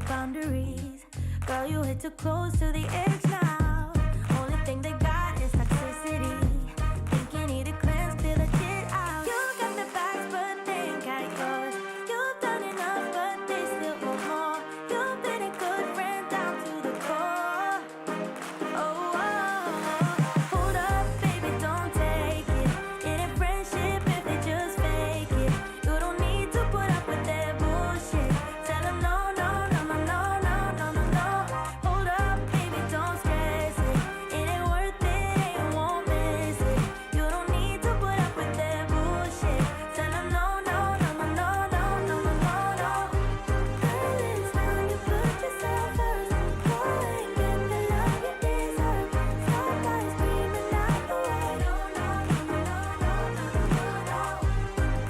boundaries. Girl, you hit too close to the edge now. Only thing they got is toxicity. Think you need to cleanse, clear the shit out. You got the bags, but they ain't got yours. You've done enough, but they still want more. You've been a good friend down to the core. Oh, hold up, baby, don't take it. It ain't friendship if they just fake it. You don't need to put up with their bullshit. Tell them no, no, no, no, no, no, no, no, no. Hold up, baby, don't stress it. It ain't worth it, you won't miss it. You don't need to put up with their bullshit. Tell them no, no, no, no, no, no, no, no, no, no. Girl, it's time to put yourself first. Go and get the love you deserve. Stop by screaming out the way. No, no, no, no, no, no, no, no, no.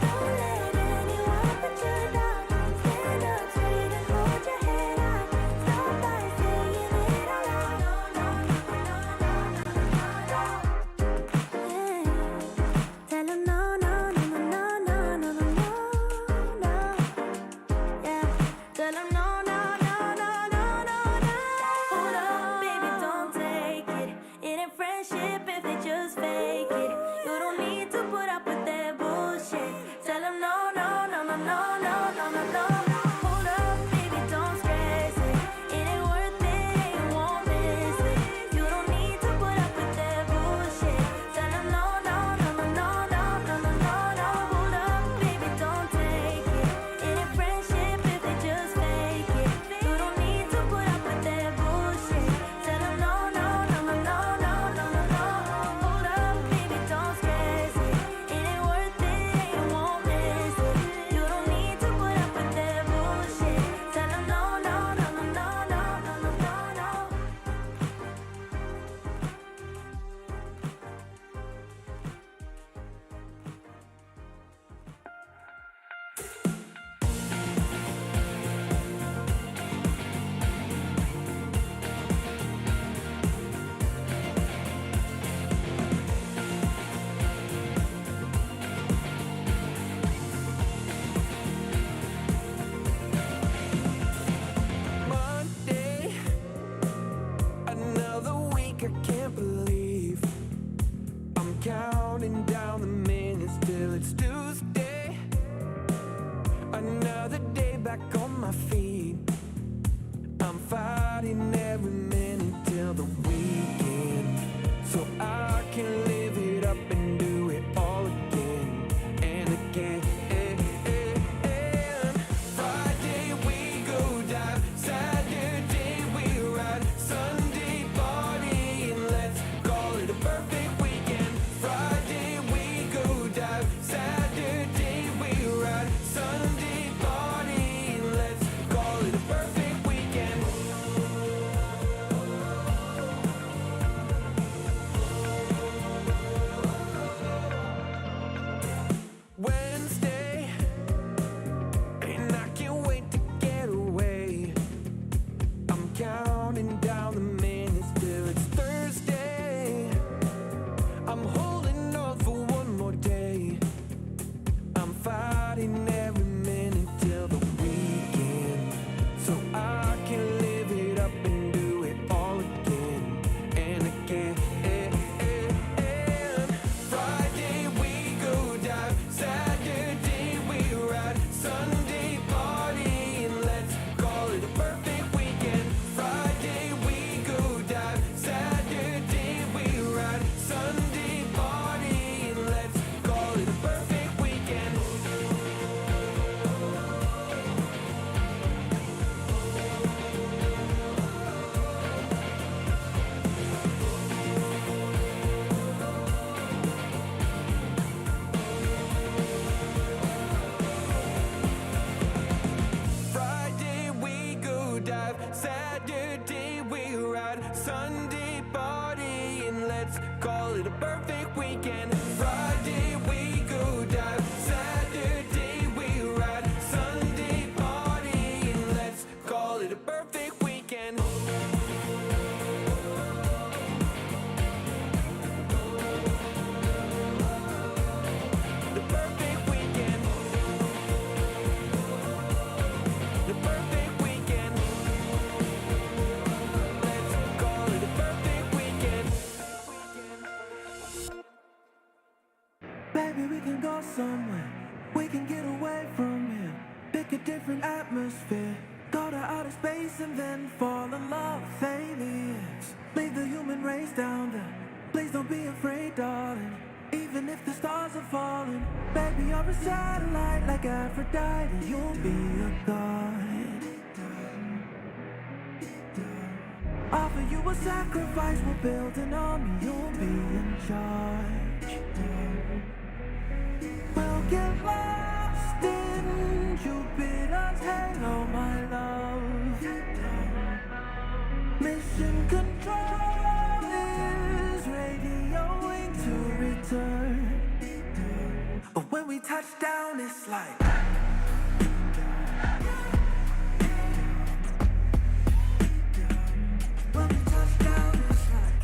Don't let anyone put you down. Stand up straight and hold your head high. Stop by saying it out loud. No, no, no, no, no, no, no, no. Tell 'em no, no, no, no, no, no, no, no, no. Yeah. Tell 'em no, no, no, no, no, no, no. Hold up, baby, don't take it. It ain't friendship if they just fake it. You don't need to put up with their bullshit. Tell 'em no, no, no, no, no, no, no, no, no. Hold up, baby, don't stress it. It ain't worth it, you won't miss it. You don't need to put up with their bullshit. Tell 'em no, no, no, no, no, no, no, no, no, no. Hold up, baby, don't take it. It ain't friendship if they just fake it. You don't need to put up with their bullshit. Tell 'em no, no, no, no, no, no, no, no, no. Hold up, baby, don't stress it. It ain't worth it, you won't miss it. You don't need to put up with their bullshit. Tell 'em no, no, no, no, no, no, no, no, no, no. Monday, another week, I can't believe I'm counting down the minutes till it's Tuesday. Another day back on my feet. I'm fighting every minute till the weekend, so I can live it up and do it all again and again. Friday we go dive, Saturday we ride, Sunday party and let's call it a perfect weekend. Friday we go dive, Saturday we ride, Sunday party and let's call it a perfect weekend. Wednesday, and I can't wait to get away. I'm counting down the minutes till it's Thursday. I'm holding on for one more day. I'm fighting every minute till the weekend, so I can live it up and do it all again and again. Friday we go dive, Saturday we ride, Sunday party and let's call it a perfect weekend. Friday we go dive, Saturday we ride, Sunday party and let's call it a perfect weekend. Friday we go dive, Saturday we ride, Sunday party and let's call it a perfect weekend. Friday we go dive, Saturday we ride, Sunday party and let's call it a perfect weekend. The perfect weekend. The perfect weekend. Baby, we can go somewhere. We can get away from here. Pick a different atmosphere. Go to outer space and then fall in love with aliens. Leave the human race down there. Please don't be afraid, darling. Even if the stars are falling, baby, you're a satellite like Aphrodite. You'll be a god. Offer you a sacrifice, we'll build an army. You'll be in charge. We'll get lost in Jupiter's halo, my love. Mission control is radioing to return. But when we touch down, it's like when we touch down, it's like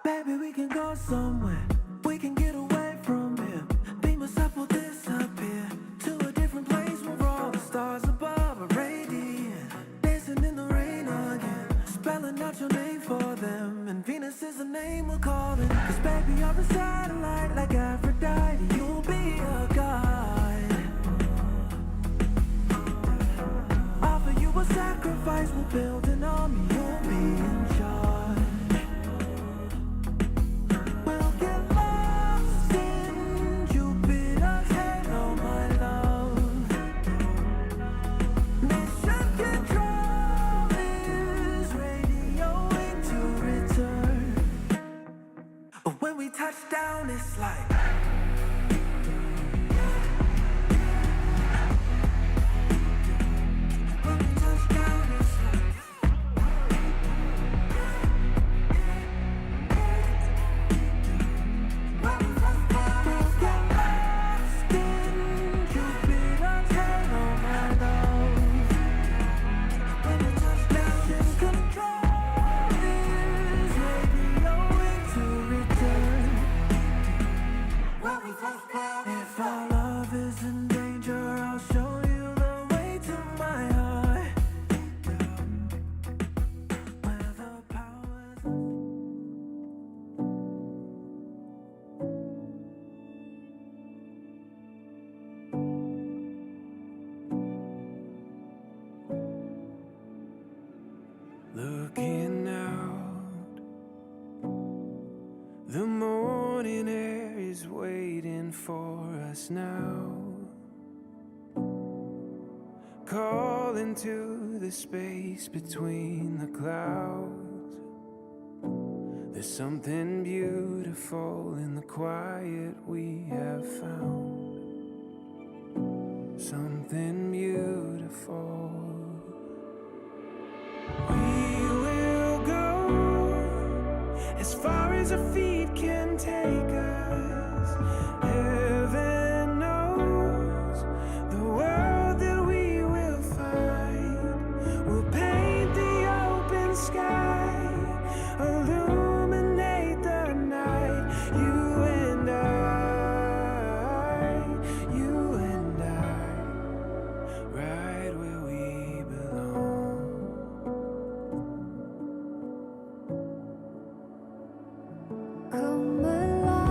baby, we can go somewhere. We can get away from here. Beam us up, we'll disappear to a different place where all the stars above are radiant. Dancing in the rain again, spelling out your name for them. And Venus is the name we're calling. Cause baby, you're a satellite like Aphrodite. You'll be a god. Offer you a sacrifice, we'll build an army. You'll be in charge. We'll get lost in Jupiter's halo, my love. Mission control is radioing to return. But when we touch down, it's like when we touch down, it's like when we touch down, we'll get lost in Jupiter's halo, my love. When we touch down, mission control is radioing to return. When we touch down, if our love is in danger, I'll show you the way to my heart. Where the powers looking out, the morning air is waiting for us now. Calling to the space between the clouds. There's something beautiful in the quiet we have found. Something beautiful. We will go as far as our feet can take us. Heaven knows the world that we will find. We'll paint the open sky, illuminate the night. You and I, right where we belong. Come alive.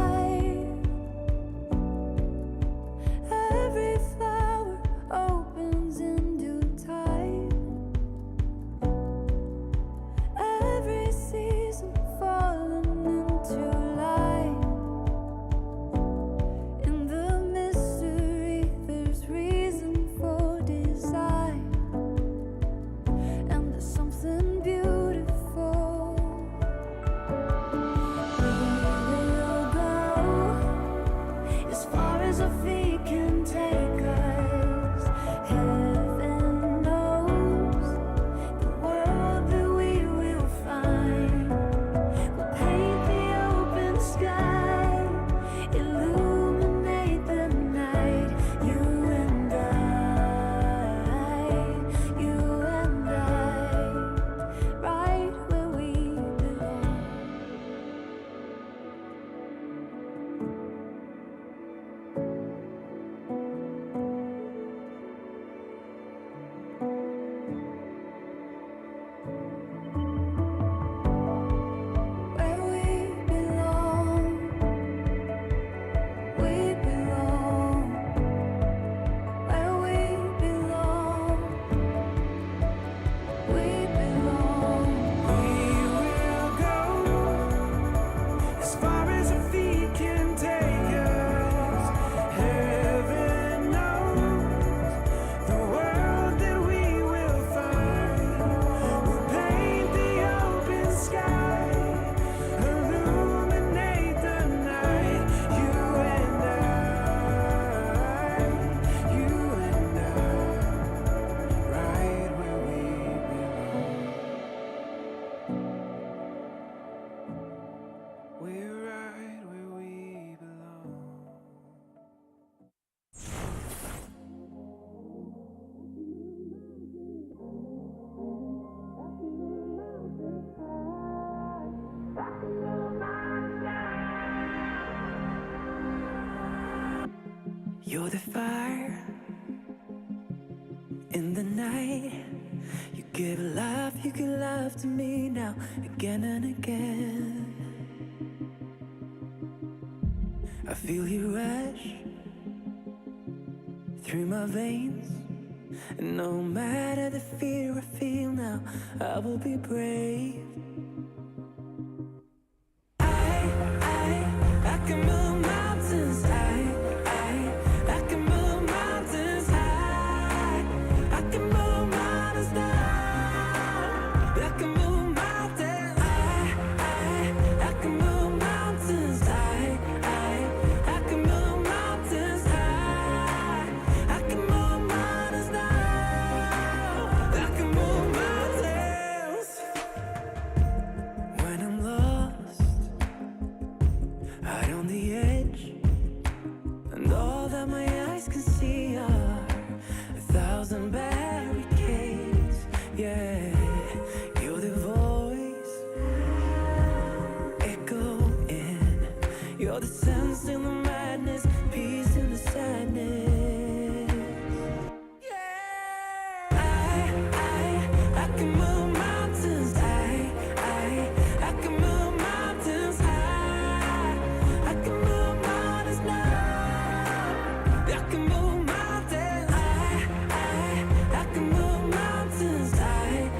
You're the fire in the night. You give love to me now, again and again. I feel you rush through my veins, and no matter the fear I feel now, I will be brave. I can move mountains. I can move mountains high. I can move mountains now. I can move mountains. I can move mountains high. I can move mountains high. I can move mountains now. I can move mountains. When I'm lost out on the edge, and all that my eyes can see are 1,000 barricades. Yeah, you're the voice echoing. You're the sense in the madness, peace in the sadness. Yeah, I can move mountains. I can move mountains high. I can move mountains now. I can move mountains. I can move mountains high.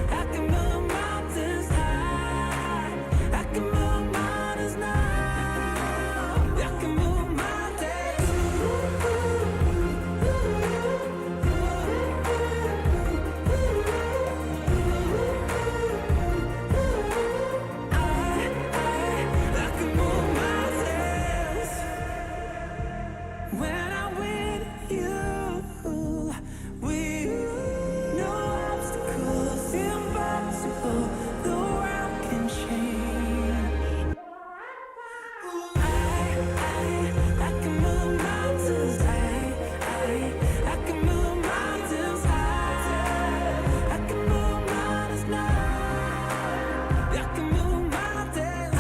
I can move mountains high. I can move mountains now. I can move mountains. I can move mountains. When I'm with you, no obstacles impossible. The world can change. I can move mountains. I can move mountains high. I can move mountains now. I can move mountains.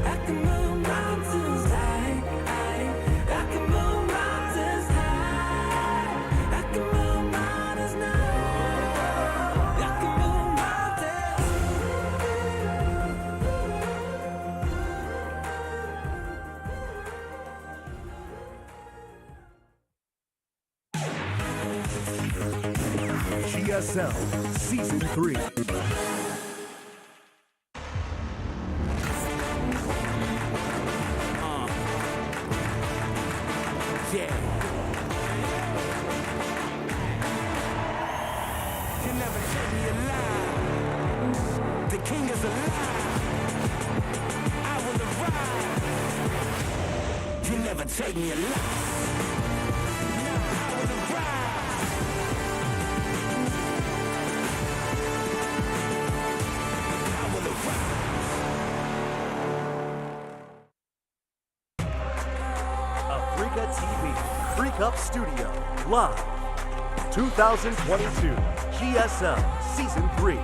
I can move mountains high. I can move mountains high. I can move mountains now. I can move mountains. GSL Season 3. Yeah. You never take me alive. The king is alive. I will arrive. You never take me alive. No, I will arrive. I will arrive. Africa TV, Freak Up Studio, live. 2022 GSL Season 3.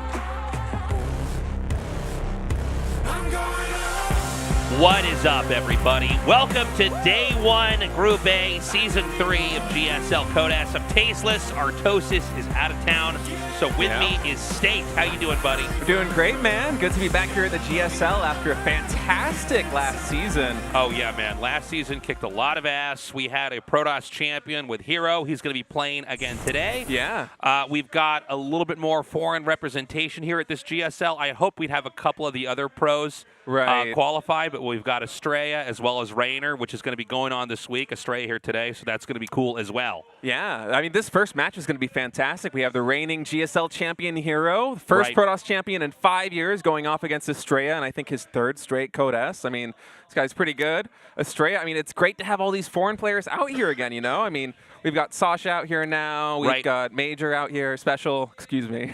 I'm going up. What is up, everybody? Welcome to Day 1, Group A, Season 3 of GSL CODAS. I'm Tasteless. Artosis is out of town, so with me is State. How you doing, buddy? We're doing great, man. Good to be back here at the GSL after a fantastic last season. Oh, yeah, man. Last season kicked a lot of ass. We had a Protoss champion with Hero. He's going to be playing again today. Yeah. We've got a little bit more foreign representation here at this GSL. I hope we'd have a couple of the other pros qualify, but we've got Astrea as well as Rainer, which is going to be going on this week. Astrea here today, so that's going to be cool as well. Yeah. I mean, this first match is going to be fantastic. We have the reigning GSL champion Hero, first Protoss champion in 5 years, going off against Astrea, and I think his third straight CODAS. I mean, this guy's pretty good. Astrea, I mean, it's great to have all these foreign players out here again, you know? I mean, we've got Sasha out here now. We've got Major out here, special. Excuse me.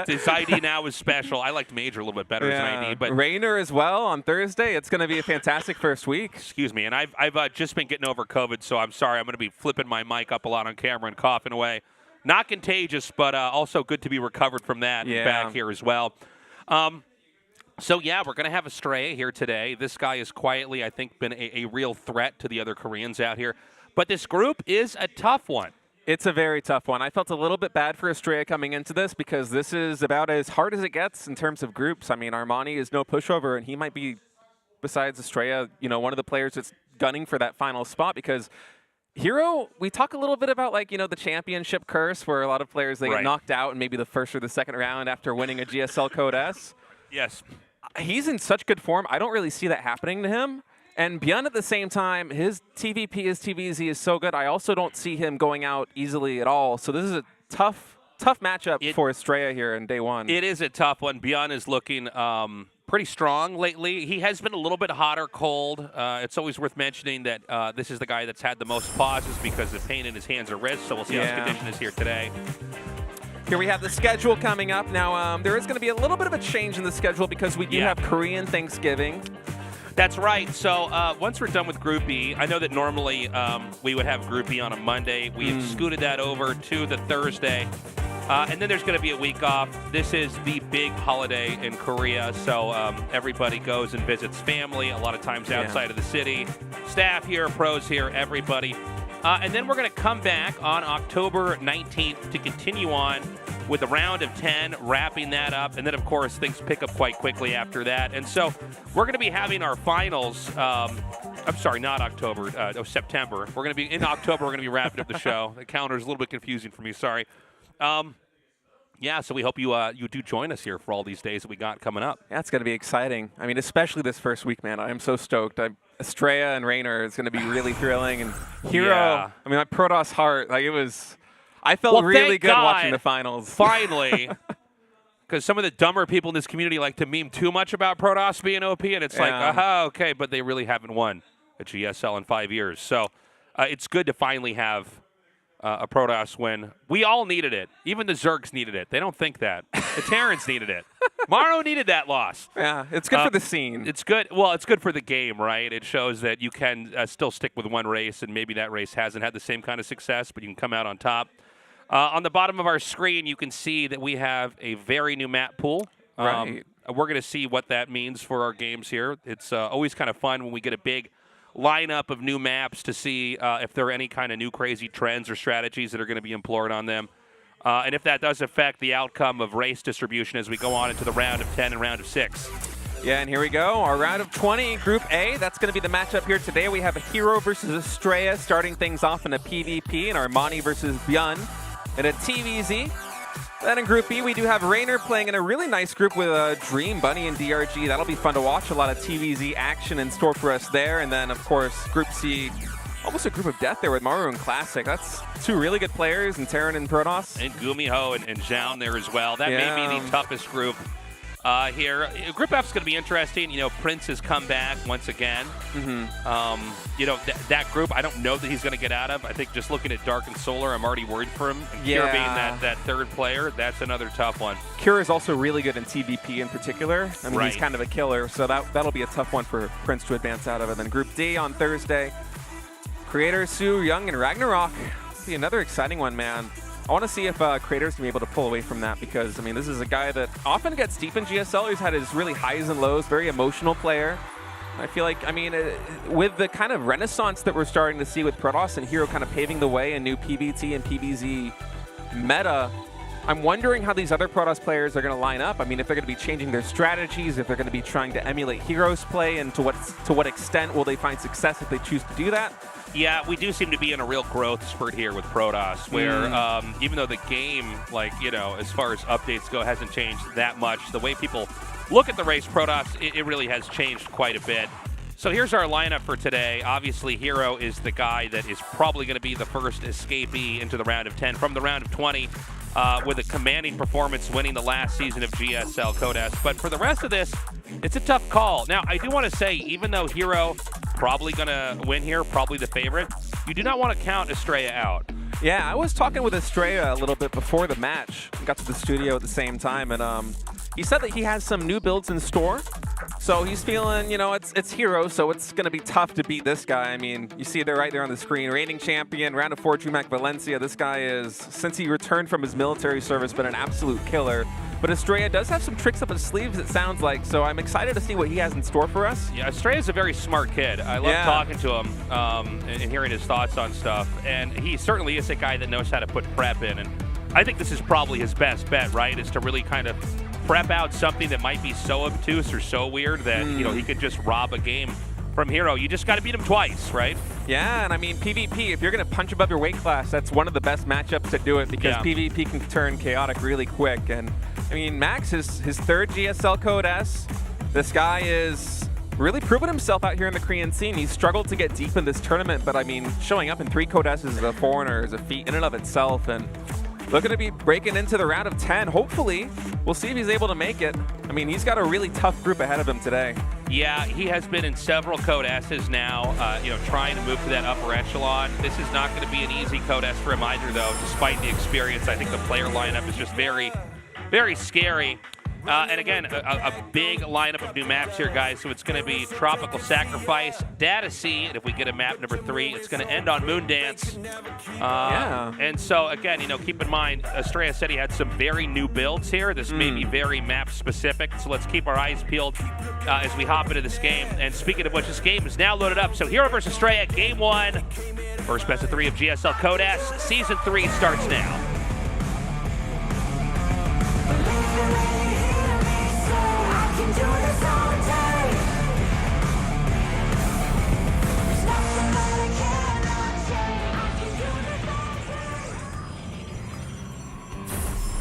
His ID now is special. I liked Major a little bit better as an ID. But Rainer as well on Thursday. It's going to be a fantastic first week. Excuse me. And I've just been getting over COVID, so I'm sorry. I'm going to be flipping my mic up a lot on camera and coughing away. Not contagious, but also good to be recovered from that and back here as well. So, yeah, we're going to have Astrea here today. This guy has quietly, I think, been a real threat to the other Koreans out here. But this group is a tough one. It's a very tough one. I felt a little bit bad for Astrea coming into this because this is about as hard as it gets in terms of groups. I mean, Armani is no pushover, and he might be, besides Astrea, one of the players that's gunning for that final spot because Hero, we talk a little bit about, the championship curse where a lot of players, they get knocked out in maybe the first or the second round after winning a GSL Code S. Yes. He's in such good form. I don't really see that happening to him. And ByuN at the same time, his TVP, his TVZ is so good. I also don't see him going out easily at all. So this is a tough matchup for Astrea here in day one. It is a tough one. ByuN is looking pretty strong lately. He has been a little bit hot or cold. It's always worth mentioning that this is the guy that's had the most pauses because of pain in his hands or wrists. So we'll see how his condition is here today. Here we have the schedule coming up. Now, there is going to be a little bit of a change in the schedule because we do have Korean Thanksgiving. That's right. So once we're done with Group E, I know that normally we would have Group E on a Monday. We've scooted that over to the Thursday. And then there's going to be a week off. This is the big holiday in Korea, so everybody goes and visits family, a lot of times outside of the city. Staff here, pros here, everybody. And then we're going to come back on October 19th to continue on with the round of 10, wrapping that up. And then, of course, things pick up quite quickly after that. And so we're going to be having our finals. I'm sorry, not October, September. We're going to be in October. We're going to be wrapping up the show. The calendar is a little bit confusing for me. Sorry. Yeah, so we hope you do join us here for all these days that we got coming up. Yeah, it's going to be exciting. I mean, especially this first week, man. I am so stoked. Astrea and Rainer is going to be really thrilling. And Hero, I mean, my Protoss heart, I felt really good watching the finals. Finally. Because some of the dumber people in this community like to meme too much about Protoss being OP, and it's okay, but they really haven't won a GSL in 5 years. So it's good to finally have a Protoss win. We all needed it. Even the Zergs needed it. They don't think that. The Terrans needed it. Morrow needed that loss. Yeah, it's good for the scene. It's good. Well, it's good for the game, right? It shows that you can still stick with one race, and maybe that race hasn't had the same kind of success, but you can come out on top. On the bottom of our screen, you can see that we have a very new map pool. Right. We're going to see what that means for our games here. It's always kind of fun when we get a big lineup of new maps to see if there are any kind of new crazy trends or strategies that are going to be employed on them. And if that does affect the outcome of race distribution as we go on into the round of 10 and round of 6. Yeah, and here we go. Our round of 20, Group A. That's going to be the matchup here today. We have a Hero versus Astrea starting things off in a PvP, and Armani versus ByuN in a TVZ. Then in Group B, we do have Rainer playing in a really nice group with Dream, Bunny, and DRG. That'll be fun to watch. A lot of TVZ action in store for us there. And then, of course, Group C, almost a group of death there with Maru and Classic. That's two really good players, and Terran and Protoss. And Gumiho and Zhao there as well. That may be the toughest group here. Group F is going to be interesting. Prince has come back once again. That group, I don't know that he's going to get out of. I think just looking at Dark and Solar, I'm already worried for him. And Kira being that third player, that's another tough one. Kira is also really good in TVP in particular. I mean, he's kind of a killer, so that'll be a tough one for Prince to advance out of. And then Group D on Thursday, Creator, Su, Young, and Ragnarok. It'll be another exciting one, man. I want to see if Creator's going to be able to pull away from that because, I mean, this is a guy that often gets deep in GSL. He's had his really highs and lows, very emotional player. I feel like, I mean, with the kind of renaissance that we're starting to see with Protoss and Hero kind of paving the way in new PBT and PBZ meta, I'm wondering how these other Protoss players are going to line up. I mean, if they're going to be changing their strategies, if they're going to be trying to emulate Hero's play, and to what extent will they find success if they choose to do that? Yeah, we do seem to be in a real growth spurt here with Protoss, where even though the game, as far as updates go, hasn't changed that much, the way people look at the race Protoss, it really has changed quite a bit. So here's our lineup for today. Obviously, Hero is the guy that is probably going to be the first escapee into the round of 10 from the round of 20 with a commanding performance winning the last season of GSL Code S. But for the rest of this, it's a tough call. Now, I do want to say, even though Hero probably going to win here, probably the favorite, you do not want to count Astrea out. Yeah, I was talking with Astrea a little bit before the match. Got to the studio at the same time, and he said that he has some new builds in store. So he's feeling, it's Hero, so it's going to be tough to beat this guy. I mean, you see it there right there on the screen. Reigning champion, round of 4 DreamHack Valencia. This guy is, since he returned from his military service, been an absolute killer. But Astrea does have some tricks up his sleeves, it sounds like, so I'm excited to see what he has in store for us. Yeah, Astrea is a very smart kid. I love talking to him and hearing his thoughts on stuff. And he certainly is a guy that knows how to put prep in. And I think this is probably his best bet, right, is to really kind of prep out something that might be so obtuse or so weird that, you know, he could just rob a game from Hero. You just got to beat him twice, right? Yeah, and I mean, PvP, if you're going to punch above your weight class, that's one of the best matchups to do it because PvP can turn chaotic really quick. And I mean, Max, his third GSL Code S. This guy is really proven himself out here in the Korean scene. He's struggled to get deep in this tournament, but I mean, showing up in 3 Code S's as a foreigner is a feat in and of itself. And looking to be breaking into the round of 10. Hopefully, we'll see if he's able to make it. I mean, he's got a really tough group ahead of him today. Yeah, he has been in several Code S's now, you know, trying to move to that upper echelon. This is not going to be an easy Code S for him either, though, despite the experience. I think the player lineup is just very, very scary. And again, a big lineup of new maps here, guys. So it's going to be Tropical Sacrifice, Data Sea, and if we get a map number 3, it's going to end on Moon Dance. And so, again, you know, keep in mind, Astrea said he had some very new builds here. This may be very map-specific, so let's keep our eyes peeled as we hop into this game. And speaking of which, this game is now loaded up. So Hero versus Astrea, Game 1. First best of 3 of GSL Code S. Season 3 starts now.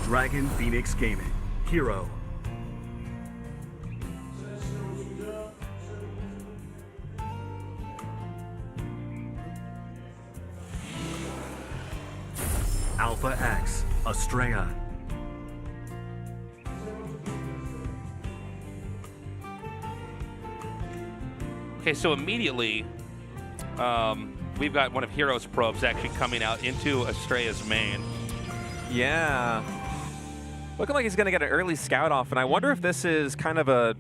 Dragon Phoenix Gaming, Hero. Alpha X, Astrea. Okay, so immediately, we've got one of Hero's probes actually coming out into Astrea's main. Yeah. Looking like he's going to get an early scout off, and I wonder if this is kind of a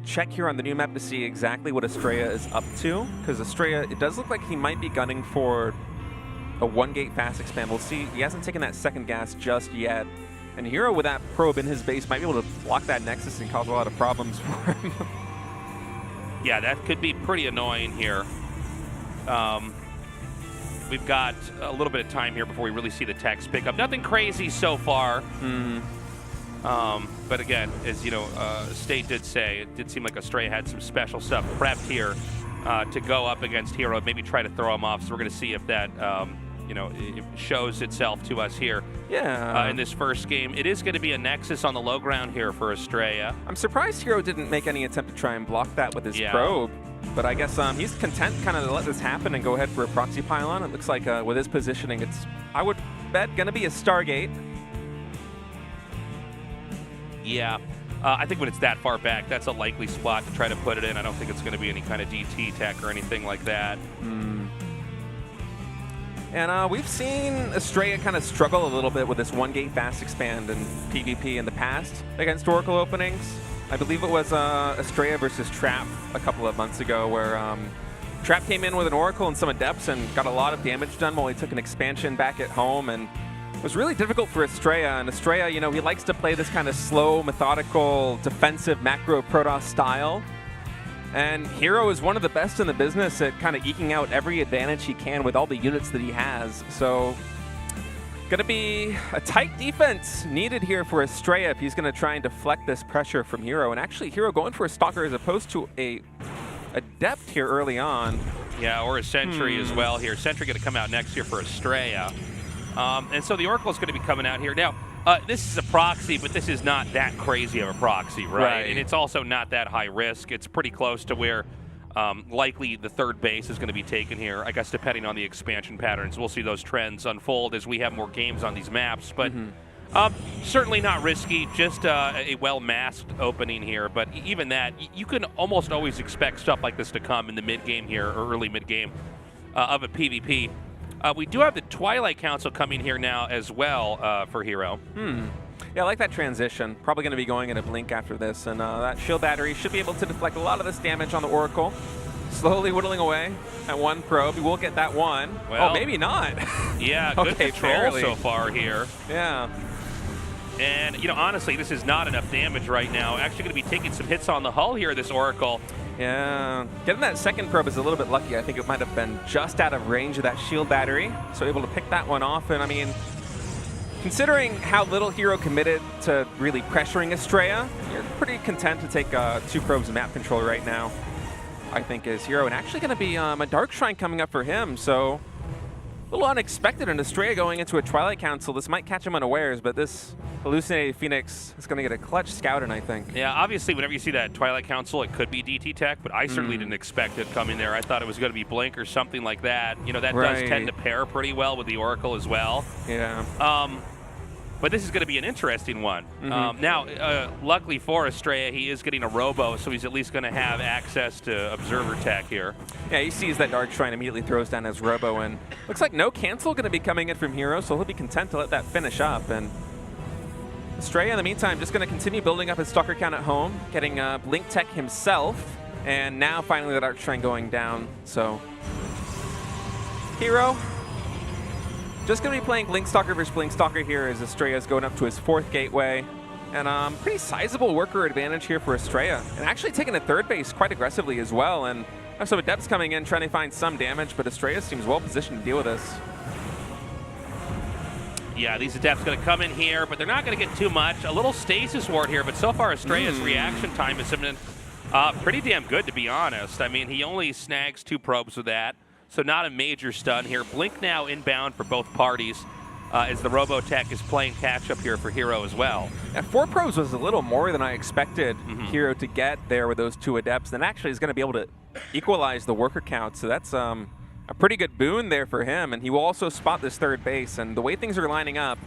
check here on the new map to see exactly what Astrea is up to, because Astrea, it does look like he might be gunning for a 1-gate fast expand. We'll see. He hasn't taken that second gas just yet, and Hero with that probe in his base might be able to block that Nexus and cause a lot of problems for him. Yeah, that could be pretty annoying here. We've got a little bit of time here before we really see the text pick up. Nothing crazy so far. But again, as you know, State did say, it did seem like Astrea had some special stuff prepped here to go up against Hero, maybe try to throw him off. So we're going to see if that, you know, it shows itself to us here. Yeah. In this first game, it is going to be a Nexus on the low ground here for Astrea. I'm surprised Hero didn't make any attempt to try and block that with his probe. But I guess he's content kind of to let this happen and go ahead for a proxy pylon. It looks like with his positioning, it's, I would bet, going to be a Stargate. Yeah. I think when it's that far back, that's a likely spot to try to put it in. I don't think it's going to be any kind of DT tech or anything like that. And we've seen Astrea kind of struggle a little bit with this 1-gate fast expand in PvP in the past against Oracle openings. I believe it was Astrea versus Trap a couple of months ago where Trap came in with an Oracle and some Adepts and got a lot of damage done while he took an expansion back at home. And it was really difficult for Astrea. And Astrea, you know, he likes to play this kind of slow, methodical, defensive macro Protoss style. And Hero is one of the best in the business at kind of eking out every advantage he can with all the units that he has. So going to be a tight defense needed here for Astrea if he's going to try and deflect this pressure from Hero. And actually, Hero going for a Stalker as opposed to a Adept here early on. Yeah, or a Sentry as well here. Sentry going to come out next here for Astrea. And so the Oracle is going to be coming out here. Now, this is a proxy, but this is not that crazy of a proxy, right? And it's also not that high risk. It's pretty close to where likely the third base is going to be taken here. I guess depending on the expansion patterns, we'll see those trends unfold as we have more games on these maps. But certainly not risky, just a well-masked opening here. But even that, you can almost always expect stuff like this to come in the mid-game here, or early mid-game of a PvP. We do have the Twilight Council coming here now as well for Hero. Yeah, I like that transition. Probably going to be going in a blink after this. And that shield battery should be able to deflect a lot of this damage on the Oracle. Slowly whittling away at one probe. We will get that one. Well, oh, maybe not. Yeah, good control so far here. Yeah. And, you know, honestly, this is not enough damage right now. Actually going to be taking some hits on the hull here, this Oracle. Yeah, getting that second probe is a little bit lucky. I think it might have been just out of range of that shield battery, so able to pick that one off. And I mean, considering how little Hero committed to really pressuring Astrea, you're pretty content to take 2 probes of map control right now, I think, is Hero. And actually going to be a Dark Shrine coming up for him, so a little unexpected. And Astrea going into a Twilight Council, this might catch him unawares, but this Hallucinated Phoenix is going to get a clutch scout in, I think. Yeah, obviously, whenever you see that Twilight Council, it could be DT Tech, but I certainly didn't expect it coming there. I thought it was going to be Blink or something like that. You know, that does tend to pair pretty well with the Oracle as well. Yeah. But this is going to be an interesting one. Now, luckily for Astrea, he is getting a Robo, so he's at least going to have access to Observer Tech here. Yeah, he sees that Dark Shrine, immediately throws down his Robo, and looks like no cancel going to be coming in from Hero, so he'll be content to let that finish up. And Astrea, in the meantime, just going to continue building up his Stalker count at home, getting Blink Tech himself, and now finally the Dark Shrine going down. So Hero just going to be playing Blink Stalker versus Blink Stalker here as Astrea is going up to his 4th gateway. And pretty sizable worker advantage here for Astrea. And actually taking a 3rd base quite aggressively as well. And some Adepts coming in trying to find some damage, but Astrea seems well positioned to deal with this. Yeah, these Adepts going to come in here, but they're not going to get too much. A little Stasis Ward here, but so far Astrea's reaction time has been pretty damn good, to be honest. I mean, he only snags 2 probes with that. So not a major stun here. Blink now inbound for both parties as the Robotech is playing catch-up here for Hero as well. Yeah, 4 probes was a little more than I expected Hero to get there with those 2 Adepts. And actually is going to be able to equalize the worker count. So that's a pretty good boon there for him. And he will also spot this 3rd base. And the way things are lining up,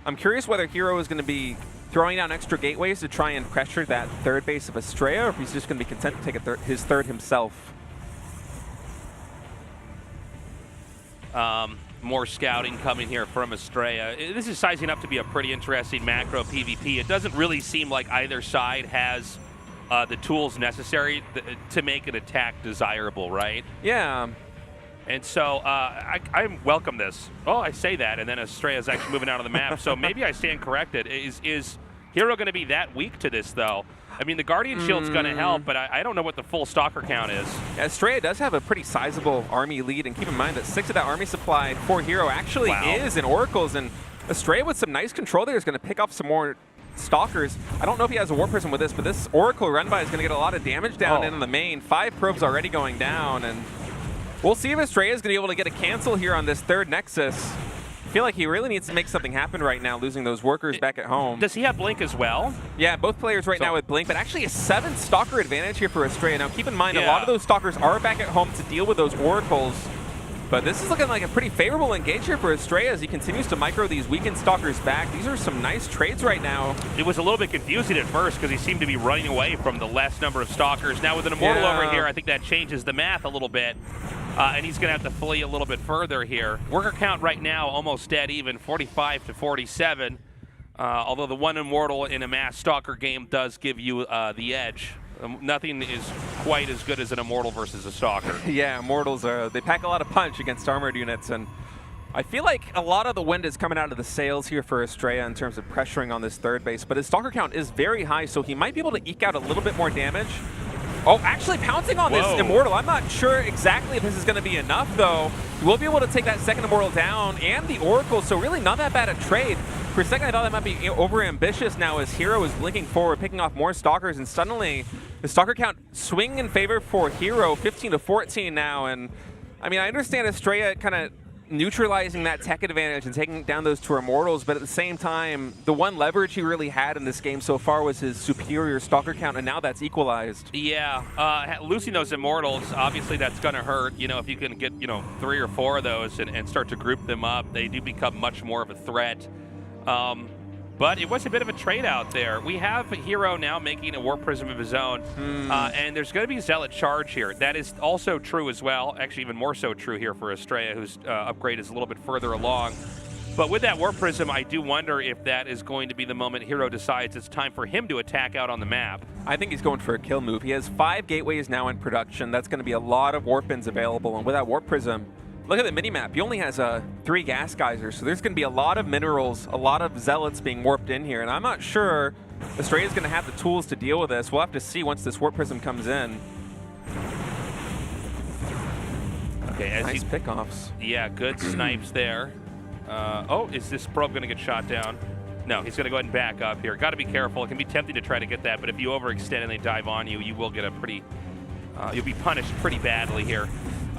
I'm curious whether Hero is going to be throwing down extra gateways to try and pressure that 3rd base of Astrea, or if he's just going to be content to take his 3rd himself. More scouting coming here from Astrea. This is sizing up to be a pretty interesting macro PvP. It doesn't really seem like either side has the tools necessary to make an attack desirable, right? Yeah. And so I welcome this. Oh, I say that, and then Astrea is actually moving out of the map. So maybe I stand corrected. Is Hero going to be that weak to this, though? I mean, the Guardian Shield's going to help, but I don't know what the full Stalker count is. Astrea does have a pretty sizable army lead, and keep in mind that 6 of that army supply for Hero actually is in Oracles, and Astrea with some nice control there is going to pick off some more Stalkers. I don't know if he has a War Prism with this, but this Oracle run by is going to get a lot of damage down in the main. 5 probes already going down, and we'll see if Astrea is going to be able to get a cancel here on this 3rd Nexus. I feel like he really needs to make something happen right now, losing those workers back at home. Does he have Blink as well? Yeah, both players right now with Blink, but actually a 7 Stalker advantage here for Astrea. Now keep in mind, a lot of those Stalkers are back at home to deal with those Oracles, but this is looking like a pretty favorable engage here for Astrea as he continues to micro these weakened Stalkers back. These are some nice trades right now. It was a little bit confusing at first because he seemed to be running away from the less number of Stalkers. Now with an Immortal over here, I think that changes the math a little bit. And he's going to have to flee a little bit further here. Worker count right now almost dead even, 45 to 47. Although the 1 Immortal in a mass Stalker game does give you the edge. Nothing is quite as good as an Immortal versus a Stalker. Yeah, Immortals, they pack a lot of punch against armored units. And I feel like a lot of the wind is coming out of the sails here for Astrea in terms of pressuring on this 3rd base. But his Stalker count is very high, so he might be able to eke out a little bit more damage. Oh, actually pouncing on this Immortal. I'm not sure exactly if this is going to be enough, though. We'll be able to take that 2nd Immortal down and the Oracle, so really not that bad a trade. For a second, I thought that might be over-ambitious now as Hero is blinking forward, picking off more Stalkers, and suddenly the Stalker count swinging in favor for Hero, 15 to 14 now. And I mean, I understand Astrea kind of neutralizing that tech advantage and taking down those 2 Immortals, but at the same time, the one leverage he really had in this game so far was his superior Stalker count, and now that's equalized. Yeah, losing those Immortals, obviously that's going to hurt. You know, if you can get, 3 or 4 of those and start to group them up, they do become much more of a threat. But it was a bit of a trade out there. We have Hero now making a War Prism of his own, and there's going to be Zealot Charge here. That is also true as well, actually even more so true here for Astrea, whose upgrade is a little bit further along. But with that War Prism, I do wonder if that is going to be the moment Hero decides it's time for him to attack out on the map. I think he's going for a kill move. He has 5 gateways now in production. That's going to be a lot of Warp Ins available, and with that Warp Prism, Look at the mini-map. He only has 3 gas geysers, so there's going to be a lot of minerals, a lot of zealots being warped in here, and I'm not sure Astrea is going to have the tools to deal with this. We'll have to see once this warp prism comes in. Okay, as nice pickoffs. Yeah, good snipes there. Oh, is this probe going to get shot down? No, he's going to go ahead and back up here. Got to be careful. It can be tempting to try to get that, but if you overextend and they dive on you, you will get a pretty... you'll be punished pretty badly here.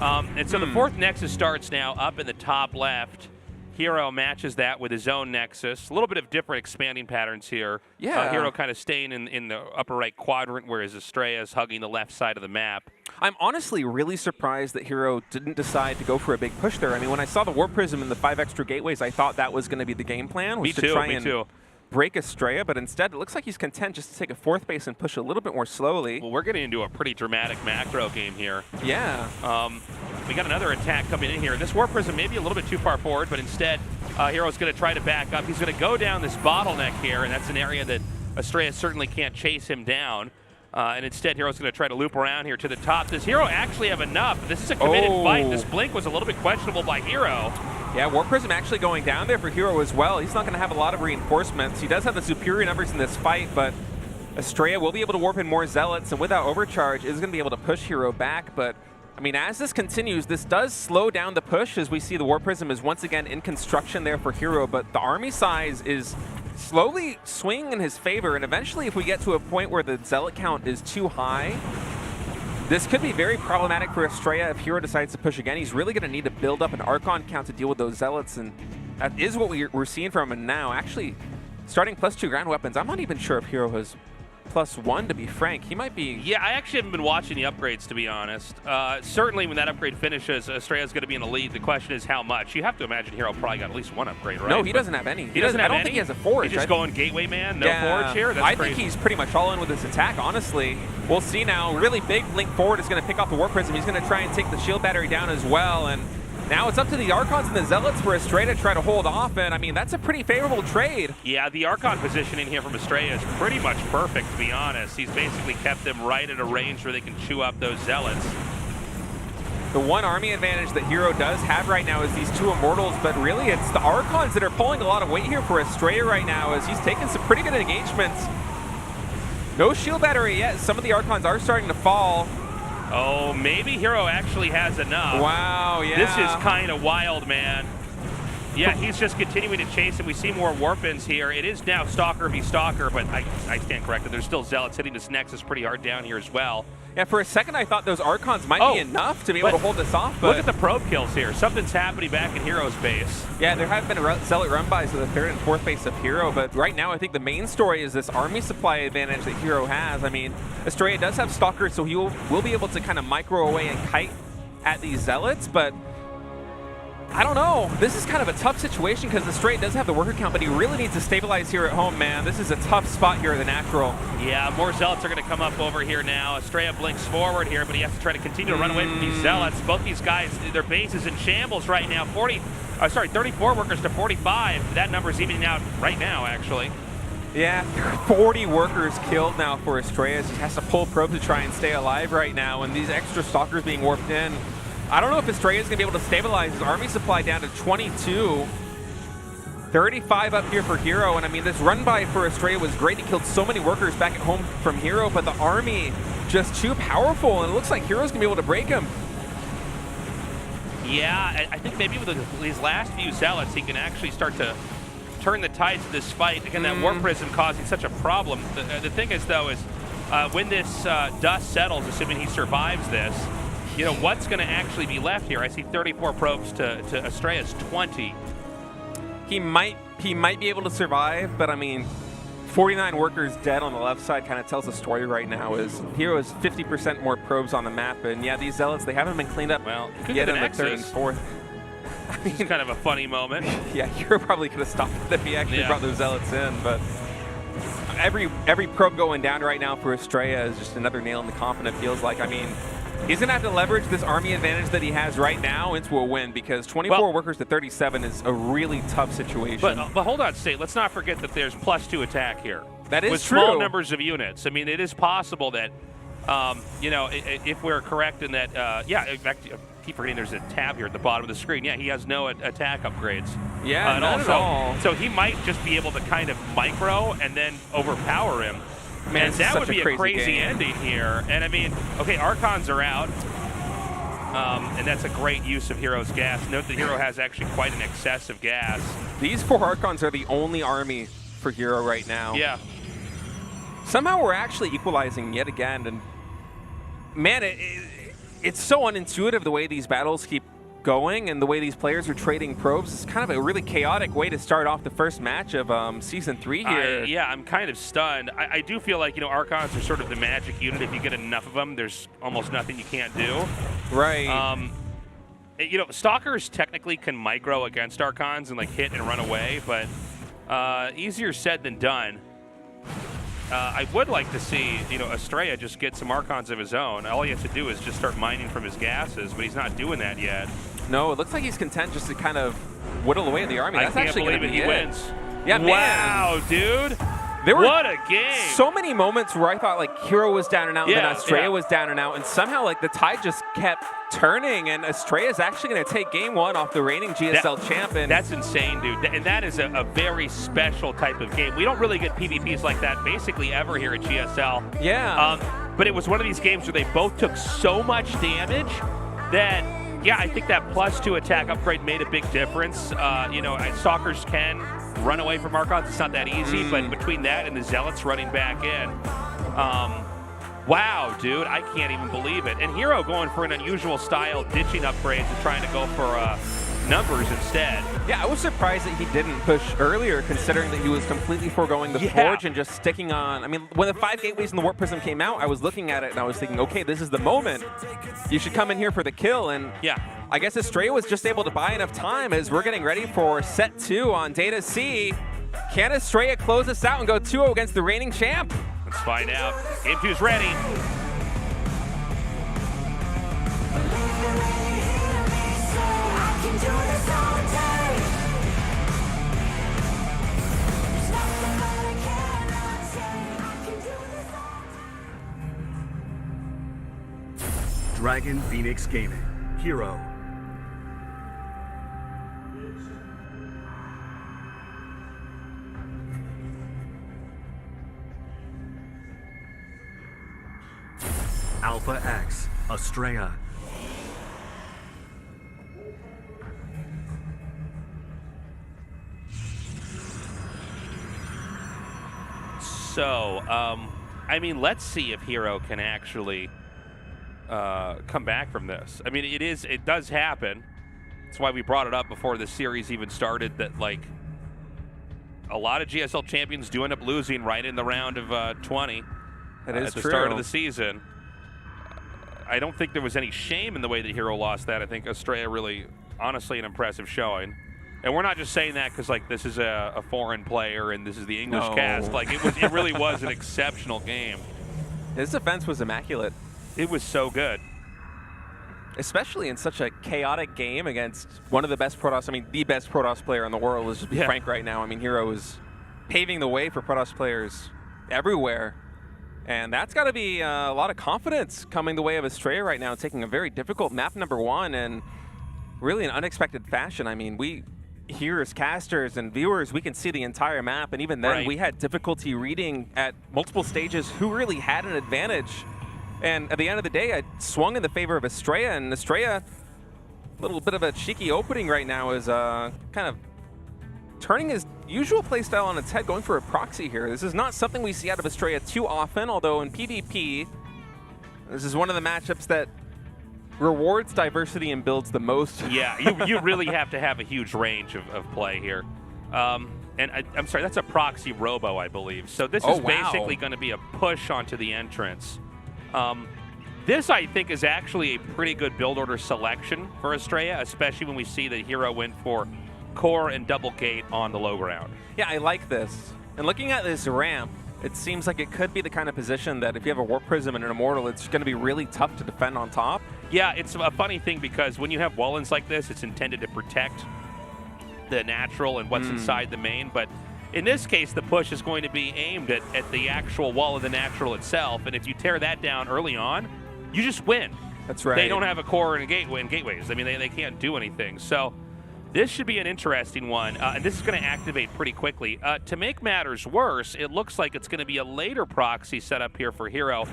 And so the 4th Nexus starts now up in the top left. Hero matches that with his own Nexus. A little bit of different expanding patterns here. Yeah. Hero kind of staying in the upper right quadrant, whereas Astrea is hugging the left side of the map. I'm honestly really surprised that Hero didn't decide to go for a big push there. I mean, when I saw the Warp Prism and the 5 extra gateways, I thought that was going to be the game plan, was to try and break Astrea, but instead it looks like he's content just to take a 4th base and push a little bit more slowly. Well, we're getting into a pretty dramatic macro game here. Yeah. We got another attack coming in here. This Warp Prism may be a little bit too far forward, but instead Hero's going to try to back up. He's going to go down this bottleneck here, and that's an area that Astrea certainly can't chase him down. And instead, Hero's going to try to loop around here to the top. Does Hero actually have enough? This is a committed fight. This blink was a little bit questionable by Hero. Yeah, Warp Prism actually going down there for Hero as well. He's not going to have a lot of reinforcements. He does have the superior numbers in this fight, but Astrea will be able to warp in more Zealots, and without overcharge is going to be able to push Hero back. But, I mean, as this continues, this does slow down the push as we see the Warp Prism is once again in construction there for Hero, but the army size is slowly swinging in his favor, and eventually if we get to a point where the Zealot count is too high, this could be very problematic for Astrea if Hero decides to push again. He's really going to need to build up an Archon count to deal with those Zealots, and that is what we're seeing from him now. Actually, starting +2 ground weapons, I'm not even sure if Hero has +1, to be frank. He might be... Yeah, I actually haven't been watching the upgrades, to be honest. Certainly when that upgrade finishes, Astrea's going to be in the lead. The question is how much. You have to imagine Hero probably got at least 1 upgrade, right? No, he doesn't have any. He doesn't have any? I don't think he has a Forge. He's just going Gateway Man, no Forge here? That's I crazy. think he's pretty much all in with his attack, honestly. We'll see now. Really big blink forward is going to pick off the Warp Prism. He's going to try and take the shield battery down as well, and now it's up to the Archons and the Zealots for Astrea to try to hold off, and I mean, that's a pretty favorable trade. Yeah, the Archon positioning here from Astrea is pretty much perfect, to be honest. He's basically kept them right at a range where they can chew up those Zealots. The one army advantage that Hero does have right now is these 2 Immortals, but really it's the Archons that are pulling a lot of weight here for Astrea right now, as he's taking some pretty good engagements. No shield battery yet. Some of the Archons are starting to fall. Oh, maybe Hero actually has enough. Wow, yeah. This is kind of wild, man. Yeah, he's just continuing to chase him. We see more warp-ins here. It is now Stalker v. Stalker, but I stand corrected. There's still Zealots hitting this Nexus pretty hard down here as well. Yeah, for a second I thought those Archons might be enough to be able to hold this off. But look at the probe kills here. Something's happening back in Hero's base. Yeah, there have been Zealot run-bys to the 3rd and 4th base of Hero, but right now I think the main story is this army supply advantage that Hero has. I mean, Astrea does have Stalkers, so he will be able to kind of micro away and kite at these Zealots, but I don't know. This is kind of a tough situation because Astrea does have the worker count, but he really needs to stabilize here at home, man. This is a tough spot here at the Natural. Yeah, more Zealots are going to come up over here now. Astrea blinks forward here, but he has to try to continue to run away from these Zealots. Both these guys, their base is in shambles right now. 34 workers to 45. That number's evening out right now, actually. Yeah, 40 workers killed now for Astrea. He has to pull probe to try and stay alive right now, and these extra Stalkers being warped in. I don't know if Astrea is going to be able to stabilize his army supply down to 22. 35 up here for Hero, and I mean, this run-by for Astrea was great. He killed so many workers back at home from Hero, but the army just too powerful, and it looks like Hero's going to be able to break him. Yeah, I think maybe with these last few Zealots, he can actually start to turn the tides of this fight. Again, that Warp Prism causing such a problem. The thing is, though, is when this dust settles, assuming he survives this, you know, what's going to actually be left here? I see 34 probes to Astrea's 20. He might be able to survive, but I mean, 49 workers dead on the left side kind of tells the story right now. Is Hero has 50% more probes on the map, and yeah, these Zealots, they haven't been cleaned up yet in the 3rd and 4th. I mean, it's kind of a funny moment. Yeah, Hero probably could have stopped it if he actually brought those Zealots in, but every probe going down right now for Astrea is just another nail in the coffin, it feels like. I mean, he's going to have to leverage this army advantage that he has right now into a win, because 24 workers to 37 is a really tough situation. But hold on, State. Let's not forget that there's +2 attack here. That is with true. Small numbers of units. I mean, it is possible that, you know, if we're correct in that, in fact, keep forgetting there's a tab here at the bottom of the screen. Yeah, he has no attack upgrades. Yeah, not at all. So he might just be able to kind of micro and then overpower him. Man, and that would be a crazy game. ending here. And I mean, okay, Archons are out. And that's a great use of Hero's gas. Note that Hero has actually quite an excess of gas. These 4 Archons are the only army for Hero right now. Yeah. Somehow we're actually equalizing yet again. And man, it's so unintuitive the way these battles keep going and the way these players are trading probes. It's kind of a really chaotic way to start off the first match of Season 3 here. Yeah, I'm kind of stunned. I do feel like, Archons are sort of the magic unit. If you get enough of them, there's almost nothing you can't do. Right. Stalkers technically can micro against Archons and, hit and run away, but easier said than done. I would like to see, Astrea just get some Archons of his own. All he has to do is just start mining from his gases, but he's not doing that yet. No, it looks like he's content just to kind of whittle away the army. That's I can't actually believe going to be he wins. Yeah, man. Wow, dude. What a game. So many moments where I thought Hero was down and out, and then Astrea was down and out, and somehow the tide just kept turning, and Astrea is actually going to take game 1 off the reigning GSL champion. That's insane, dude. And that is a very special type of game. We don't really get PvPs like that basically ever here at GSL. Yeah. But it was one of these games where they both took so much damage that, yeah, I think that +2 attack upgrade made a big difference. Stalkers can run away from Archons. It's not that easy, but between that and the Zealots running back in, wow, dude, I can't even believe it. And Hero going for an unusual style, ditching upgrades and trying to go for numbers instead. Yeah, I was surprised that he didn't push earlier, considering that he was completely foregoing the Forge and just sticking on. I mean, when the 5 gateways and the Warp Prism came out, I was looking at it and I was thinking, okay, this is the moment. You should come in here for the kill. And yeah, I guess Astrea was just able to buy enough time as we're getting ready for set 2 on Data C. Can Astrea close this out and go 2-0 against the reigning champ? Let's find out. Game 2's ready. Dragon Phoenix Gaming. Hero. Alpha X. Astrea. So, let's see if Hero can actually come back from this. I mean, it does happen. That's why we brought it up before the series even started, that a lot of GSL champions do end up losing right in the round of 20 that is at the true. start of the season. I don't think there was any shame in the way that Hero lost that. I think Astrea really, honestly, an impressive showing. And we're not just saying that because this is a foreign player and this is the English cast. It really was an exceptional game. His defense was immaculate. It was so good. Especially in such a chaotic game against one of the best Protoss, the best Protoss player in the world, let's just be frank right now. Hero is paving the way for Protoss players everywhere. And that's got to be a lot of confidence coming the way of Astrea right now, taking a very difficult map number 1 and really an unexpected fashion. We here as casters and viewers, we can see the entire map, and even then we had difficulty reading at multiple stages who really had an advantage. And at the end of the day, I swung in the favor of Astrea, and Astrea, a little bit of a cheeky opening right now, is kind of turning his usual playstyle on its head, going for a proxy here. This is not something we see out of Astrea too often, although in PvP, this is one of the matchups that rewards diversity and builds the most. Yeah, you really have to have a huge range of play here. And I'm sorry, that's a proxy robo, I believe. So this is basically going to be a push onto the entrance. This, I think, is actually a pretty good build order selection for Astrea, especially when we see that Hero went for core and double gate on the low ground. Yeah, I like this. And looking at this ramp, it seems like it could be the kind of position that if you have a Warp Prism and an Immortal, it's going to be really tough to defend on top. Yeah, it's a funny thing because when you have Wallens like this, it's intended to protect the natural and what's inside the main, but in this case, the push is going to be aimed at the actual wall of the natural itself, and if you tear that down early on, you just win. That's right. They don't have a core and a gateway and gateways. I mean, they can't do anything. So this should be an interesting one, and this is going to activate pretty quickly. To make matters worse, it looks like it's going to be a later proxy set up here for Hero,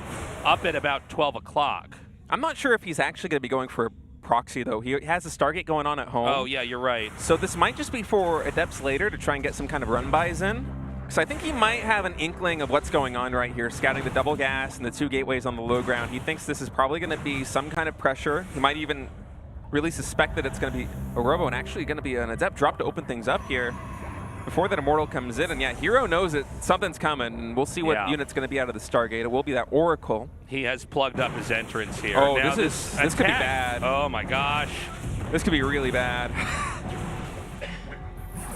up at about 12 o'clock. I'm not sure if he's actually going to be going for a proxy, though. He has a Stargate going on at home. Oh, yeah, you're right. So this might just be for Adepts later to try and get some kind of run-bys in. So I think he might have an inkling of what's going on right here, scouting the double gas and the 2 gateways on the low ground. He thinks this is probably going to be some kind of pressure. He might even really suspect that it's going to be a Robo and actually going to be an Adept drop to open things up here before that Immortal comes in. And yeah, Hero knows that something's coming, and we'll see what unit's going to be out of the Stargate. It will be that Oracle. He has plugged up his entrance here. Oh, now this could be bad. Oh, my gosh. This could be really bad.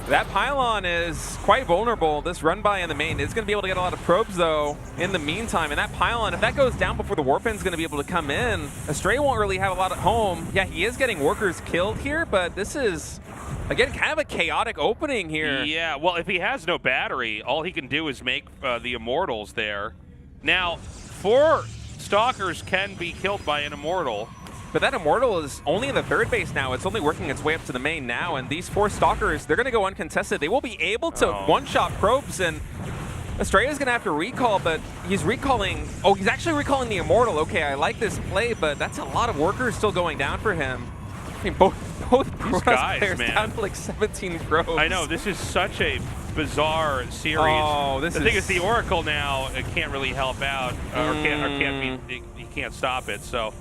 That pylon is quite vulnerable. This run by in the main is going to be able to get a lot of probes, though, in the meantime. And that pylon, if that goes down before the Warpin's going to be able to come in, Astrea won't really have a lot at home. Yeah, he is getting workers killed here, but this is, again, kind of a chaotic opening here. Yeah, well, if he has no battery, all he can do is make the Immortals there. Now, 4 Stalkers can be killed by an Immortal. But that Immortal is only in the 3rd base now. It's only working its way up to the main now. And these 4 Stalkers, they're going to go uncontested. They will be able to one-shot probes. And Astrea's going to have to recall, but he's recalling. Oh, he's actually recalling the Immortal. Okay, I like this play, but that's a lot of workers still going down for him. I mean, both guys, players man, down to like 17 probes. I know, this is such a bizarre series. Oh, the thing is, the Oracle now can't really help out, he can't stop it. So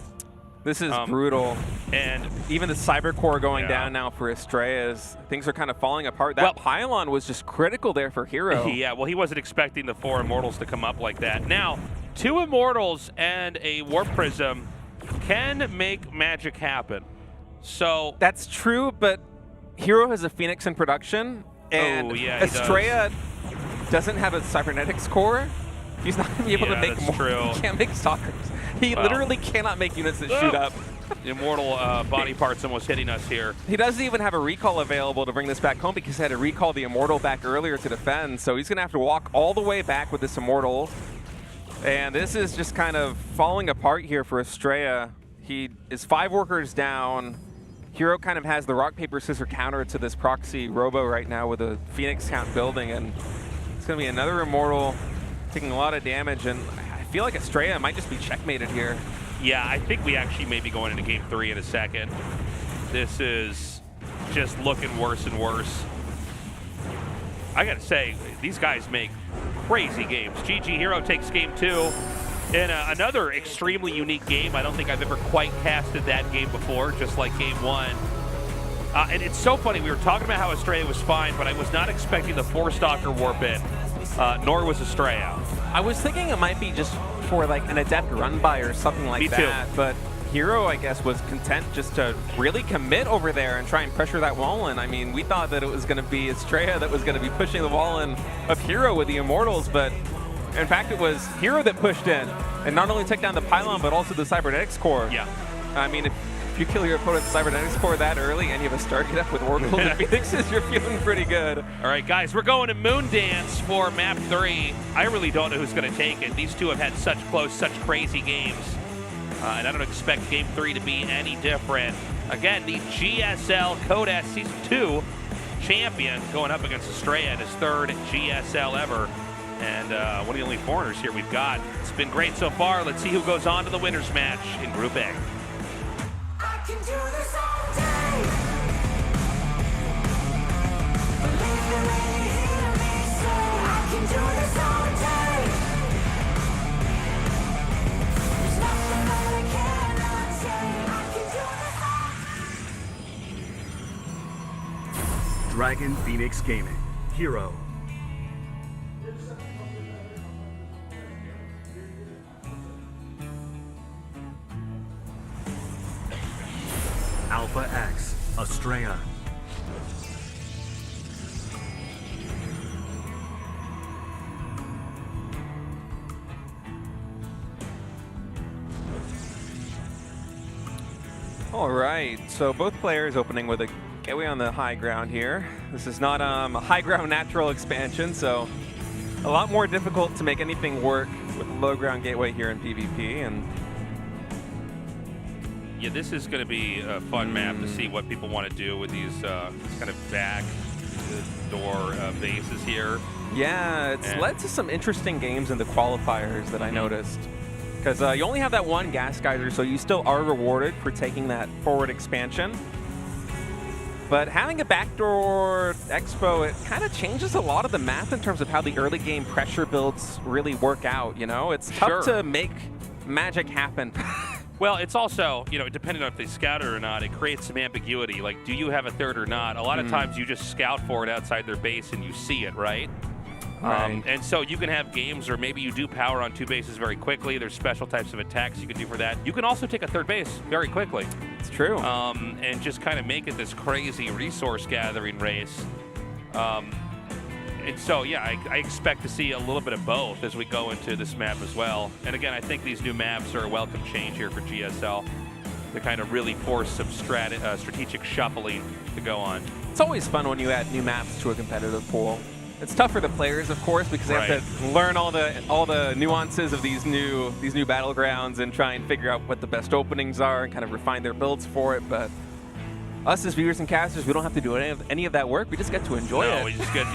this is brutal. And even the Cyber Core going down now for Astrea, things are kind of falling apart. That pylon was just critical there for Hero. Yeah, well, he wasn't expecting the 4 Immortals to come up like that. Now, 2 Immortals and a Warp Prism can make magic happen. So that's true, but Hero has a Phoenix in production, and Astrea doesn't have a Cybernetics core. He's not going to be able to make more. True. He can't make Stalkers. He literally cannot make units that shoot up. The Immortal body parts almost hitting us here. He doesn't even have a recall available to bring this back home because he had to recall the Immortal back earlier to defend. So he's going to have to walk all the way back with this Immortal. And this is just kind of falling apart here for Astrea. He is 5 workers down. Hero kind of has the rock, paper, scissors counter to this proxy Robo right now with a Phoenix count building. And it's going to be another Immortal taking a lot of damage. And I feel like Astrea might just be checkmated here. Yeah, I think we actually may be going into Game 3 in a second. This is just looking worse and worse. I gotta say, these guys make crazy games. GG Hero takes Game 2 in another extremely unique game. I don't think I've ever quite casted that game before, just like Game 1. And it's so funny, we were talking about how Astrea was fine, but I was not expecting the 4-Stalker warp in, nor was Astrea. I was thinking it might be just for like an Adept run by or something like that, but Hero, I guess, was content just to really commit over there and try and pressure that wall in. I mean, we thought that it was going to be Astrea that was going to be pushing the wall in of Hero with the Immortals, but in fact, it was Hero that pushed in and not only took down the pylon, but also the Cybernetics core. Yeah. I mean, if you kill your opponent's Cybernetics core that early and you have a Stargate up with Oracle and Phoenixes, you're feeling pretty good. All right, guys, we're going to Moon Dance for Map 3. I really don't know who's going to take it. These two have had such close, such crazy games. And I don't expect Game 3 to be any different. Again, the GSL Code S Season 2 champion going up against Astrea in his 3rd GSL ever. And one of the only foreigners here we've got. It's been great so far. Let's see who goes on to the winner's match in Group A. I can do this all day. Believe me when you hear me say I can do this all day. There's nothing that I cannot say. I can do this all day. Dragon Phoenix Gaming. Hero. Alpha X, Astrea. All right, so both players opening with a gateway on the high ground here. This is not a high ground natural expansion, so a lot more difficult to make anything work with a low ground gateway here in PvP. And Yeah, this is going to be a fun map to see what people want to do with these kind of back door bases here. Yeah, it's led to some interesting games in the qualifiers that I noticed. Because you only have that one gas geyser, so you still are rewarded for taking that forward expansion. But having a backdoor expo, it kind of changes a lot of the math in terms of how the early game pressure builds really work out, you know? It's tough to make magic happen. Well, it's also, you know, depending on if they scout it or not, it creates some ambiguity. Like, do you have a third or not? A lot of times you just scout for it outside their base and you see it, right? And so you can have games where maybe you do power on 2 bases very quickly. There's special types of attacks you can do for that. You can also take a third base very quickly. It's true. And just kind of make it this crazy resource gathering race. And so, yeah, I expect to see a little bit of both as we go into this map as well. And again, I think these new maps are a welcome change here for GSL to kind of really force some strategic shuffling to go on. It's always fun when you add new maps to a competitive pool. It's tough for the players, of course, because they have to learn all the nuances of these new battlegrounds and try and figure out what the best openings are and kind of refine their builds for it. But us as viewers and casters, we don't have to do any of that work. We just get to enjoy it. We just get,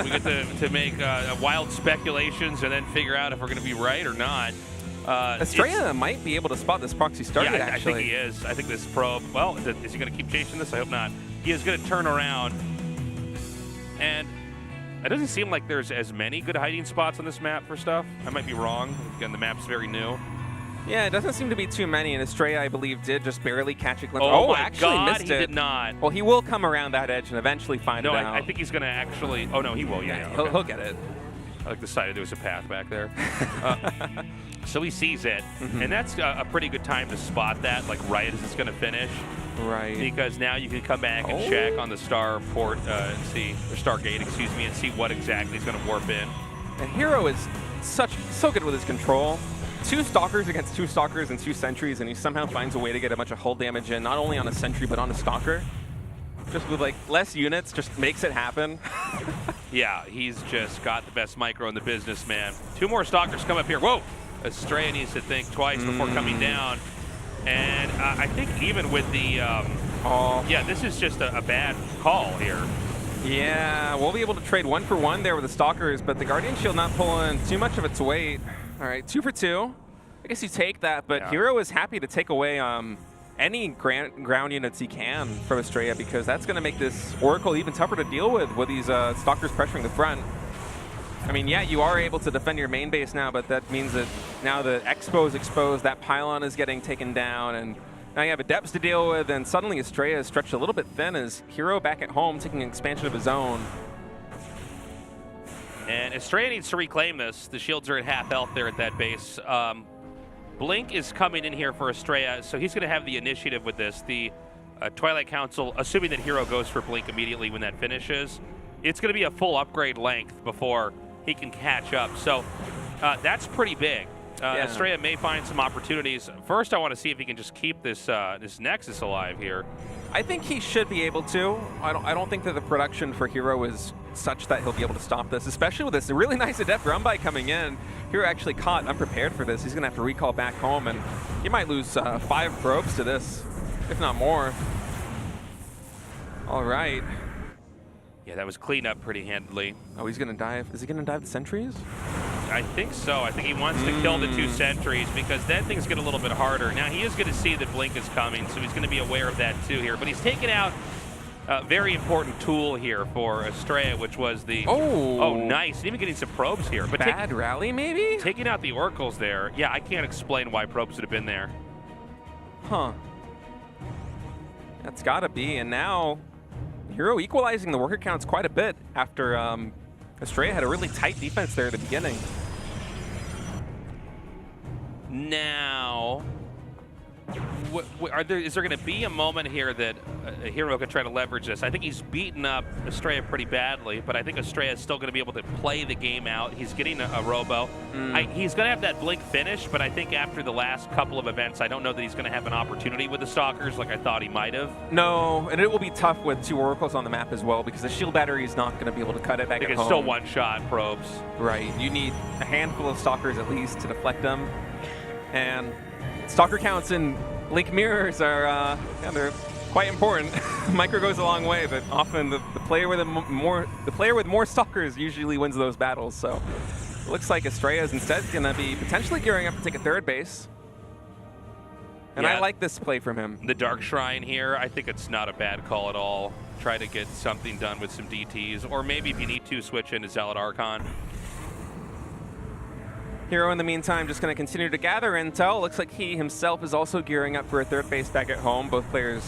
we get to make wild speculations and then figure out if we're going to be right or not. Astrea might be able to spot this proxy target, actually. I think he is. I think this probe, well, is he going to keep chasing this? I hope not. He is going to turn around. And it doesn't seem like there's as many good hiding spots on this map for stuff. I might be wrong. Again, the map's very new. Yeah, it doesn't seem to be too many, and Astrea, I believe, did just barely catch a glimpse. Oh, my actually God, missed he it. did not. Well, he will come around that edge and eventually find it out. No, I think he's going to actually... Oh, no, he will. Yeah, okay. He'll get it. I like decided there was a path back there. So he sees it, and that's a pretty good time to spot that, like right as it's going to finish. Right. Because now you can come back and check on the star port and see, or star gate, excuse me, and see what exactly is going to warp in. And Hero is so good with his control. 2 Stalkers against 2 Stalkers and 2 Sentries, and he somehow finds a way to get a bunch of hull damage in, not only on a Sentry, but on a Stalker. Just with like less units, just makes it happen. Yeah, he's just got the best micro in the business, man. 2 more Stalkers come up here. Whoa! Astrea needs to think twice before coming down. And I think even with the, yeah, this is just a bad call here. Yeah, we'll be able to trade 1 for 1 there with the Stalkers, but the Guardian Shield not pulling too much of its weight. All right, 2 for 2. I guess you take that, but Hero is happy to take away any ground units he can from Astrea, because that's going to make this Oracle even tougher to deal with these Stalkers pressuring the front. I mean, yeah, you are able to defend your main base now, but that means that now the Expo is exposed, that pylon is getting taken down, and now you have Adepts to deal with, and suddenly Astrea is stretched a little bit thin as Hero back at home taking an expansion of his own. And Astrea needs to reclaim this. The shields are at half health there at that base. Blink is coming in here for Astrea, so he's going to have the initiative with this. The Twilight Council, assuming that Hero goes for Blink immediately when that finishes, it's going to be a full upgrade length before he can catch up. So that's pretty big. Astrea may find some opportunities. First, I want to see if he can just keep this this Nexus alive here. I think he should be able to. I don't think that the production for Hero is such that he'll be able to stop this, especially with this really nice Adept run by coming in. Hero actually caught unprepared for this. He's going to have to recall back home, and he might lose 5 probes to this, if not more. All right. Yeah, that was cleaned up pretty handily. Oh, he's going to dive. Is he going to dive the sentries? I think so. I think he wants to kill the 2 sentries because then things get a little bit harder. Now, he is going to see that Blink is coming, so he's going to be aware of that too here. But he's taken out a very important tool here for Astrea, which was the... Oh, nice. And even getting some probes here. But bad rally, maybe? Taking out the Oracles there. Yeah, I can't explain why probes would have been there. Huh. That's got to be. And now Hero equalizing the worker counts quite a bit after Astrea had a really tight defense there at the beginning. Now, is there going to be a moment here that a Hero could try to leverage this? I think he's beaten up Astrea pretty badly, but I think Astrea is still going to be able to play the game out. He's getting a robo. He's going to have that Blink finish, but I think after the last couple of events, I don't know that he's going to have an opportunity with the Stalkers like I thought he might have. No, and it will be tough with 2 Oracles on the map as well, because the shield battery is not going to be able to cut it back at home. They can still one-shot probes. Right. You need a handful of Stalkers at least to deflect them. And Stalker counts in Blink mirrors are yeah, they're quite important. Micro goes a long way, but often the player with more stalkers usually wins those battles. So it looks like Astrea is instead going to be potentially gearing up to take a third base. And yeah, I like this play from him. The Dark Shrine here, I think it's not a bad call at all. Try to get something done with some DTs, or maybe if you need to, switch into Zealot Archon. Hero, in the meantime, just going to continue to gather intel. Looks like he himself is also gearing up for a third base back at home. Both players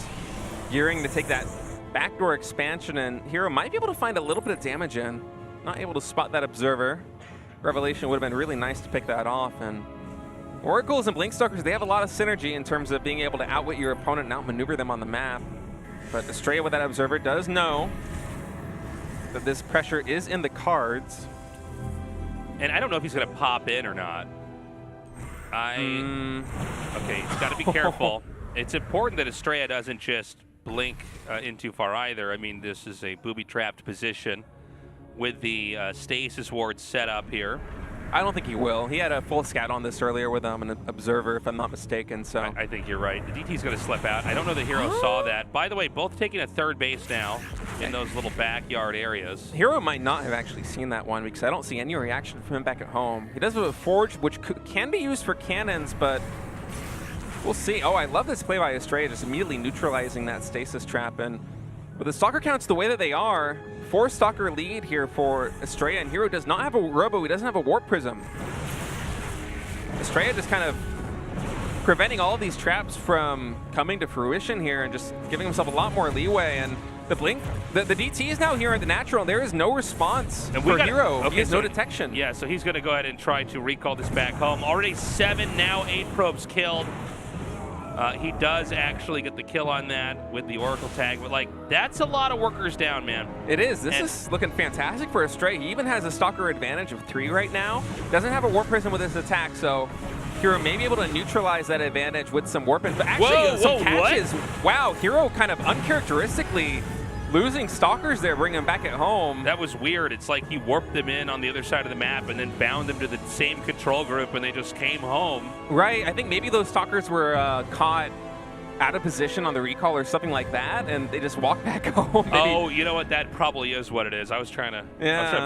gearing to take that backdoor expansion, and Hero might be able to find a little bit of damage in. Not able to spot that Observer. Revelation would have been really nice to pick that off, and Oracles and Blinkstalkers, they have a lot of synergy in terms of being able to outwit your opponent and outmaneuver them on the map. But Astrea with that Observer does know that this pressure is in the cards. And I don't know if he's going to pop in or not. Okay, he's got to be careful. It's important that Astrea doesn't just blink in too far either. I mean, this is a booby-trapped position with the stasis ward set up here. I don't think he will. He had a full scout on this earlier with an Observer, if I'm not mistaken. So I think you're right. The DT's going to slip out. I don't know the Hero saw that. By the way, both taking a third base now in those little backyard areas. Hero might not have actually seen that one because I don't see any reaction from him back at home. He does have a Forge, which can be used for cannons, but we'll see. Oh, I love this play by Astrea, just immediately neutralizing that stasis trap. And with the Stalker counts the way that they are, 4 Stalker lead here for Astrea, and Hero does not have a Robo, he doesn't have a Warp Prism. Astrea just kind of preventing all of these traps from coming to fruition here and just giving himself a lot more leeway. And the Blink, the DT is now here at the natural, and there is no response for Hero. Okay, he has no detection. Yeah, so he's going to go ahead and try to recall this back home. Already 7, now 8 probes killed. He does actually get the kill on that with the Oracle tag, but like, that's a lot of workers down, man. It is. This is looking fantastic for Astrea. He even has a Stalker advantage of 3 right now. Doesn't have a Warp Prism with his attack, so Hero may be able to neutralize that advantage with some Warp Prism. But actually, some catches. What? Wow, Hero kind of uncharacteristically losing Stalkers there, bringing them back at home. That was weird. It's like he warped them in on the other side of the map and then bound them to the same control group, and they just came home. Right. I think maybe those Stalkers were caught out of position on the recall or something like that, and they just walked back home. Oh, you know what? That probably is what it is. I was trying to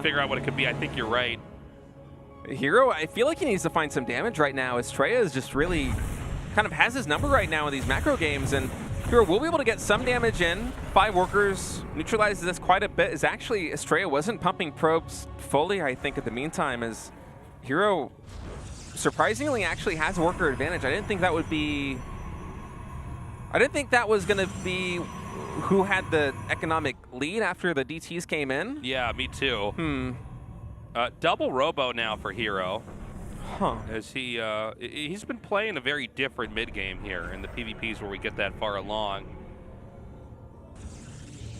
figure out what it could be. I think you're right. Hero, I feel like he needs to find some damage right now. Astrea is just really kind of has his number right now in these macro games, and Hero will be able to get some damage in. 5 workers neutralizes this quite a bit. Is actually Astrea wasn't pumping probes fully, I think, at the meantime, as Hero surprisingly actually has a worker advantage. I didn't think that was going to be who had the economic lead after the DTs came in. Yeah, me too. Double Robo now for Hero. Huh. As he's been playing a very different mid game here in the PvPs where we get that far along.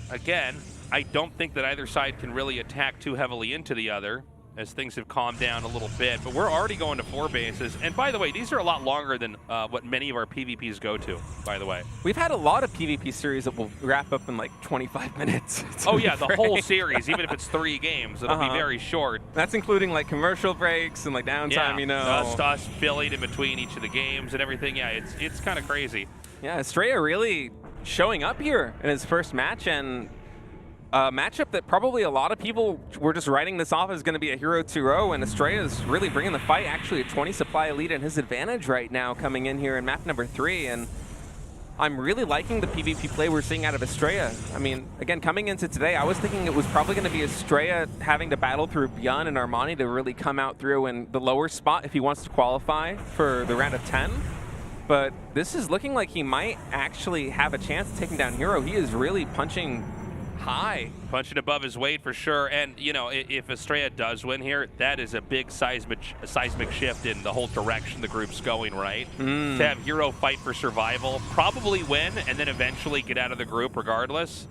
Again, I don't think that either side can really attack too heavily into the other as things have calmed down a little bit, but we're already going to 4 bases. And by the way, these are a lot longer than what many of our PvPs go to, by the way. We've had a lot of PvP series that will wrap up in like 25 minutes. Oh yeah, the whole series, even if it's 3 games, it'll be very short. That's including like commercial breaks and like downtime, you know. Us filling in between each of the games and everything. Yeah, it's kind of crazy. Yeah, Astrea really showing up here in his first match, and a matchup that probably a lot of people were just writing this off as going to be a Hero 2-0, and Astrea is really bringing the fight. Actually, a 20 supply lead in his advantage right now coming in here in map number 3, and I'm really liking the PvP play we're seeing out of Astrea. I mean, again, coming into today, I was thinking it was probably going to be Astrea having to battle through ByuN and Armani to really come out through in the lower spot if he wants to qualify for the round of 10. But this is looking like he might actually have a chance of taking down Hero. He is really punching high. Punching above his weight for sure. And, you know, if Astrea does win here, that is a big seismic shift in the whole direction the group's going, right? To have Hero fight for survival, probably win, and then eventually get out of the group regardless.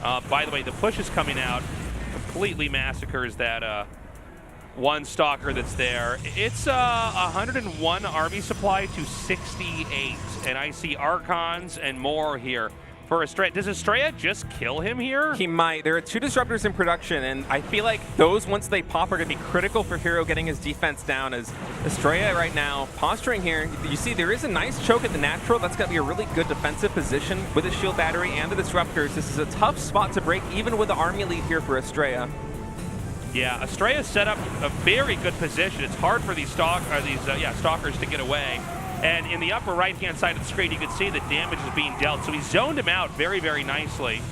By the way, the push is coming out, completely massacres that one Stalker that's there. It's 101 army supply to 68, and I see Archons and more here. for Astrea. Does Astrea just kill him here? He might. There are 2 disruptors in production, and I feel like those, once they pop, are going to be critical for Hero getting his defense down, as Astrea right now posturing here. You see there is a nice choke at the natural. That's going to be a really good defensive position with the shield battery and the disruptors. This is a tough spot to break, even with the army lead here for Astrea. Yeah, Astrea set up a very good position. It's hard for these stalkers to get away. And in the upper right-hand side of the screen, you can see the damage is being dealt. So he zoned him out very, very nicely.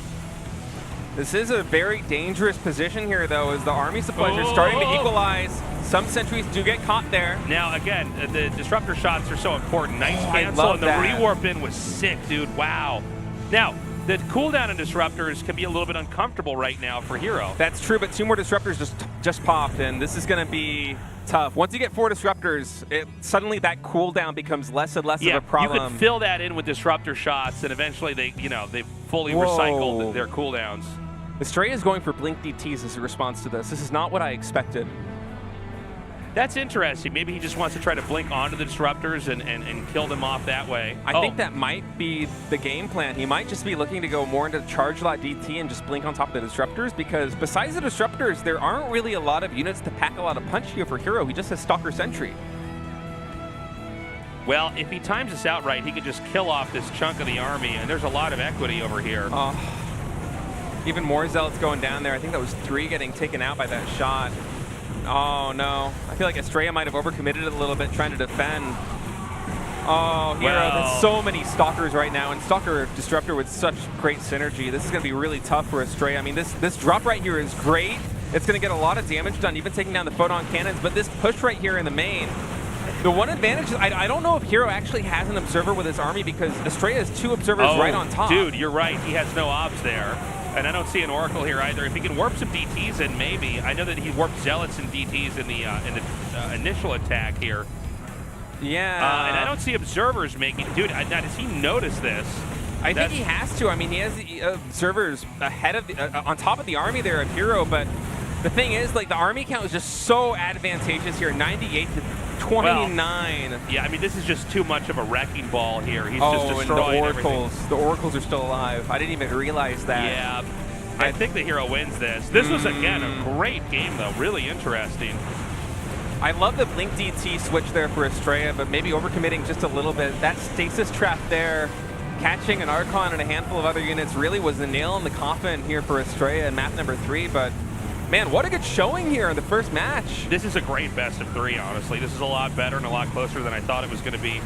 This is a very dangerous position here, though, as the army supplies are starting to equalize. Some sentries do get caught there. Now, again, the disruptor shots are so important. Nice cancel, and the rewarp in was sick, dude. Wow. Now, the cooldown in disruptors can be a little bit uncomfortable right now for Hero. That's true, but 2 more disruptors just popped, and this is going to be tough. Once you get 4 disruptors, suddenly that cooldown becomes less and less of a problem. You could fill that in with disruptor shots, and eventually they fully recycled their cooldowns. Astrea is going for blink DTs as a response to this. This is not what I expected. That's interesting. Maybe he just wants to try to blink onto the disruptors and kill them off that way. I think that might be the game plan. He might just be looking to go more into charge lot DT and just blink on top of the disruptors, because besides the disruptors, there aren't really a lot of units to pack a lot of punch here for Hero. He just has Stalker Sentry. Well, if he times this out right, he could just kill off this chunk of the army, and there's a lot of equity over here. Even more Zealots going down there. I think that was 3 getting taken out by that shot. Oh, no. I feel like Astrea might have overcommitted it a little bit trying to defend. Oh, Hero, that's so many Stalkers right now, and Stalker Disruptor with such great synergy. This is going to be really tough for Astrea. I mean, this drop right here is great. It's going to get a lot of damage done, even taking down the photon cannons, but this push right here in the main, the one advantage, I don't know if Hero actually has an observer with his army, because Astrea has 2 observers right on top. Dude, you're right. He has no obs there. And I don't see an Oracle here either. If he can warp some DTs in, maybe. I know that he warped Zealots and DTs in the initial attack here. Yeah. And I don't see observers making. Dude, now does he notice this? I think he has to. I mean, he has the observers ahead of on top of the army there of Hero, but the thing is, like, the army count is just so advantageous here, 98 to 29. Well, yeah, I mean, this is just too much of a wrecking ball here. He's just destroying everything. The Oracles are still alive. I didn't even realize that. Yeah, I think the Hero wins this. This was, again, a great game, though. Really interesting. I love the Blink DT switch there for Astrea, but maybe overcommitting just a little bit. That stasis trap there, catching an Archon and a handful of other units, really was the nail in the coffin here for Astrea in map number 3, but man, what a good showing here in the first match. This is a great best of 3, honestly. This is a lot better and a lot closer than I thought it was going to be.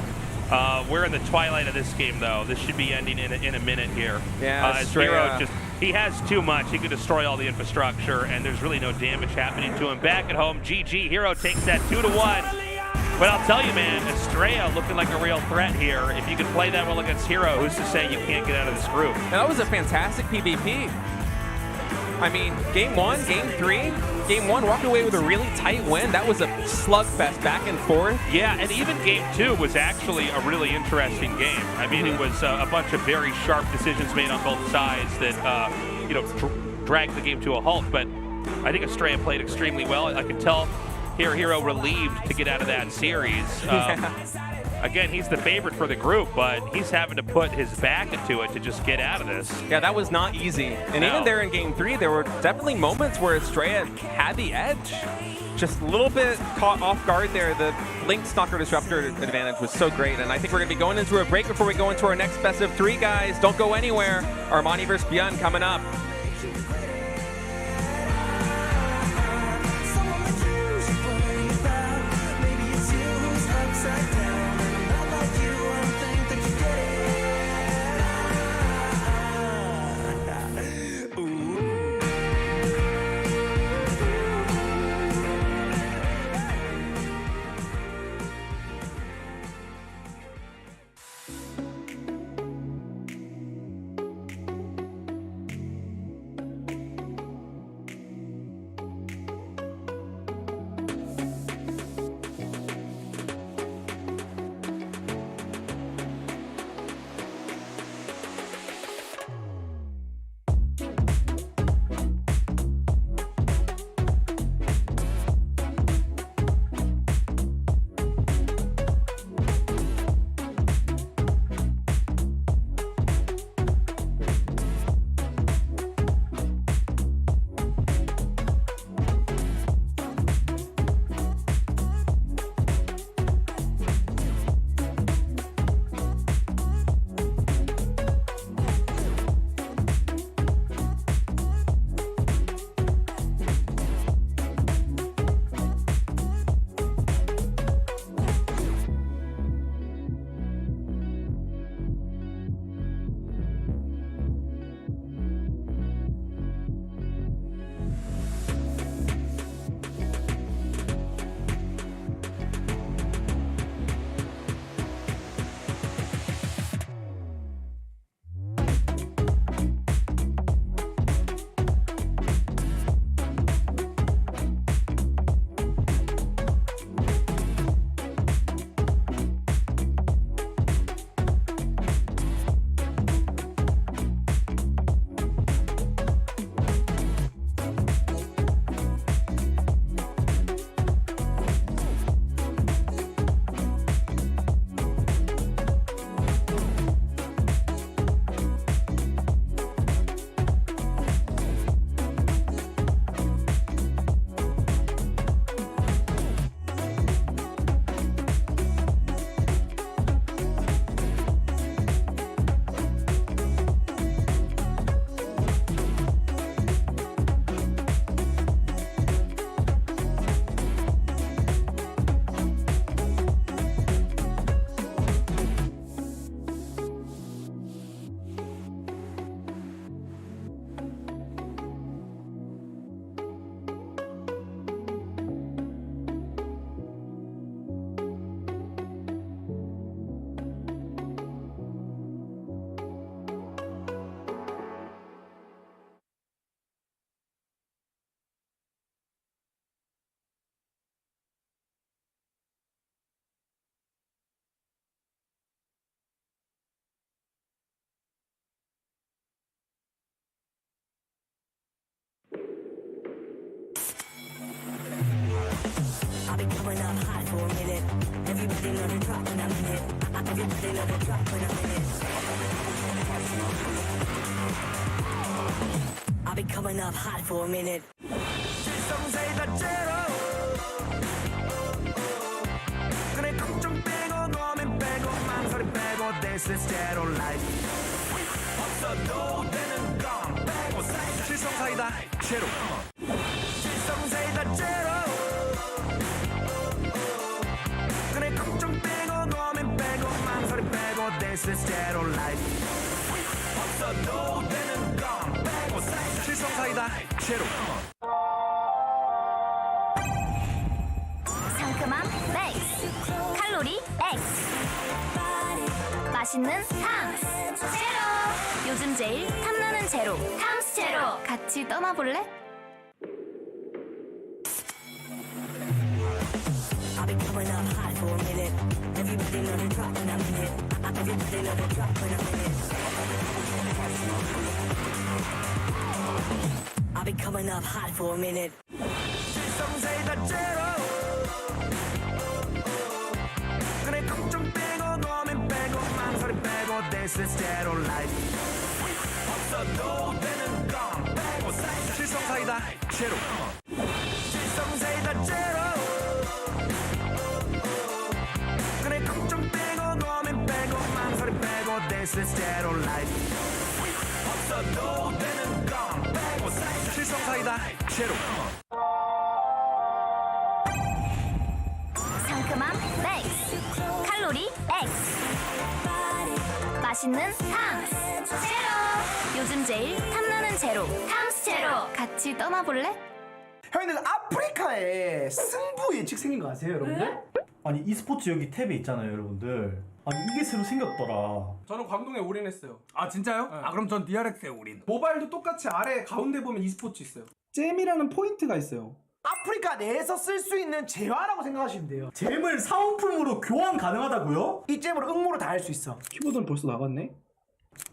We're in the twilight of this game, though. This should be ending in a minute here. Yeah, Hero he has too much. He could destroy all the infrastructure, and there's really no damage happening to him. Back at home, GG. Hero takes that 2-1. But I'll tell you, man, Astrea looking like a real threat here. If you can play that well against Hero, who's to say you can't get out of this group? And that was a fantastic PvP. I mean, game 1, game 3, game 1 walked away with a really tight win. That was a slugfest back and forth. Yeah, and even game 2 was actually a really interesting game. I mean, it was a bunch of very sharp decisions made on both sides that, dragged the game to a halt. But I think Astrea played extremely well. I could tell Hero relieved to get out of that series. Again, he's the favorite for the group, but he's having to put his back into it to just get out of this. Yeah, that was not easy. And even there in game 3, there were definitely moments where Astrea had the edge. Just a little bit caught off guard there. The Blink Stalker Disruptor advantage was so great. And I think we're going to be going into a break before we go into our next best of 3, guys. Don't go anywhere. Armani versus ByuN coming up. for a minute. Everybody let it drop when I'm in it. Everybody let it drop when I'm in it. I'll be coming up hot for a minute. Some say that zero. 그래 걱정 빼고 고민 빼고 망설임 빼고 This is zero life. 없어도 되는 건 빼고 실성사이다 제로. 실성사이다 제로. 그래 걱정 빼고 고민 빼고 망설임 빼고 This is zero life. 없어도 되는 건 빼고 실성사이다 제로. 상큼함 맥스 칼로리 X 맛있는 탐스 제로 요즘 제일 탐나는 제로 탐스 제로 같이 떠나볼래? I'll be coming up hot for a minute. Everybody let it drop when I'm in it. Everybody let it drop when I'm in it. I'll be coming up hot for a minute. Some say that zero. 그래 걱정 빼고 고민 빼고 망설임 빼고 This is zero life. 없어도 되는 건 빼고 실성사이다 제로. 실성사이다 제로. 그래 걱정 빼고 고민 빼고 망설임 빼고 This is zero life. 없어도 되는 건 빼고 실성사이다 제로. 상큼함 맥스 칼로리 X 맛있는 탐스 제로 요즘 제일 탐나는 제로 탐스 제로 같이 떠나볼래? 형님들 아프리카에 승부 예측 생긴 거 아세요, 여러분들? 아니 e스포츠 여기 탭에 있잖아요, 여러분들. 아니 이게 새로 생겼더라. 저는 광동에 올인했어요. 아 진짜요? 네. 아 그럼 전 DRX에 올인. 모바일도 똑같이 아래 가운데 보면 e스포츠 있어요. 잼이라는 포인트가 있어요. 아프리카 내에서 쓸 수 있는 재화라고 생각하시면 돼요. 잼을 사은품으로 교환 가능하다고요? 이 잼으로 응모로 다 할 수 있어. 키보드는 벌써 나갔네.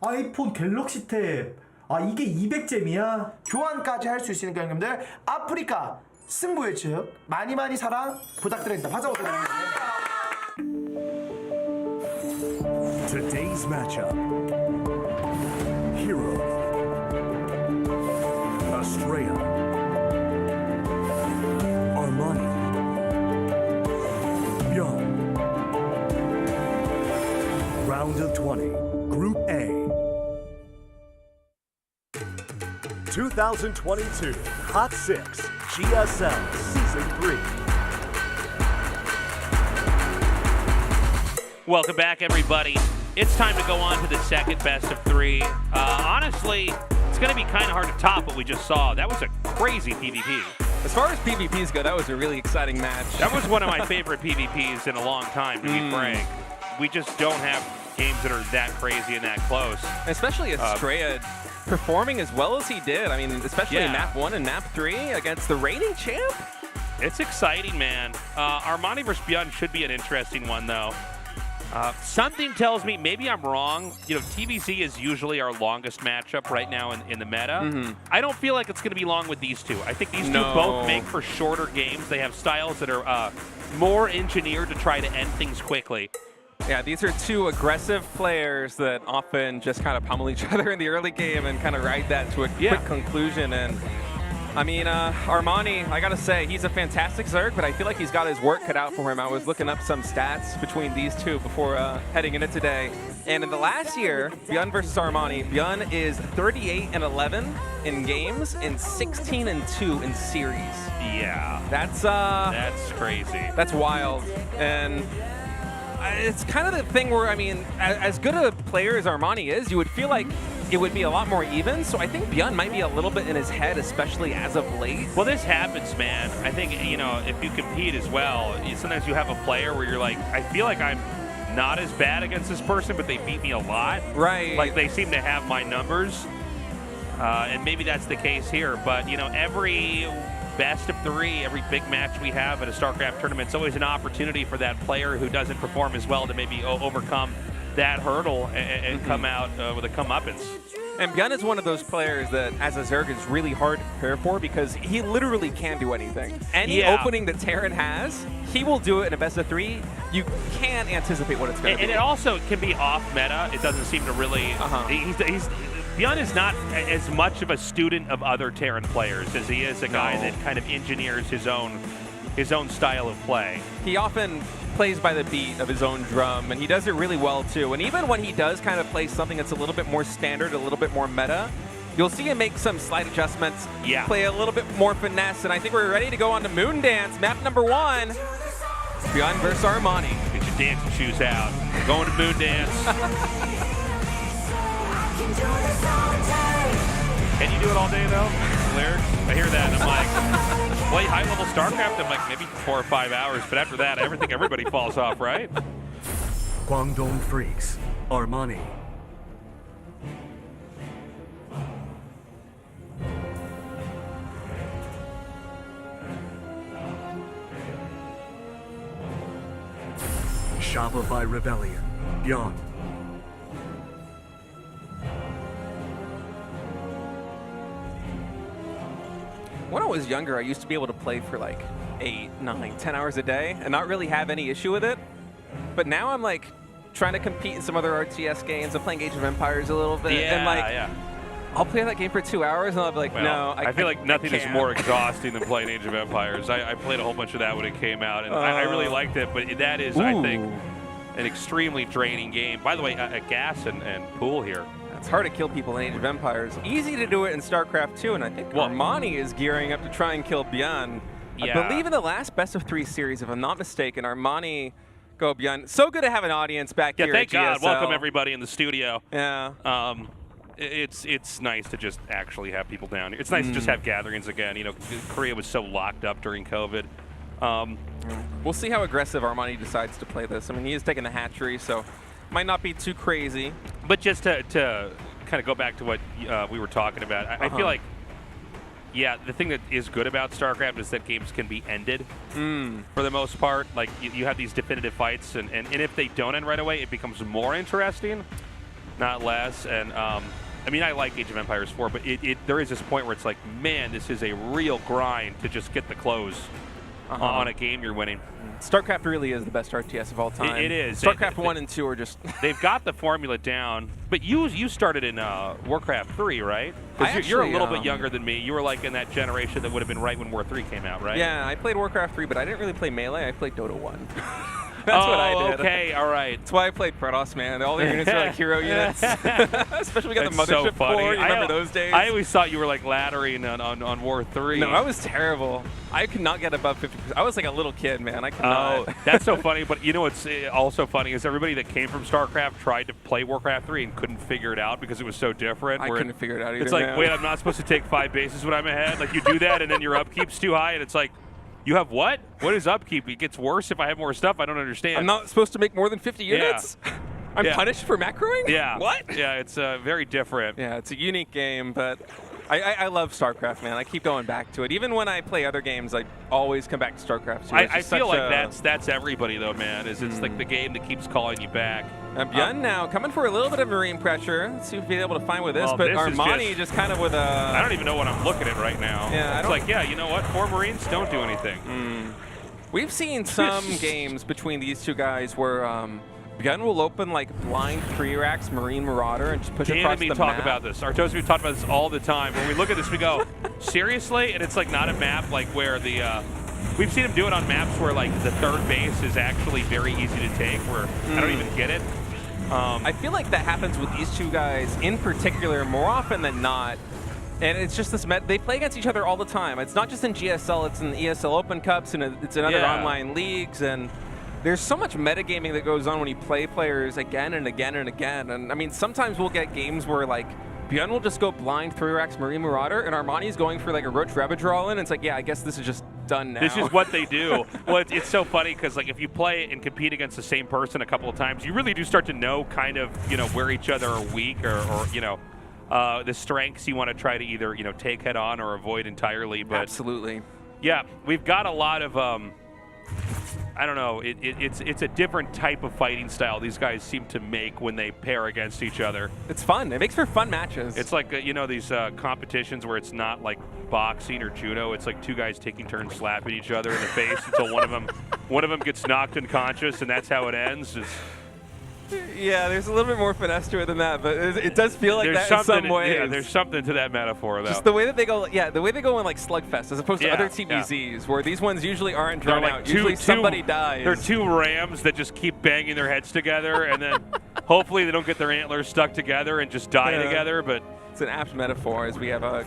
아이폰 갤럭시 탭. 아 이게 200잼이야? 교환까지 할 수 있으니까 형님들 아프리카 승부 예측 많이 많이 사랑 부탁드립니다. 박수 한번 드립니다. Today's matchup. Hero. Astrea. Armani. ByuN. Round of 20. Group A. 2022 Hot 6 GSL Season 3. Welcome back, everybody. It's time to go on to the second best of three. Honestly, it's going to be kind of hard to top what we just saw. That was a crazy PvP. As far as PvPs go, that was a really exciting match. That was one of my favorite PvPs in a long time, to be frank. We just don't have games that are that crazy and that close. Especially Astrea performing as well as he did. I mean, especially in map 1 and map 3 against the reigning champ. It's exciting, man. Armani versus ByuN should be an interesting one, though. Something tells me, maybe I'm wrong, you know, TVC is usually our longest matchup right now in the meta. I don't feel like it's going to be long with these two. I think these two both make for shorter games. They have styles that are more engineered to try to end things quickly. Yeah, these are two aggressive players that often just kind of pummel each other in the early game and kind of ride that to a quick conclusion. And I mean, Armani, I gotta say, he's a fantastic Zerg, but I feel like he's got his work cut out for him. I was looking up some stats between these two before heading into today. And in the last year, ByuN versus Armani, ByuN is 38-11 in games and 16-2 in series. Yeah. That's crazy. That's wild. And it's kind of the thing where, I mean, as good a player as Armani is, you would feel like it would be a lot more even. So I think ByuN might be a little bit in his head, especially as of late. Well, this happens, man. I think, you know, if you compete as well, sometimes you have a player where you're like, I feel like I'm not as bad against this person, but they beat me a lot. Right. Like they seem to have my numbers. And maybe that's the case here. But, you know, every best of three, every big match we have at a StarCraft tournament, it's always an opportunity for that player who doesn't perform as well to maybe overcome that hurdle and come out with a comeuppance. And ByuN is one of those players that, as a Zerg, is really hard to prepare for because he literally can do anything. Any opening that Terran has, he will do it in a best of 3. You can't anticipate what it's going to be. And it also can be off meta. It doesn't seem to really. ByuN is not as much of a student of other Terran players as he is a guy that kind of engineers his own style of play. He often plays by the beat of his own drum, and he does it really well too. And even when he does kind of play something that's a little bit more standard, a little bit more meta, you'll see him make some slight adjustments, play a little bit more finesse, and I think we're ready to go on to Moon Dance, map number 1. ByuN versus Armani. Get your dancing shoes out. We're going to Moon Dance. Can you do it all day though? Lyrics? I hear that and I'm like, play high-level StarCraft, I'm like maybe 4 or 5 hours, but after that, I think everybody falls off, right? Guangdong Freaks, Armani. Shopify Rebellion, ByuN. When I was younger, I used to be able to play for like 8, 9, 10 hours a day and not really have any issue with it. But now I'm like trying to compete in some other RTS games. I'm playing Age of Empires a little bit. And like, I'll play that game for 2 hours and I'll be like, no. I feel like nothing is more exhausting than playing Age of Empires. I played a whole bunch of that when it came out, and I really liked it. But that is, I think, an extremely draining game. By the way, a gas and pool here. It's hard to kill people in Age of Empires. Easy to do it in StarCraft 2, and I think Armani is gearing up to try and kill ByuN. I believe in the last best of 3 series, if I'm not mistaken, Armani go ByuN. So good to have an audience back here thank at GSL. God. Welcome everybody in the studio. Yeah. It's nice to just actually have people down here. It's nice to just have gatherings again. You know, Korea was so locked up during COVID. We'll see how aggressive Armani decides to play this. I mean, he is taking the hatchery, so might not be too crazy. But just to kind of go back to what we were talking about, I feel like, the thing that is good about StarCraft is that games can be ended for the most part. Like, you have these definitive fights, and if they don't end right away, it becomes more interesting, not less. And I mean, I like Age of Empires 4, but there is this point where it's like, man, this is a real grind to just get the close on a game you're winning. StarCraft really is the best RTS of all time. It is. StarCraft 1 and 2 are just... They've got the formula down. But you started in Warcraft 3, right? Because you're a little bit younger than me. You were like in that generation that would have been right when War 3 came out, right? Yeah, I played Warcraft 3, but I didn't really play Melee. I played Dota 1. That's what I did. Okay, all right. That's why I played Protoss, man. All the units are like hero units. Especially we got the Mothership Core. You remember those days? I always thought you were like laddering on War 3. No, I was terrible. I could not get above 50%. I was like a little kid, man. I could not. Oh, that's so funny. But you know what's also funny is everybody that came from StarCraft tried to play Warcraft 3 and couldn't figure it out because it was so different. I couldn't figure it out either. It's like, man. wait, I'm not supposed to take 5 bases when I'm ahead? Like, you do that and then your upkeep's too high, and it's like, you have what? What is upkeep? It gets worse if I have more stuff? I don't understand. I'm not supposed to make more than 50 units? I'm punished for macroing? Yeah. What? Yeah, it's very different. Yeah, it's a unique game, but I love StarCraft, man. I keep going back to it. Even when I play other games, I always come back to StarCraft 2. I feel like that's everybody, though, man. It's like the game that keeps calling you back. ByuN now coming for a little bit of marine pressure. Let's see if we'll be able to find with this. Well, but this Armani just kind of with a... I don't even know what I'm looking at right now. Yeah, it's like, you know what? 4 Marines don't do anything. We've seen some games between these two guys where ByuN will open like blind 3-racks Marine Marauder and just push across the map. talk about this. Artosi, we talk about this all the time. When we look at this, we go, seriously? And it's like not a map like where the... We've seen him do it on maps where like the third base is actually very easy to take, where I don't even get it. I feel like that happens with these two guys in particular more often than not. And it's just this, they play against each other all the time. It's not just in GSL, it's in the ESL Open Cups, and it's in other online leagues. And there's so much metagaming that goes on when you play players again and again and again. And I mean, sometimes we'll get games where like ByuN will just go blind 3-racks Marine Marauder, and Armani's going for like a Roach Ravadrall in. It's like, yeah, I guess this is just done now. This is what they do. Well, it's so funny because like if you play and compete against the same person a couple of times, you really do start to know kind of, you know, where each other are weak or you know, the strengths you want to try to either, you know, take head on or avoid entirely. But absolutely. Yeah, we've got a lot of I don't know. It's a different type of fighting style these guys seem to make when they pair against each other. It's fun. It makes for fun matches. It's like these competitions where it's not like boxing or judo. It's like two guys taking turns slapping each other in the face until one of them gets knocked unconscious, and that's how it ends. Yeah, there's a little bit more finesse to it than that, but it does feel like that in some ways. Yeah, there's something to that metaphor, though. Just the way that they go, the way they go in like Slugfest, as opposed to other TBZs, where these ones usually aren't drawn out. Usually somebody dies. They're two rams that just keep banging their heads together, and then hopefully they don't get their antlers stuck together and just die together. But it's an apt metaphor, as we have a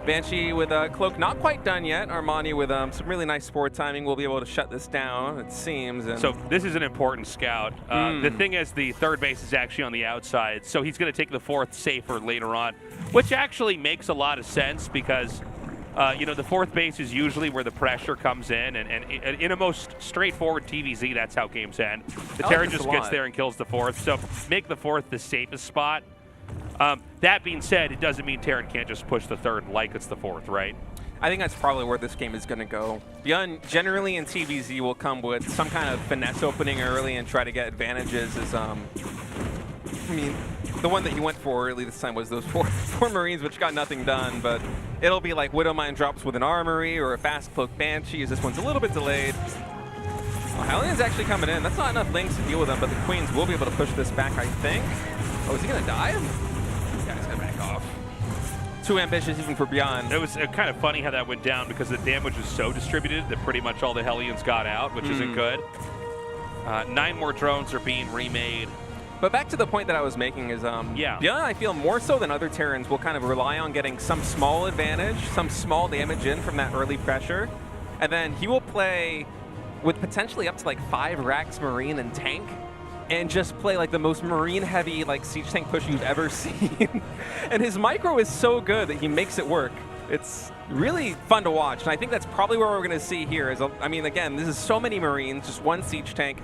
Banshee with a cloak not quite done yet. Armani with some really nice sport timing will be able to shut this down, it seems. And so this is an important scout. The thing is, the third base is actually on the outside, so he's going to take the fourth safer later on, which actually makes a lot of sense because the fourth base is usually where the pressure comes in, and in a most straightforward TVZ, that's how games end. The Terran just gets there and kills the fourth, so make the fourth the safest spot. That being said, it doesn't mean Terran can't just push the third like it's the fourth, right? I think that's probably where this game is going to go. ByuN generally in TVZ will come with some kind of finesse opening early and try to get advantages. I mean, the one that he went for early this time was those four Marines, which got nothing done, but it'll be like Widowmine drops with an Armory or a fast cloak Banshee, as this one's a little bit delayed. Oh, Hellions actually coming in. That's not enough links to deal with them, but the Queens will be able to push this back, I think. Oh, is he going to die? Yeah, he's going to back off. Too ambitious even for ByuN. It was kind of funny how that went down because the damage was so distributed that pretty much all the Hellions got out, which isn't good. 9 more drones are being remade. But back to the point that I was making is, ByuN, I feel more so than other Terrans, will kind of rely on getting some small advantage, some small damage in from that early pressure, and then he will play with potentially up to like 5 racks Marine and tank, and just play like the most Marine-heavy like siege tank push you've ever seen. And his micro is so good that he makes it work. It's really fun to watch, and I think that's probably what we're going to see here. I mean, again, this is so many Marines, just one siege tank.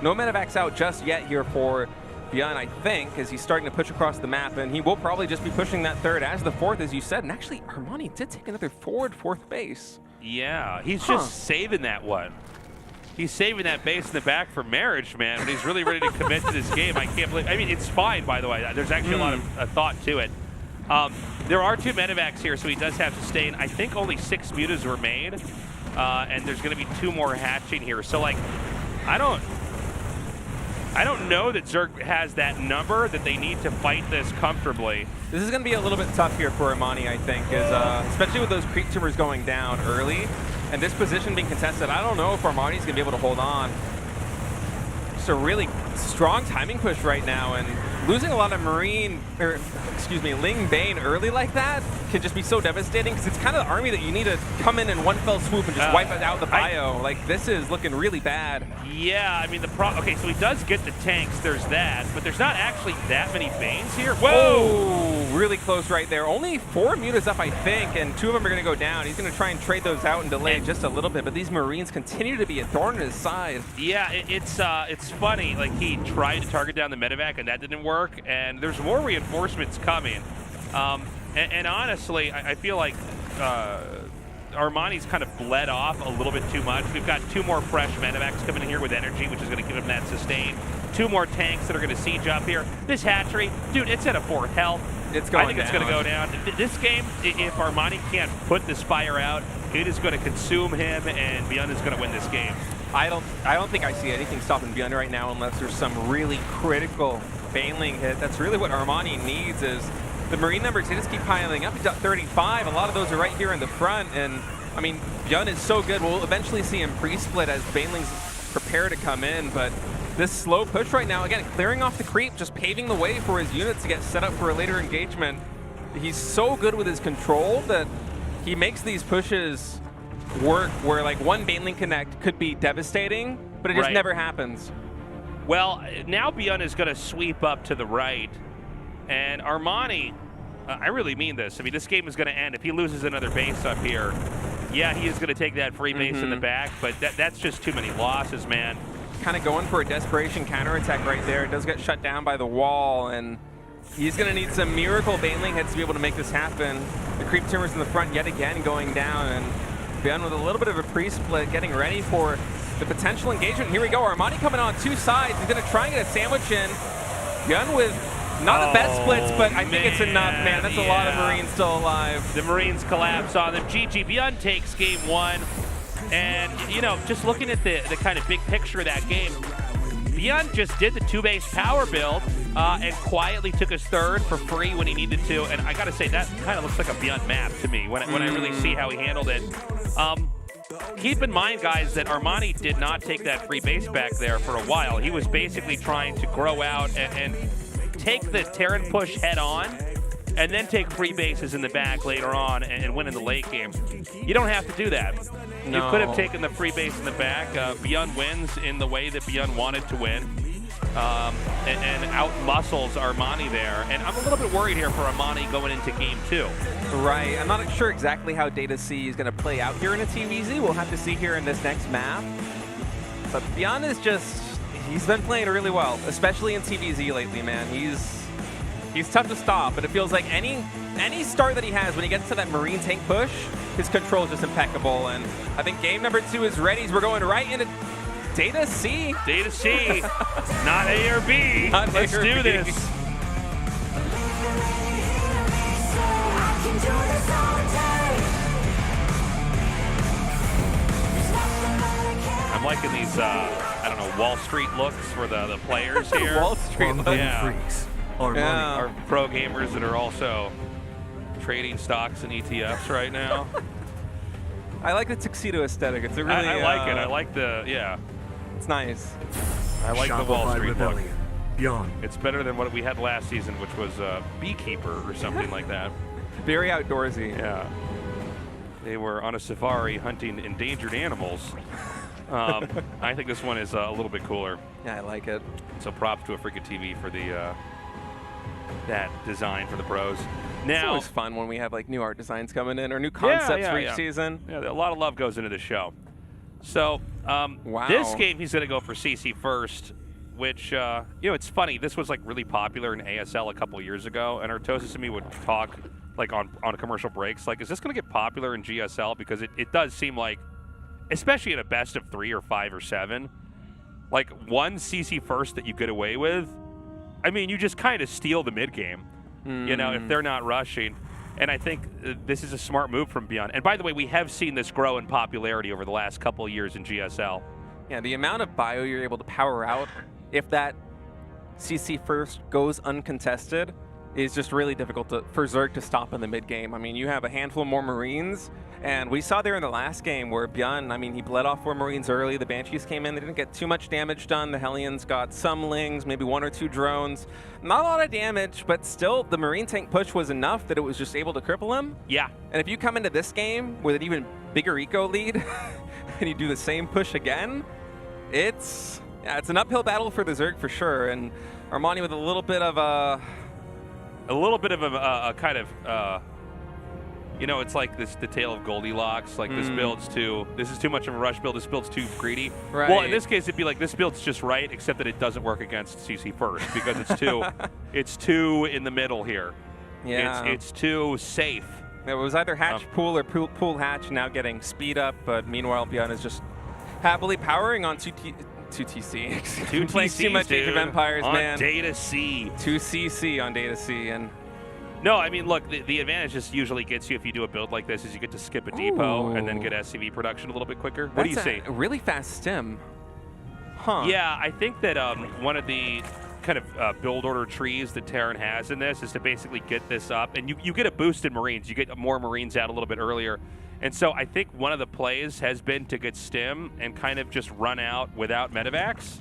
No medevacs out just yet here for ByuN, I think, as he's starting to push across the map, and he will probably just be pushing that third as the fourth, as you said. And actually, Armani did take another forward fourth base. Yeah, he's just saving that one. He's saving that base in the back for marriage, man. But he's really ready to commit to this game. I can't believe. I mean, it's fine, by the way. There's actually a lot of thought to it. There are 2 medevacs here, so he does have sustain. I think only 6 mutas were made, and there's going to be 2 more hatching here. So, like, I don't know that Zerg has that number that they need to fight this comfortably. This is going to be a little bit tough here for Armani, I think, especially with those creep tumors going down early. And this position being contested, I don't know if Armani's going to be able to hold on. Just a really strong timing push right now, and losing a lot of Ling Bane early like that can just be so devastating, because it's kind of the army that you need to come in one fell swoop and just wipe it out the bio. Like, this is looking really bad. Yeah, I mean, okay, so he does get the tanks, there's that, but there's not actually that many Banes here. Whoa! Oh, really close right there. Only 4 mutas up, I think, and 2 of them are going to go down. He's going to try and trade those out and delay just a little bit, but these Marines continue to be a thorn in his side. Yeah, it's funny. Like, he tried to target down the medevac, and that didn't work, and there's more reinforcements coming. And honestly, I feel like Armani's kind of bled off a little bit too much. We've got 2 more fresh medevacs coming in here with energy, which is going to give him that sustain. 2 more tanks that are going to siege up here. This hatchery, dude, it's at a 4th health. It's going I think it's going to go down. This game, if Armani can't put this fire out, it is going to consume him, and ByuN is going to win this game. I don't think I see anything stopping ByuN right now unless there's some really critical Baneling hit. That's really what Armani needs, is the Marine numbers, they just keep piling up. He's got 35. A lot of those are right here in the front, and I mean, ByuN is so good. We'll eventually see him pre-split as Banelings prepare to come in, but this slow push right now, again, clearing off the creep, just paving the way for his units to get set up for a later engagement. He's so good with his control that he makes these pushes work where like one Baneling connect could be devastating, but it just never happens. Well, now ByuN is going to sweep up to the right, and Armani, I really mean this. I mean, this game is going to end. If he loses another base up here, yeah, he is going to take that free base in the back, but that's just too many losses, man. Kind of going for a desperation counterattack right there. It does get shut down by the wall, and he's going to need some miracle Baneling hits to be able to make this happen. The creep tumors in the front yet again going down, and ByuN with a little bit of a pre-split, getting ready for the potential engagement. Here we go. Armani coming on 2 sides. He's going to try and get a sandwich in. ByuN with not the best splits, but I think it's enough, man. That's a lot of Marines still alive. The Marines collapse on them. ByuN takes game 1. And, you know, just looking at the kind of big picture of that game, ByuN just did the 2-base power build and quietly took his 3rd for free when he needed to. And I got to say, that kind of looks like a ByuN map to me when I really see how he handled it. Keep in mind, guys, that Armani did not take that free base back there for a while. He was basically trying to grow out and take the Terran push head on and then take free bases in the back later on and win in the late game. You don't have to do that. No. You could have taken the free base in the back. ByuN wins in the way that ByuN wanted to win and out-muscles Armani there. And I'm a little bit worried here for Armani going into game 2. Right. I'm not sure exactly how Data C is going to play out here in a TVZ. We'll have to see here in this next map. But ByuN is just, he's been playing really well, especially in TVZ lately, man. He's tough to stop, but it feels like any start that he has when he gets to that Marine tank push, his control is just impeccable. And I think game number 2 is ready. So we're going right into Data C. Data C, not A or B. Let's do this. I'm liking these, I don't know, Wall Street looks for the players here. Wall Street looks. Freaks. Armani. Our pro gamers that are also trading stocks and ETFs right now. I like the tuxedo aesthetic. It's a really. I like it. I like the, yeah. It's nice. I like the Wall Shopify Street look. Rebellion. ByuN. It's better than what we had last season, which was Beekeeper or something like that. Very outdoorsy. Yeah. They were on a safari hunting endangered animals. I think this one is a little bit cooler. Yeah, I like it. So props to a freaking TV for the that design for the pros. Now, It's always fun when we have like new art designs coming in or new concepts for each season. Yeah, a lot of love goes into the show. So Wow. this game he's going to go for CC first, which you know, it's funny. This was like really popular in ASL a couple years ago, and Artosis and me would talk like on commercial breaks, like, is this going to get popular in GSL? Because it does seem like, especially in a best of 3 or 5 or 7, like one CC first that you get away with, I mean, you just kind of steal the mid game, you know, if they're not rushing. And I think this is a smart move from ByuN. And by the way, we have seen this grow in popularity over the last couple of years in GSL. Yeah, the amount of bio you're able to power out if that CC first goes uncontested is just really difficult for Zerg to stop in the mid game. I mean, you have a handful more Marines, and we saw there in the last game where ByuN, I mean, he bled off 4 Marines early. The Banshees came in, they didn't get too much damage done. The Hellions got some Lings, maybe 1 or 2 drones. Not a lot of damage, but still the Marine tank push was enough that it was just able to cripple him. Yeah. And if you come into this game with an even bigger eco lead and you do the same push again, it's an uphill battle for the Zerg for sure. And Armani with a little bit of a kind of, you know, it's like the tale of Goldilocks. Like this is too much of a rush build. This build's too greedy. Right. Well, in this case, it'd be like this build's just right, except that it doesn't work against CC first because it's too in the middle here. Yeah. It's too safe. It was either hatch pool or pool hatch, now getting speed up, but meanwhile ByuN is just happily powering on 2TC. 2 Playing too much Age of Empires, on man. Data C. 2CC on Data C, and no, I mean, look, the advantage just usually gets you if you do a build like this is you get to skip a depot and then get SCV production a little bit quicker. What do you see? A really fast stim. Huh. Yeah, I think that one of the kind of build order trees that Terran has in this is to basically get this up, and you get a boost in Marines. You get more Marines out a little bit earlier. And so I think one of the plays has been to get stim and kind of just run out without medevacs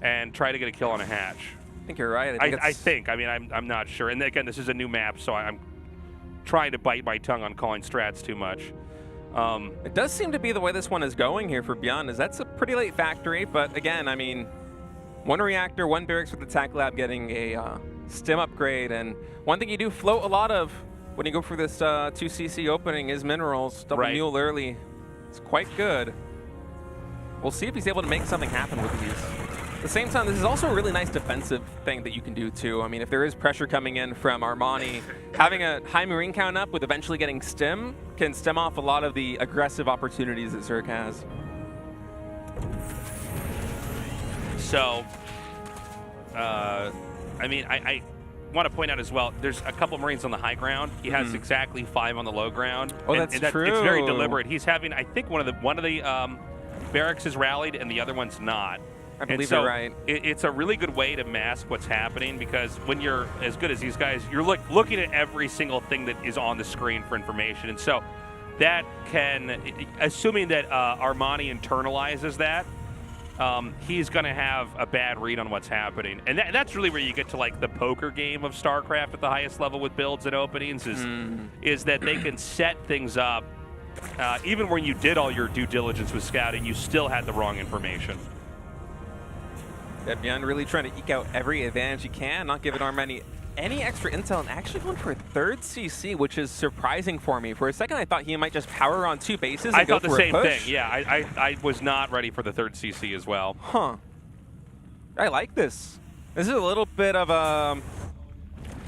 and try to get a kill on a hatch. I think you're right. I think. I mean, I'm not sure. And again, this is a new map, so I'm trying to bite my tongue on calling strats too much. It does seem to be the way this one is going here for ByuN, is that's a pretty late factory, but again, I mean, 1 reactor, 1 barracks with the Tech Lab getting a stim upgrade, and one thing you do float a lot of when you go for this 2CC opening is minerals. Double mule early. It's quite good. We'll see if he's able to make something happen with these. At the same time, this is also a really nice defensive thing that you can do too. I mean, if there is pressure coming in from Armani, having a high Marine count up with eventually getting stim can stem off a lot of the aggressive opportunities that Zerg has. So, I mean, I want to point out as well, there's a couple Marines on the high ground. He has exactly 5 on the low ground. Oh, that's true. It's very deliberate. He's having, I think, one of the barracks is rallied and the other one's not. I believe you're right. It's a really good way to mask what's happening, because when you're as good as these guys, you're looking at every single thing that is on the screen for information. And so that can, assuming that Armani internalizes that, he's going to have a bad read on what's happening. And that's really where you get to like the poker game of StarCraft at the highest level with builds and openings, is that they can set things up even when you did all your due diligence with scouting, you still had the wrong information. Yeah, ByuN really trying to eke out every advantage he can, not giving Armani any extra intel, and actually going for a 3rd CC, which is surprising for me. For a second, I thought he might just power on 2 bases and go for a push. I thought the same thing. Yeah, I was not ready for the 3rd CC as well. Huh. I like this. This is a little bit of a...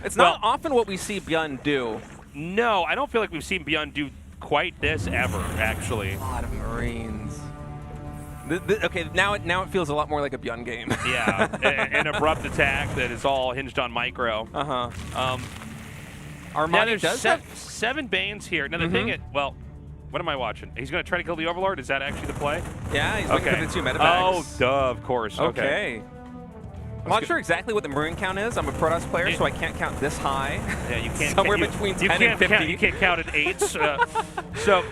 It's not often what we see ByuN do. No, I don't feel like we've seen ByuN do quite this ever, actually. A lot of Marines. Okay, now it feels a lot more like a ByuN game. Yeah, an abrupt attack that is all hinged on micro. Armani does have 7 Banes here. Now the thing is, well, what am I watching? He's going to try to kill the Overlord? Is that actually the play? Yeah, he's looking for the 2 medevacs. Oh, duh, of course. Okay. I'm not sure exactly what the Marine count is. I'm a Protoss player, so I can't count this high. Yeah, you can't. Somewhere between 10 and 50. You can't count at 8s. So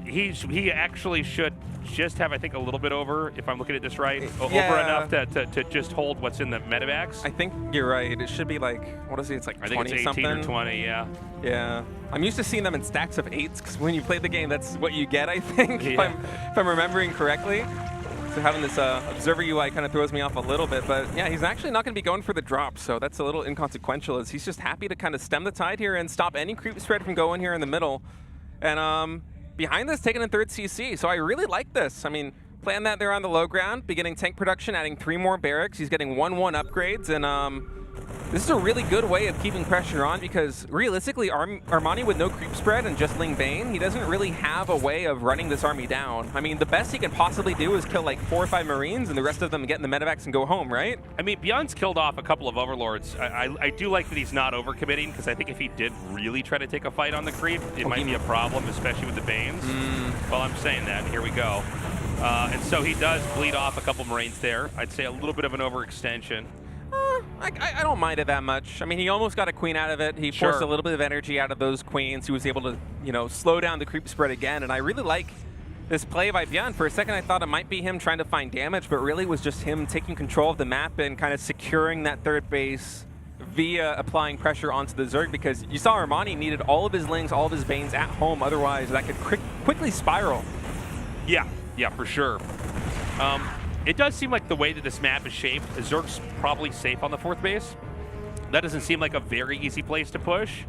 he actually should just have, I think, a little bit over, if I'm looking at this right, over enough to just hold what's in the medevacs. I think you're right. It should be like, what is it? It's like 20 I think it's 18 something. or 20, yeah. Yeah. I'm used to seeing them in stacks of 8s, because when you play the game, that's what you get, I think, if I'm remembering correctly. So having this observer UI kind of throws me off a little bit, but yeah, he's actually not going to be going for the drop, so that's a little inconsequential, as he's just happy to kind of stem the tide here and stop any creep spread from going here in the middle. And behind this, taking a 3rd CC, so I really like this. I mean, playing that there on the low ground, beginning tank production, adding 3 more barracks. He's getting 1/1 upgrades, and this is a really good way of keeping pressure on, because realistically, Armani with no creep spread and just Ling Bane, he doesn't really have a way of running this army down. I mean, the best he can possibly do is kill like 4 or 5 Marines, and the rest of them get in the medevacs and go home, right? I mean, ByuN's killed off a couple of Overlords. I do like that he's not overcommitting, because I think if he did really try to take a fight on the creep, it might be a problem, especially with the Banes. Well, I'm saying that, and here we go. And so he does bleed off a couple Marines there. I'd say a little bit of an overextension. I don't mind it that much. I mean, he almost got a queen out of it. He forced a little bit of energy out of those queens. He was able to, you know, slow down the creep spread again. And I really like this play by ByuN. For a second, I thought it might be him trying to find damage, but really it was just him taking control of the map and kind of securing that 3rd base via applying pressure onto the Zerg, because you saw Armani needed all of his Lings, all of his Banes at home. Otherwise, that could quickly spiral. Yeah, for sure. It does seem like the way that this map is shaped, Zerg's probably safe on the 4th base. That doesn't seem like a very easy place to push.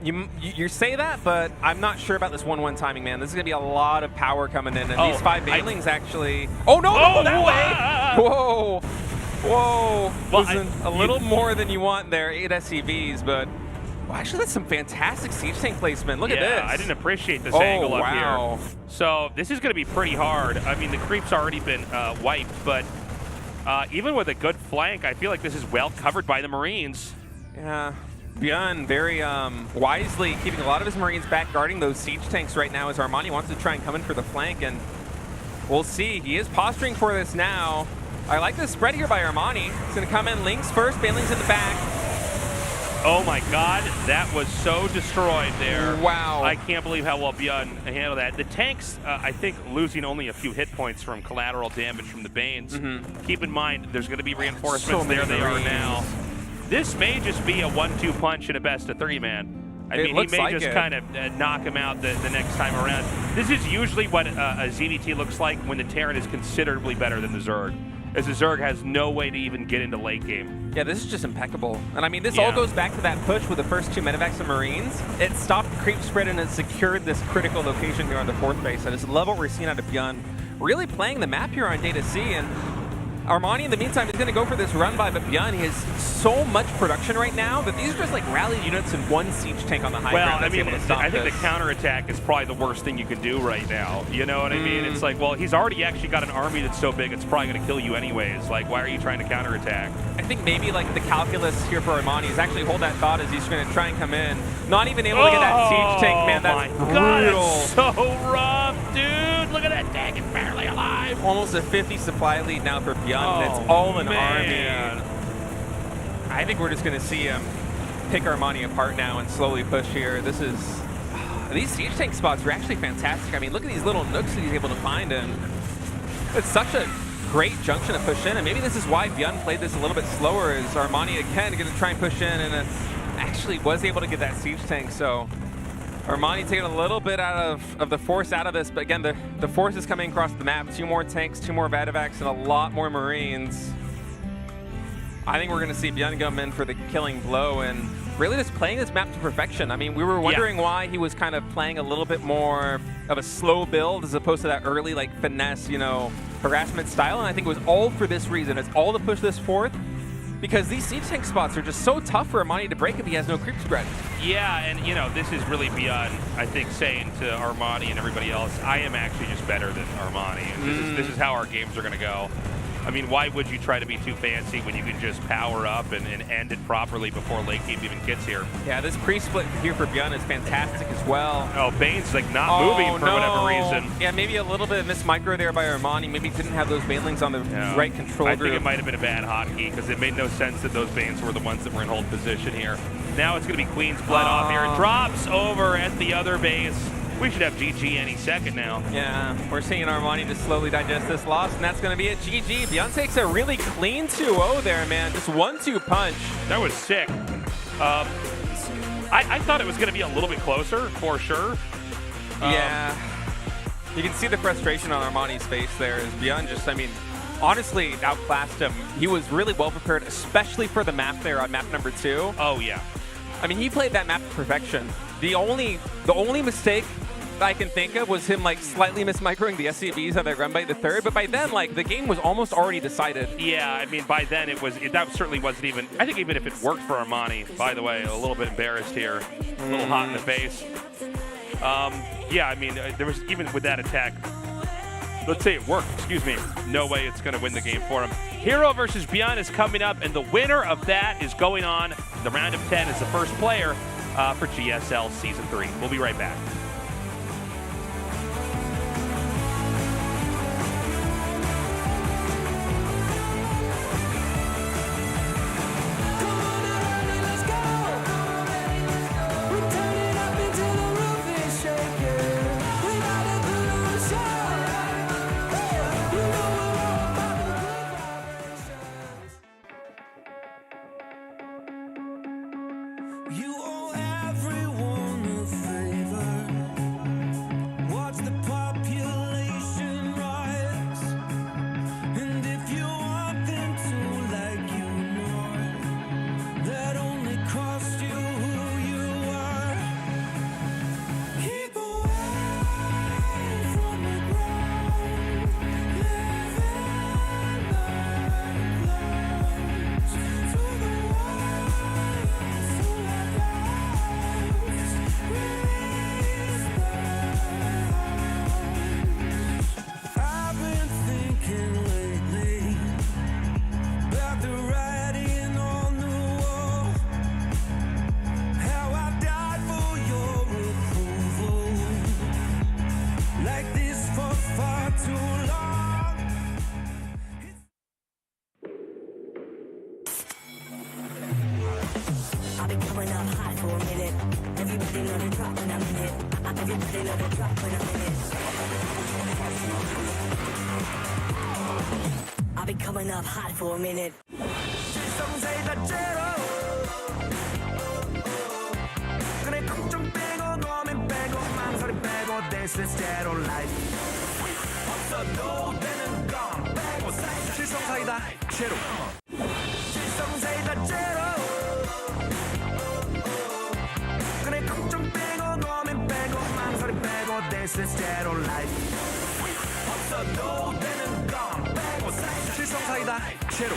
You say that, but I'm not sure about this 1/1 timing, man. This is going to be a lot of power coming in, and these 5 Banelings actually... Oh, no, that way! Whoa! Whoa! Well, a little more than you want there, 8 SCVs, but... Well, actually, that's some fantastic siege tank placement. Look at this. I didn't appreciate this angle up here. So this is going to be pretty hard. I mean, the creep's already been wiped, but even with a good flank, I feel like this is well covered by the Marines. Yeah. ByuN very wisely keeping a lot of his Marines back guarding those siege tanks right now, as Armani wants to try and come in for the flank, and we'll see. He is posturing for this now. I like this spread here by Armani. He's going to come in Lynx first, Banelings in the back. Oh my God, that was so destroyed there. Wow. I can't believe how well ByuN handled that. The tanks, I think, losing only a few hit points from collateral damage from the Banes. Keep in mind, there's going to be reinforcements. There they are now. This may just be a 1-2 punch in a best-of-3, man. I mean, he may just kind of knock him out the next time around. This is usually what a ZVT looks like when the Terran is considerably better than the Zerg, as the Zerg has no way to even get into late game. Yeah, this is just impeccable. And I mean, this all goes back to that push with the first 2 medevacs and Marines. It stopped the creep spread and it secured this critical location here on the 4th base. I just love what we're seeing out of ByuN. Really playing the map here on Data C, and Armani, in the meantime, is going to go for this run by, but ByuN, he has so much production right now that these are just like rallied units in one siege tank on the high ground. Well, I mean, I think this. the counterattack is probably the worst thing you can do right now. You know what I mean? It's like, well, he's already actually got an army that's so big, it's probably going to kill you anyways. Like, why are you trying to counterattack? I think maybe like the calculus here for Armani is actually hold that thought as he's going to try and come in. Not even able to get that siege tank, man. That's brutal. It's so rough, dude. Look at that tank. It's barely alive. Almost a 50 supply lead now for ByuN. It's all an man. army. I think we're just going to see him pick Armani apart now and slowly push here. This is... these siege tank spots are actually fantastic. I mean, look at these little nooks that he's able to find, and it's such a great junction to push in, and maybe this is why ByuN played this a little bit slower, is Armani again going to try and push in, and actually was able to get that siege tank, so Armani taking a little bit out of the force out of this, but again, the force is coming across the map. 2 more tanks, 2 more Vativacs, and a lot more Marines. I think we're going to see ByuN come in for the killing blow and really just playing this map to perfection. I mean, we were wondering why he was kind of playing a little bit more of a slow build as opposed to that early, like, finesse, you know, harassment style, and I think it was all for this reason. It's all to push this forth, because these siege tank spots are just so tough for Armani to break if he has no creep spread. Yeah, and you know, this is really ByuN, I think, saying to Armani and everybody else, I am actually just better than Armani, and this is how our games are going to go. I mean, why would you try to be too fancy when you can just power up and end it properly before late game even gets here? Yeah, this pre-split here for ByuN is fantastic as well. Oh, Bane's like not moving for whatever reason. Yeah, maybe a little bit of miss micro there by Armani. Maybe didn't have those Banelings on the right control group. I think it might have been a bad hotkey because it made no sense that those Banes were the ones that were in hold position here. Now it's going to be Queen's Blood off here. It drops over at the other base. We should have GG any second now. Yeah, we're seeing Armani just slowly digest this loss, and that's going to be it. GG. ByuN takes a really clean 2-0 there, man. Just 1-2 punch. That was sick. I thought it was going to be a little bit closer, for sure. Yeah. You can see the frustration on Armani's face there as ByuN just, I mean, honestly outclassed him. He was really well prepared, especially for the map there on map number 2. Oh, yeah. I mean, he played that map to perfection. The only mistake I can think of was him like slightly mismicroing the SCVs on that run by the third, but by then like the game was almost already decided. Yeah, I mean by then that certainly wasn't even, I think even if it worked for Armani, by the way, a little bit embarrassed here, a little hot in the face. Yeah, I mean there was, even with that attack, let's say it worked, excuse me, no way it's going to win the game for him. Hero versus ByuN is coming up, and the winner of that is going on the round of 10 as the first player for GSL Season 3. We'll be right back. You owe everyone a favor. Watch the population rise. And if you want them to like you more, that only costs you who you are. Keep away from the ground. Live in the clouds. To the I've been thinking lately about the writing on the wall, how I died for your approval, like this for far too long. I've been coming up hot for a minute. Everybody let it drop when I'm in it. Everybody let it drop when I'm in it. I've been coming up hot for a minute. 그래 걱정 빼고 고민 빼고 망설임 빼고 This is zero life. 없어도 되는 건 빼고 사이다 실성사이다 제로 실성사이다 제로 그래 걱정 빼고 고민 빼고 망설임 빼고 This is zero life. 없어도 되는 건 빼고 사이다 실성사이다 사이다 제로.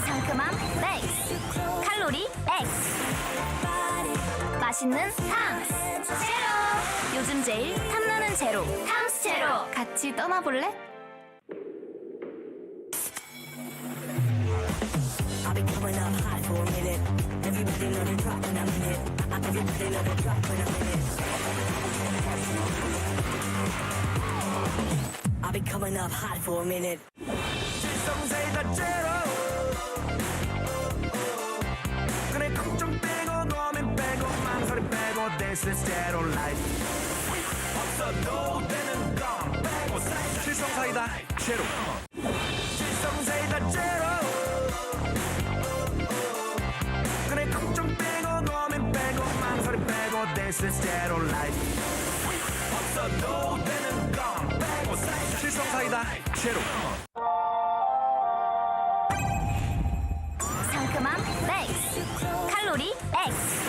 상큼함 맥스, 칼로리 X, 맛있는 탐스 제로. 요즘 제일 탐나는 제로, 탐스 제로. 같이 떠나볼래? I'll be coming up hot for a minute. Some say that zero. 그래 걱정 빼고 고민 빼고 망설임 빼고 This is zero life. 없어도 되는 건 빼고 실성 사이다 제로. Some say that zero. 그래 걱정 빼고 고민 빼고 망설임 빼고 This is zero life. 없어도 되는 건 빼고 실성 사이다 제로. 상큼함 맥스, 칼로리 X,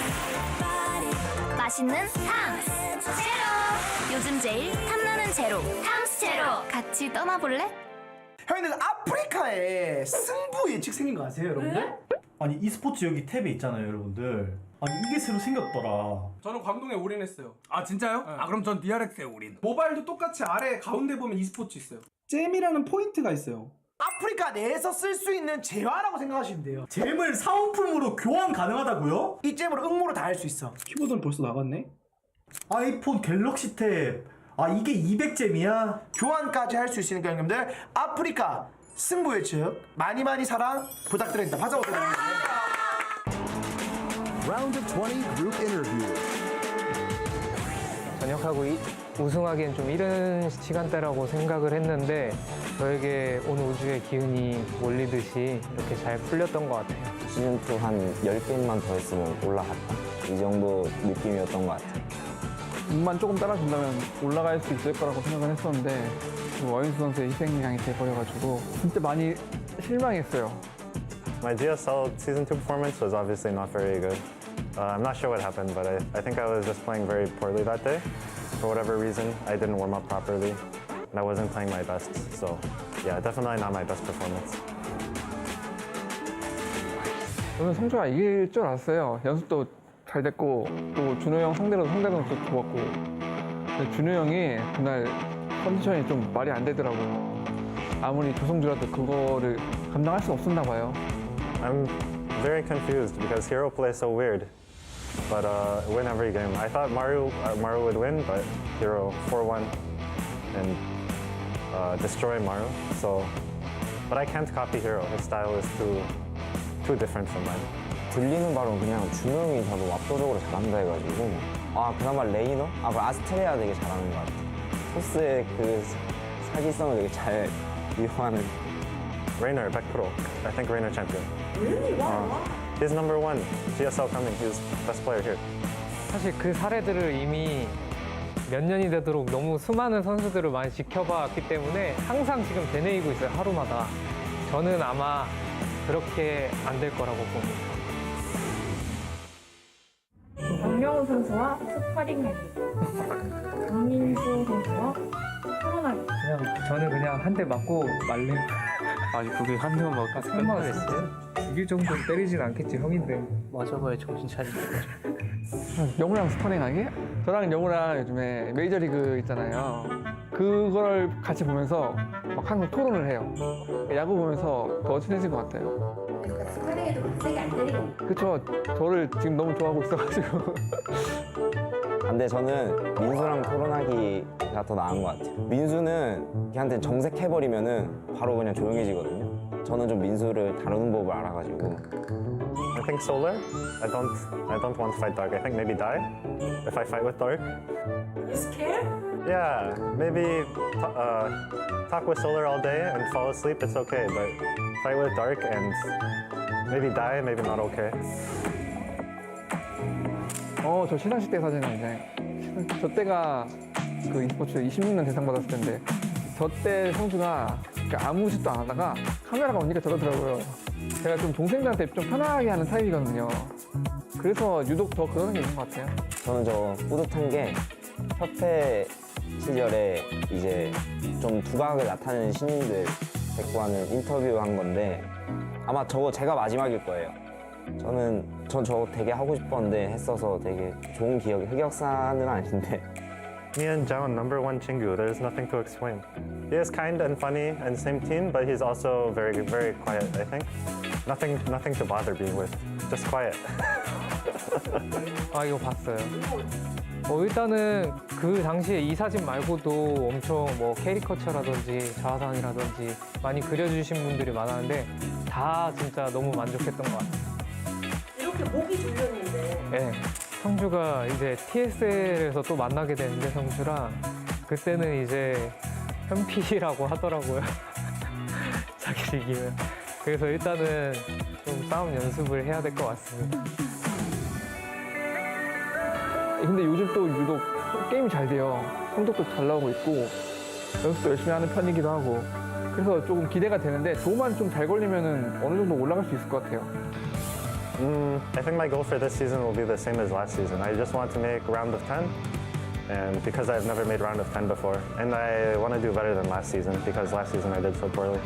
맛있는 탐스 제로. 요즘 제일 탐나는 제로, 탐스 제로. 같이 떠나볼래? 형님들 아프리카에 승부 예측 생긴 거 아세요, 여러분들? 아니 e스포츠 여기 탭에 있잖아요, 여러분들. 아니 이게 새로 생겼더라. 저는 광동에 올인했어요. 아 진짜요? 네. 아 그럼 전 DRX에 올인. 모바일도 똑같이 아래 가운데 보면 e스포츠 있어요. 잼이라는 포인트가 있어요. 아프리카 내에서 쓸 수 있는 재화라고 생각하시면 돼요. 잼을 사은품으로 교환 가능하다고요? 이 잼으로 응모를 다 할 수 있어. 키보드는 벌써 나갔네. 아이폰 갤럭시 탭. 아 이게 200잼이야? 교환까지 할 수 있으니까 형님들 아프리카 승부 예측 많이 사랑 부탁드립니다. 박수 한번 드립니다. Round of 20 group interview. 전역하고 우승하기엔 좀 이른 시간대라고 생각을 했는데 저에게 오늘 우주의 기운이 몰리듯이 이렇게 잘 풀렸던 것 같아요. 시즌2 한 10게임만 더 했으면 올라갔다. 이 정도 느낌이었던 것 같아요. 운만 조금 따라준다면 올라갈 수 있을 거라고 생각을 했었는데 와윤수 선수의 희생양이 돼버려가지고 진짜 많이 실망했어요. My GSL Season 2 performance was obviously not very good. I'm not sure what happened, but I think I was just playing very poorly that day. For whatever reason, I didn't warm up properly, and I wasn't playing my best. So, yeah, definitely not my best performance. 저는 성주가 이길 줄 알았어요. 연습도 잘 됐고 또 준호 형 상대로도 상대방도 좋았고 근데 준호 형이 그날 컨디션이 좀 말이 안 되더라고요. 아무리 조성주라도 그거를 감당할 수 없었나 봐요. I'm very confused because Hero plays so weird, but win every game. I thought Maru would win, but Hero 4-1 and destroy Maru. So, but I can't copy Hero. His style is too different from mine. 들리는 바로 그냥 준호 형이 저도 압도적으로 잘한다 해가지고 아 그나마 레이너? 아 그 아스테레아 되게 잘하는 것 같아. 토스의 그 사기성을 되게 잘 이용하는. Rainer, 100%. I think Rainer champion. Really? Wow. He's number 1. GSL coming. He's best player here. 사실 그 사례들을 이미 몇 년이 되도록 너무 수많은 선수들을 많이 지켜봤기 때문에 항상 지금 되뇌이고 있어요, 하루마다. 저는 아마 그렇게 안 될 거라고 봅니다. 박명호 선수와 스파링하기, 강민수 선수와 토론하기. 저는 그냥 한 대 맞고 말래. 아니 그게 한 대만 맞고 설마 했어요? 죽일 정도는 때리진 않겠지, 형인데. 맞아봐야 정신 차리는 거죠. 영우랑 스파링하기? 저랑 영우랑 요즘에 메이저리그 있잖아요. 그걸 같이 보면서 막 항상 토론을 해요. 야구 보면서 더 친해진 것 같아요. 스파링에도 갑자기 안 때리고. 그쵸. 저를 지금 너무 좋아하고 있어가지고. 근데 저는 민수랑 토론하기가 더 나은 것 같아요. 민수는 걔한테 정색해버리면은 바로 그냥 조용해지거든요. 저는 좀 민수를 다루는 법을 알아가지고. I think Solar. I don't want to fight Dark. I think maybe die if I fight with Dark. You scared? Yeah, maybe talk with Solar all day and fall asleep. It's okay, but fight with Dark and maybe die. Maybe not okay. 저 시상식 때 사진인데 저 때가 그 e스포츠 26년 대상 받았을 텐데 저 때 성주가 아무 짓도 안 하다가 카메라가 오니까 저러더라고요. 제가 좀 동생들한테 좀 편하게 하는 타입이거든요. 그래서 유독 더 그런 게 있는 것 같아요. 저는 저 뿌듯한 게 협회 시절에 이제 좀 두각을 나타내는 신인들 데리고 하는 인터뷰한 건데 아마 저거 제가 마지막일 거예요. 전 저거 되게 하고 싶었는데 했어서 되게 좋은 기억이 흑역사는 아닌데 Me and JyuN, number one 친구. There's nothing to explain. He is kind and funny and same team, but he's also very, very quiet, I think. Nothing to bother being with. Just quiet. 아, 이거 봤어요. 일단은 그 당시에 이 사진 말고도 엄청 뭐 캐리커처라든지 자화상이라든지 많이 그려주신 분들이 많았는데 다 진짜 너무 만족했던 것 같아요. 이렇게 목이 졸렸는데. 네. 성주가 이제 TSL에서 또 만나게 되는데 성주랑 그때는 이제 현피라고 하더라고요. 자기를 이기면. 그래서 일단은 좀 싸움 연습을 해야 될 것 같습니다. 근데 요즘 또 유독 게임이 잘 돼요. 성적도 잘 나오고 있고 연습도 열심히 하는 편이기도 하고 그래서 조금 기대가 되는데 조만 좀 잘 걸리면은 어느 정도 올라갈 수 있을 것 같아요. I think my goal for this season will be the same as last season. I just want to make round of 10, and because I've never made round of 10 before, and I want to do better than last season because last season I did so poorly.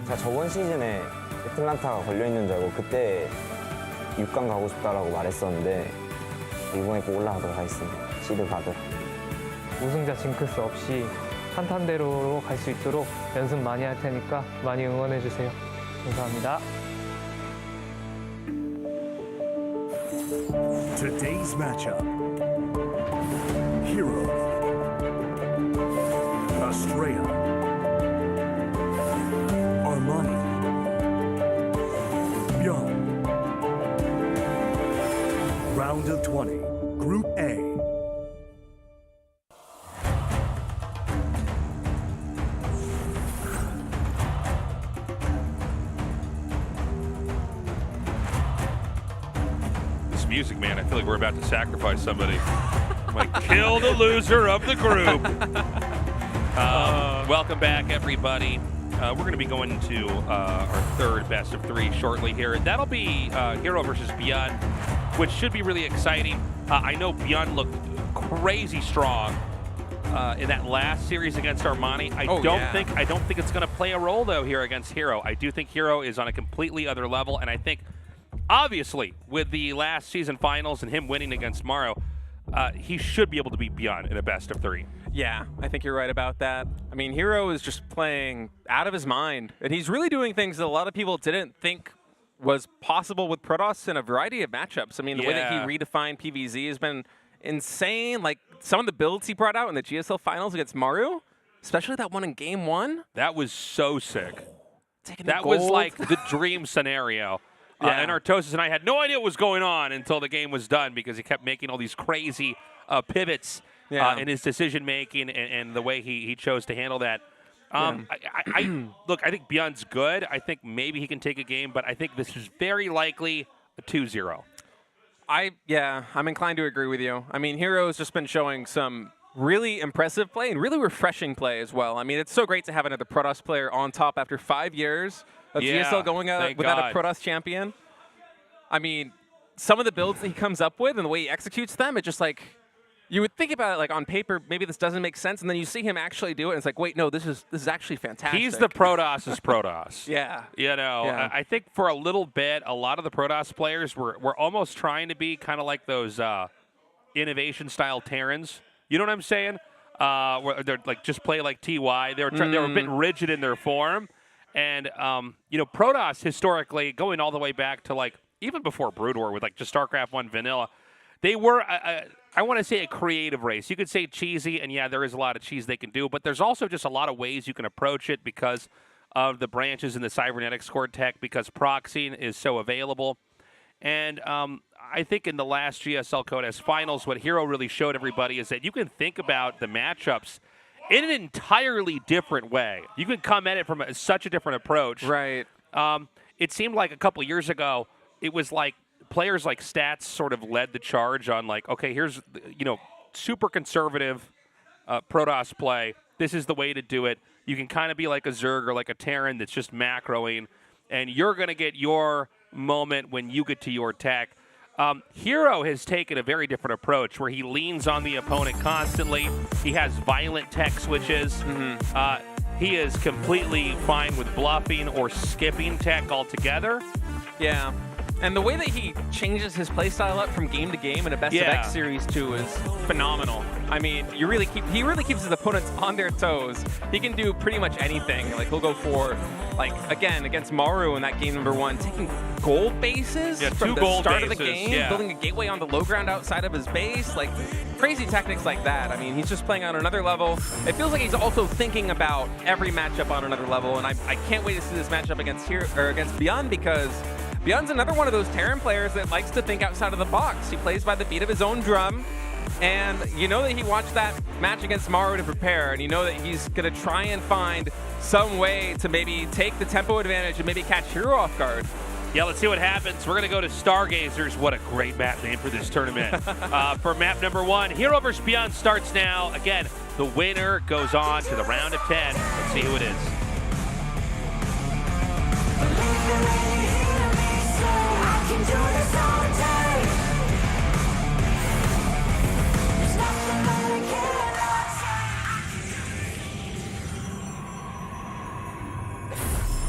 제가 저번 시즌에 애틀란타가 걸려있는 줄 알고 그때 6강 가고 싶다라고 말했었는데 이번에 꼭 올라가도록 하겠습니다. 시드 가도록. 우승자 징크스 없이 탄탄대로로 갈 수 있도록 연습 많이 할 테니까 많이 응원해주세요. 감사합니다. Today's matchup. Hero. Astrea. Armani. ByuN. Round of 20. Group A. Music, man. I feel like we're about to sacrifice somebody. Like, kill the loser of the group. Welcome back, everybody. We're going to be going into our third best of three shortly here. That'll be Hero versus ByuN, which should be really exciting. I know ByuN looked crazy strong in that last series against Armani. I don't think it's going to play a role though here against Hero. I do think Hero is on a completely other level, and I think obviously with the last season finals and him winning against Morrow, he should be able to beat ByuN in a best of three. Yeah, I think you're right about that. I mean, Hero is just playing out of his mind, and he's really doing things that a lot of people didn't think was possible with Protoss in a variety of matchups. I mean, the way that he redefined PvZ has been insane. Like, some of the builds he brought out in the GSL finals against Maru, especially that one in game one. That was so sick. That gold. was like the dream scenario. And Artosis and I had no idea what was going on until the game was done because he kept making all these crazy pivots in his decision-making and the way he chose to handle that. Look, I think ByuN's good. I think maybe he can take a game, but I think this is very likely a 2-0. I'm inclined to agree with you. I mean, Hero's just been showing some really impressive play and really refreshing play as well. I mean, it's so great to have another Protoss player on top after 5 years of GSL going out without a Protoss champion. I mean, some of the builds that he comes up with and the way he executes them, it's just like, you would think about it like on paper, maybe this doesn't make sense, and then you see him actually do it, and it's like, wait, no, this is actually fantastic. He's the Protoss's Protoss. You know, I think for a little bit, a lot of the Protoss players were almost trying to be kind of like those innovation-style Terrans. You know what I'm saying? Where they're like just play like TY. They were a bit rigid in their form, and you know, Protoss historically, going all the way back to like even before Brood War with like just StarCraft 1 vanilla, they were I want to say a creative race. You could say cheesy, and yeah, there is a lot of cheese they can do, but there's also just a lot of ways you can approach it because of the branches in the cybernetics core tech, because proxying is so available. And I think in the last GSL CODES finals, what Hero really showed everybody is that you can think about the matchups in an entirely different way. You can come at it from such a different approach. Right. It seemed like a couple years ago, it was like players like Stats sort of led the charge on like, okay, here's, you know, super conservative Protoss play. This is the way to do it. You can kind of be like a Zerg or like a Terran that's just macroing, and you're going to get your moment when you get to your tech. Hero has taken a very different approach where he leans on the opponent constantly. He has violent tech switches. He is completely fine with bluffing or skipping tech altogether. Yeah. And the way that he changes his playstyle up from game to game in a best of X series too is phenomenal. I mean, he really keeps his opponents on their toes. He can do pretty much anything. Like he'll go for, like again against Maru in that game #1, taking gold bases from the start of the game, building a gateway on the low ground outside of his base, like crazy techniques like that. I mean, he's just playing on another level. It feels like he's also thinking about every matchup on another level, and I can't wait to see this matchup against ByuN, because ByuN's another one of those Terran players that likes to think outside of the box. He plays by the beat of his own drum, and you know that he watched that match against Maru to prepare, and you know that he's going to try and find some way to maybe take the tempo advantage and maybe catch Hero off guard. Yeah, let's see what happens. We're going to go to Stargazers. What a great map name for this tournament. For map #1, Hero vs. ByuN starts now. Again, the winner goes on to the round of 10. Let's see who it is.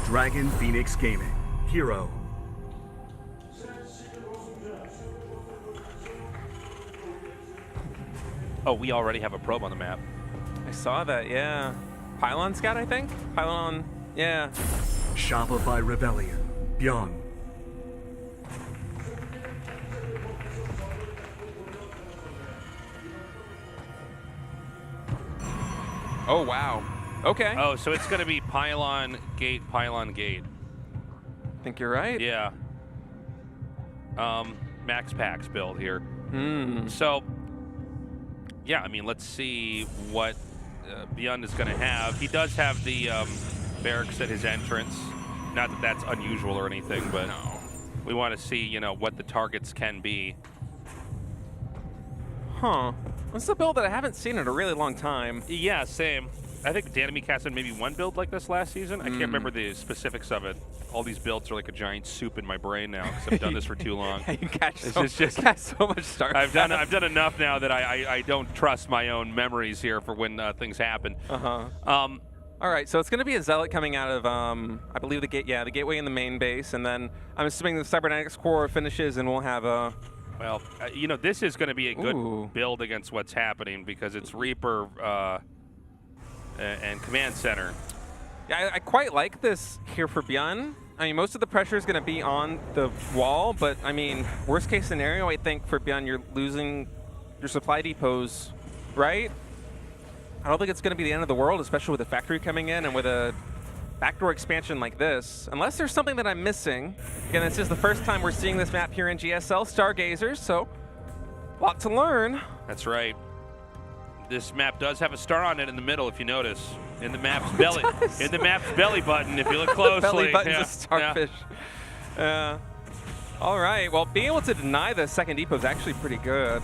Dragon Phoenix Gaming. Hero. Oh, we already have a probe on the map. I saw that, yeah. Pylon Scout, I think? Pylon, yeah. Shopify Rebellion. ByuN. Oh, wow. Okay. Oh, so it's going to be Pylon Gate, Pylon Gate. I think you're right. Yeah. Max Packs build here. So, yeah, I mean, let's see what ByuN is going to have. He does have the barracks at his entrance. Not that that's unusual or anything, but we want to see, you know, what the targets can be. Huh. This is a build that I haven't seen in a really long time. Yeah, same. I think Danemy cast in maybe one build like this last season. I can't remember the specifics of it. All these builds are like a giant soup in my brain now because I've done this for too long. You catch so much Starcraft. I've done enough now that I don't trust my own memories here for when things happen. All right, so it's going to be a Zealot coming out of, I believe the gateway in the main base, and then I'm assuming the Cybernetics core finishes, and we'll have a. Well, you know, this is going to be a good build against what's happening because it's Reaper and Command Center. Yeah, I quite like this here for ByuN. I mean, most of the pressure is going to be on the wall, but I mean, worst case scenario, I think for ByuN, you're losing your supply depots, right? I don't think it's going to be the end of the world, especially with the factory coming in and with a backdoor expansion like this. Unless there's something that I'm missing. Again, this is the first time we're seeing this map here in GSL, Stargazers, so a lot to learn. That's right. This map does have a star on it in the middle, if you notice. In the map's belly. In the map's belly button, if you look closely. Belly button's a starfish. All right. Well, being able to deny the second depot is actually pretty good.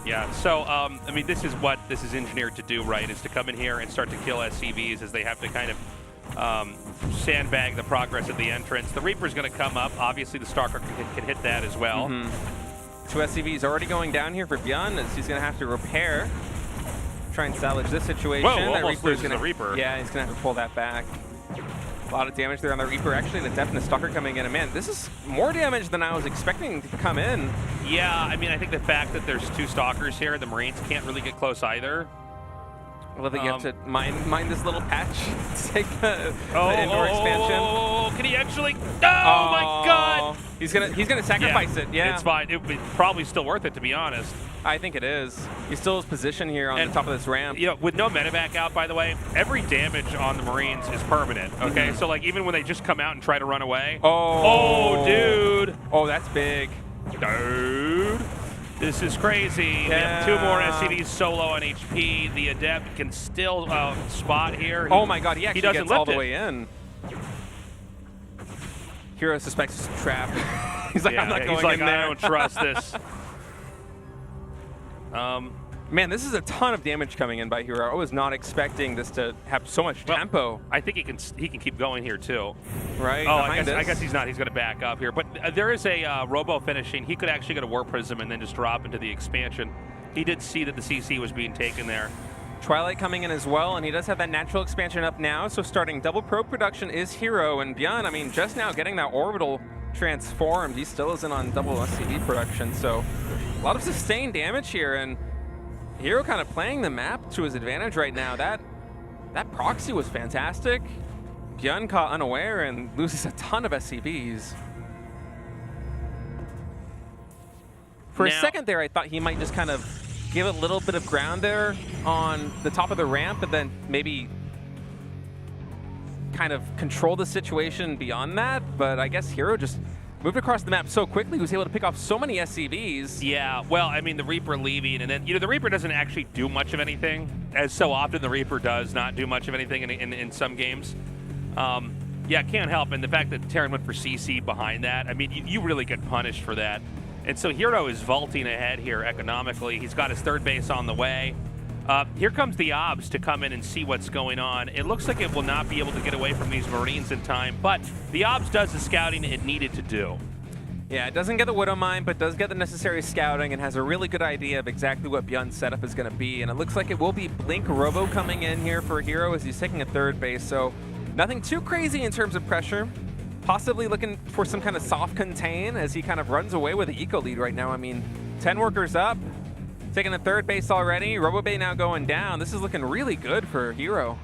Yeah. So, I mean, this is what this is engineered to do, right? Is to come in here and start to kill SCVs as they have to kind of sandbag the progress at the entrance. The Reaper's going to come up. Obviously, the Stalker can hit that as well. Two SCVs already going down here for ByuN as he's going to have to repair. Try and salvage this situation. Whoa, almost loses the Reaper. Yeah, he's going to have to pull that back. A lot of damage there on the Reaper. Actually, the Death and the Stalker coming in. And man, this is more damage than I was expecting to come in. Yeah, I mean, I think the fact that there's two Stalkers here, the Marines can't really get close either. Well, I think you have to mine this little patch to take the indoor expansion. Oh, can he actually? Oh my God! He's gonna sacrifice it. Yeah, it's fine. It's probably still worth it, to be honest. I think it is. He still has position here on the top of this ramp. You know, with no medevac out, by the way, every damage on the Marines is permanent. Okay, so like even when they just come out and try to run away. Oh, dude. Oh, that's big. Dude. This is crazy. We have two more SCVs solo on HP. The Adept can still spot here. Oh my God, he actually doesn't gets all the way in. Hero suspects it's a trap. He's like, I'm not going in there. I don't trust this. Man, this is a ton of damage coming in by Hero. I was not expecting this to have so much tempo. I think he can keep going here too. Right. Oh, I guess he's not. He's going to back up here. But there is a Robo finishing. He could actually get a Warp Prism and then just drop into the expansion. He did see that the CC was being taken there. Twilight coming in as well, and he does have that natural expansion up now. So starting double probe production is Hero, and ByuN, I mean, just now getting that orbital transformed. He still isn't on double SCV production, so a lot of sustained damage here, and Hero kind of playing the map to his advantage right now. That proxy was fantastic. ByuN caught unaware and loses a ton of SCVs. For a second there, I thought he might just kind of give a little bit of ground there on the top of the ramp and then maybe kind of control the situation beyond that. But I guess Hero just moved across the map so quickly, he was able to pick off so many SCVs. Yeah, well, I mean, the Reaper leaving, and then, the Reaper doesn't actually do much of anything, as so often the Reaper does not do much of anything in some games. Yeah, can't help, and the fact that Terran went for CC behind that, I mean, you really get punished for that. And so Hero is vaulting ahead here economically. He's got his third base on the way. Here comes the OBS to come in and see what's going on. It looks like it will not be able to get away from these Marines in time, but the OBS does the scouting it needed to do. Yeah, it doesn't get the Widow Mine, but does get the necessary scouting and has a really good idea of exactly what ByuN's setup is going to be. And it looks like it will be Blink Robo coming in here for Hero as he's taking a third base. So nothing too crazy in terms of pressure. Possibly looking for some kind of soft contain as he kind of runs away with the eco lead right now. I mean, 10 workers up. Taking the third base already. RoboBay now going down. This is looking really good for Hero.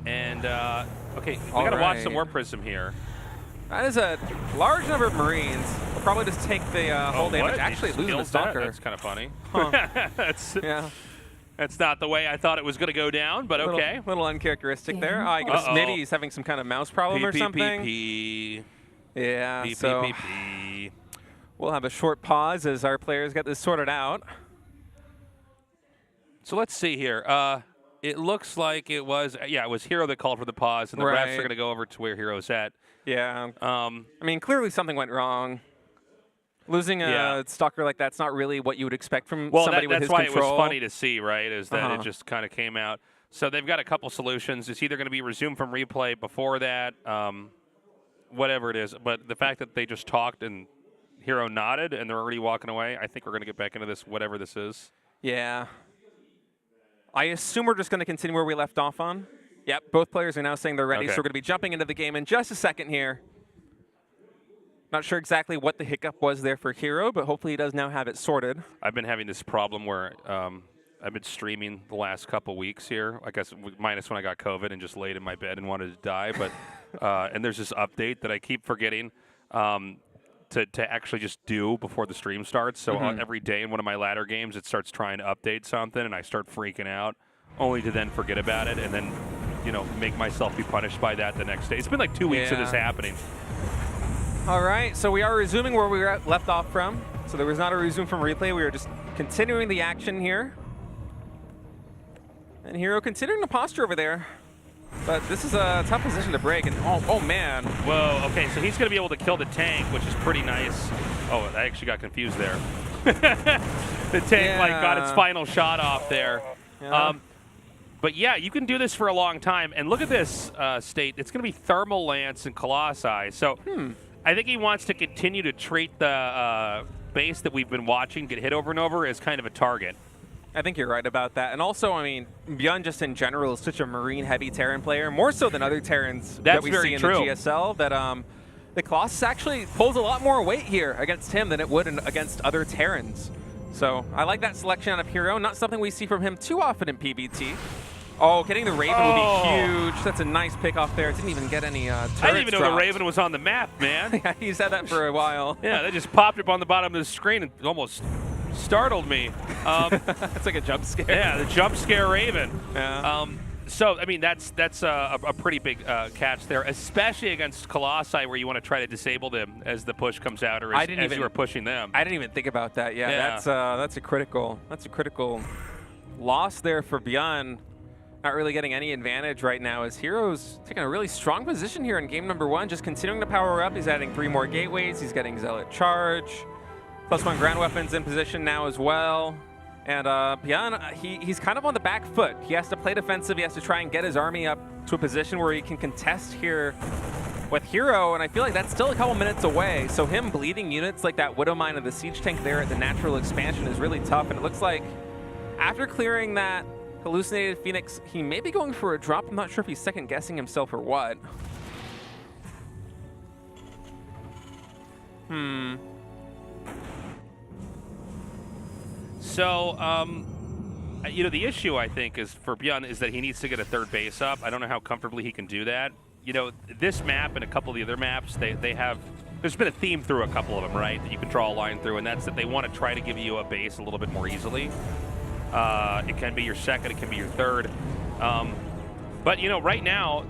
And, okay, we got to watch some Warp Prism here. That is a large number of Marines. We'll probably just take the whole damage. Actually losing the Stalker. That's kind of funny. Huh. Yeah. That's not the way I thought it was going to go down, but okay. Little uncharacteristic there. I guess maybe he's having some kind of mouse problem or something. Yeah, so we'll have a short pause as our players get this sorted out. So let's see here. It looks like it was Hero that called for the pause, and the refs are going to go over to where Hero's at. Yeah. I mean, clearly something went wrong. Losing a Stalker like that's not really what you would expect from somebody with his control. That's why it was funny to see, right, is that it just kind of came out. So they've got a couple solutions. It's either going to be resumed from replay before that, whatever it is. But the fact that they just talked and Hero nodded and they're already walking away, I think we're going to get back into this, whatever this is. Yeah. I assume we're just going to continue where we left off on. Yep, both players are now saying they're ready, so we're going to be jumping into the game in just a second here. Not sure exactly what the hiccup was there for Hero, but hopefully he does now have it sorted. I've been having this problem where I've been streaming the last couple weeks here, I guess minus when I got COVID and just laid in my bed and wanted to die. But and there's this update that I keep forgetting to actually just do before the stream starts. So every day in one of my ladder games, it starts trying to update something, and I start freaking out, only to then forget about it and then, make myself be punished by that the next day. It's been like 2 weeks of this happening. All right, so we are resuming where we were left off from. So there was not a resume from replay. We were just continuing the action here. And Hero considering the posture over there. But this is a tough position to break. And oh man. Whoa, okay, so he's going to be able to kill the tank, which is pretty nice. Oh, I actually got confused there. The tank got its final shot off there. Yeah. But yeah, you can do this for a long time. And look at this state. It's going to be Thermal Lance and Colossi. So I think he wants to continue to treat the base that we've been watching get hit over and over as kind of a target. I think you're right about that. And also, I mean, ByuN just in general is such a Marine-heavy Terran player, more so than other Terrans that we see in the GSL, that the Colossus actually pulls a lot more weight here against him than it would against other Terrans. So I like that selection out of Hero. Not something we see from him too often in PvT. Oh, getting the Raven will be huge. That's a nice pick off there. It didn't even get any turrets I didn't even know dropped. the Raven was on the map, man. Yeah, he's had that for a while. Yeah, they just popped up on the bottom of the screen and almost startled me. That's like a jump scare. Yeah, the jump scare Raven. Yeah. So, I mean, that's a pretty big catch there, especially against Colossi, where you want to try to disable them as the push comes out, or as you were pushing them. I didn't even think about that. Yeah. That's a critical loss there for ByuN. Not really getting any advantage right now as Hero's taking a really strong position here in game number 1, just continuing to power up. He's adding 3 more gateways. He's getting Zealot Charge. +1 ground weapons in position now as well. And ByuN, he's kind of on the back foot. He has to play defensive. He has to try and get his army up to a position where he can contest here with Hero, and I feel like that's still a couple minutes away. So him bleeding units like that Widow Mine and the Siege Tank there at the natural expansion is really tough. And it looks like after clearing that hallucinated Phoenix, he may be going for a drop. I'm not sure if he's second guessing himself or what. So, you know, the issue, I think, is for ByuN is that he needs to get a third base up. I don't know how comfortably he can do that. You know, this map and a couple of the other maps, they have, there's been a theme through a couple of them, right, that you can draw a line through, and that's that they want to try to give you a base a little bit more easily. It can be your second, it can be your third. But, you know, right now,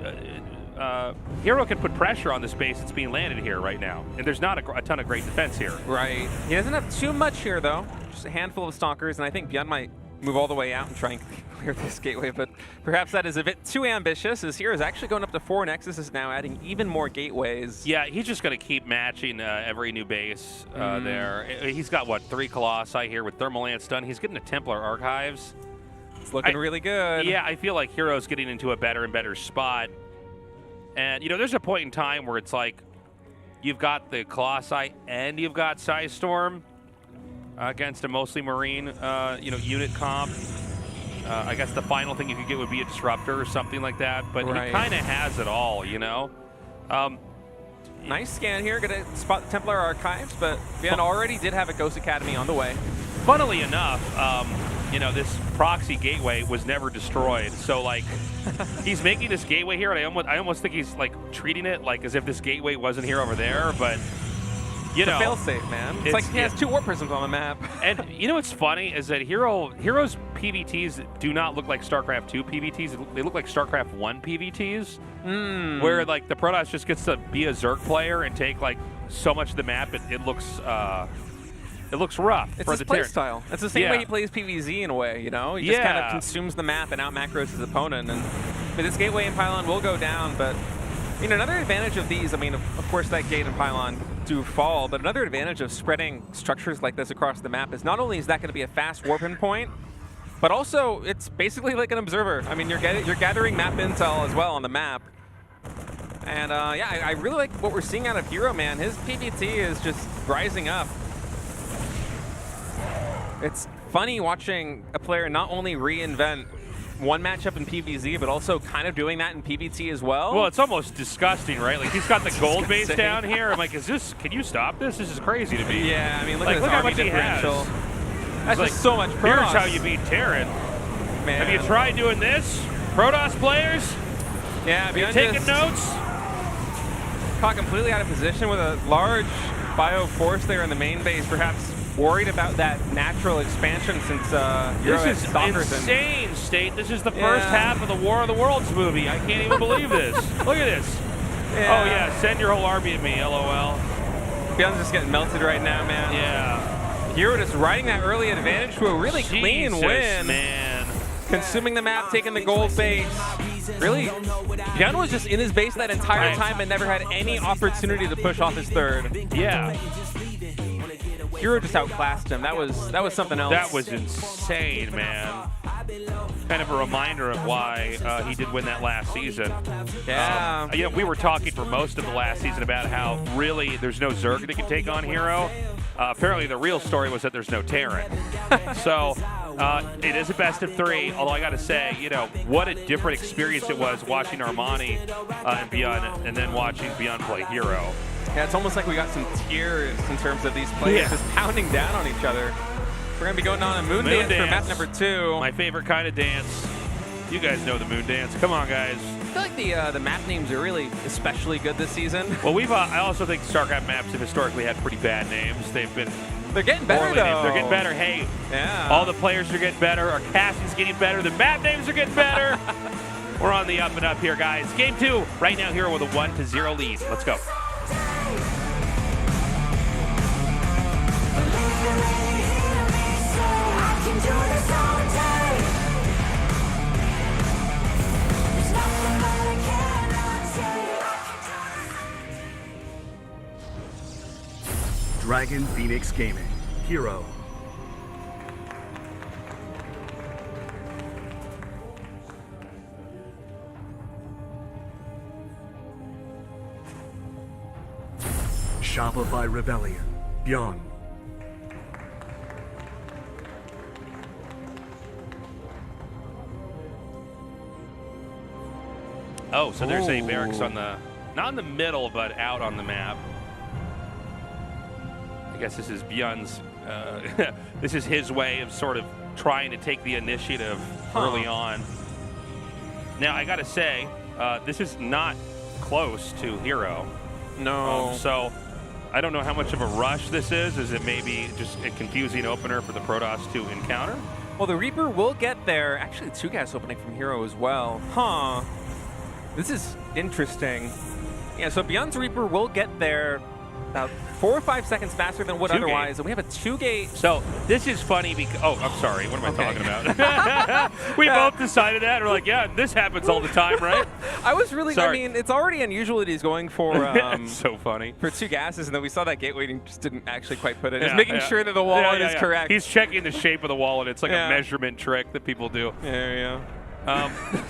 Hero can put pressure on this base that's being landed here right now, and there's not a ton of great defense here. Right. He doesn't have too much here, though. Just a handful of Stalkers, and I think ByuN might move all the way out and try and clear this gateway, but perhaps that is a bit too ambitious, as Hero's actually going up to 4 Nexuses now, adding even more gateways. Yeah, he's just going to keep matching every new base there. He's got, what, 3 Colossi here with Thermal Lance stun. He's getting the Templar Archives. It's looking really good. Yeah, I feel like Hero's getting into a better and better spot. And, you know, there's a point in time where it's like you've got the Colossi and you've got Storm against a mostly Marine, you know, unit comp. I guess the final thing you could get would be a Disruptor or something like that. But he kind of has it all, you know. Nice scan here. Going to spot the Templar Archives, but ByuN already did have a Ghost Academy on the way. Funnily enough, you know, this proxy gateway was never destroyed. So, like, he's making this gateway here, and I almost think he's, like, treating it like as if this gateway wasn't here over there, but, you know. It's a fail-safe, man. It's like he has 2 Warp Prisms on the map. And, you know what's funny is that Hero's PVTs do not look like StarCraft 2 PVTs. They look like StarCraft 1 PVTs, where, like, the Protoss just gets to be a Zerg player and take, like, so much of the map, it looks rough. It's for his the play style. It's the same way he plays PvZ in a way, you know? He just kind of consumes the map and out-macros his opponent. And this gateway and pylon will go down, but, you know, another advantage of these, I mean, of course that gate and pylon do fall, but another advantage of spreading structures like this across the map is not only is that going to be a fast warp-in point, but also it's basically like an observer. I mean, you're gathering map intel as well on the map. And, yeah, I really like what we're seeing out of Hero, man. His PVT is just rising up. It's funny watching a player not only reinvent one matchup in PvZ, but also kind of doing that in PvT as well. Well, it's almost disgusting, right? Like, he's got the gold base down here. I'm like, can you stop this? This is crazy to me. Yeah, I mean, look like, at his how army much he has. differential. That's like, just so much Protoss. Here's how you beat Terran. Man. Have you tried doing this? Protoss players? Yeah, Are you taking notes? Caught completely out of position with a large bio force there in the main base, perhaps worried about that natural expansion since this is insane, State. This is the first half of the War of the Worlds movie. I can't even believe this. Look at this. Yeah. Oh, yeah, send your whole army at me, LOL. ByuN's just getting melted right now, man. Yeah. Hero just riding that early advantage to a really clean win. Man. Consuming the map, taking the gold base. Really, ByuN was just in his base that entire time and never had any opportunity to push off his third. Yeah. Hero just outclassed him. That was something else. That was insane, man. Kind of a reminder of why he did win that last season. Yeah. You know, we were talking for most of the last season about how really there's no Zerg that can take on Hero. Apparently the real story was that there's no Terran. So it is a best of 3, although I got to say, you know, what a different experience it was watching Armani and ByuN, and then watching ByuN play Hero. Yeah, it's almost like we got some tears in terms of these players just pounding down on each other. We're going to be going on a moon dance for map number 2. My favorite kind of dance. You guys know the moon dance. Come on, guys. I feel like the map names are really especially good this season. Well, I also think StarCraft maps have historically had pretty bad names. They're getting better, though. They're getting better. Hey, all the players are getting better. Our casting's getting better. The map names are getting better. We're on the up and up here, guys. Game 2. Right now, Hero with a 1-0 lead. Let's go. Dragon Phoenix Gaming, Hero. Shopify Rebellion, ByuN. Oh, so there's a barracks on the, not in the middle, but out on the map. I guess this is ByuN's, this is his way of sort of trying to take the initiative early on. Now, I gotta say, this is not close to Hero. No. So, I don't know how much of a rush this is. Is it maybe just a confusing opener for the Protoss to encounter? Well, the Reaper will get there. Actually, 2 gas opening from Hero as well. Huh. This is interesting. Yeah, so ByuN's Reaper will get there about 4 or 5 seconds faster than would otherwise. And we have a 2-gate. So this is funny because, oh, I'm sorry. What am I talking about? We both decided that. We're like, yeah, this happens all the time, right? I was really, Sorry. I mean, it's already unusual that he's going for so funny. For 2 gases, and then we saw that gateway and he just didn't actually quite put it. He's making sure that the wallet is correct. He's checking the shape of the wallet. It's like a measurement trick that people do. Yeah.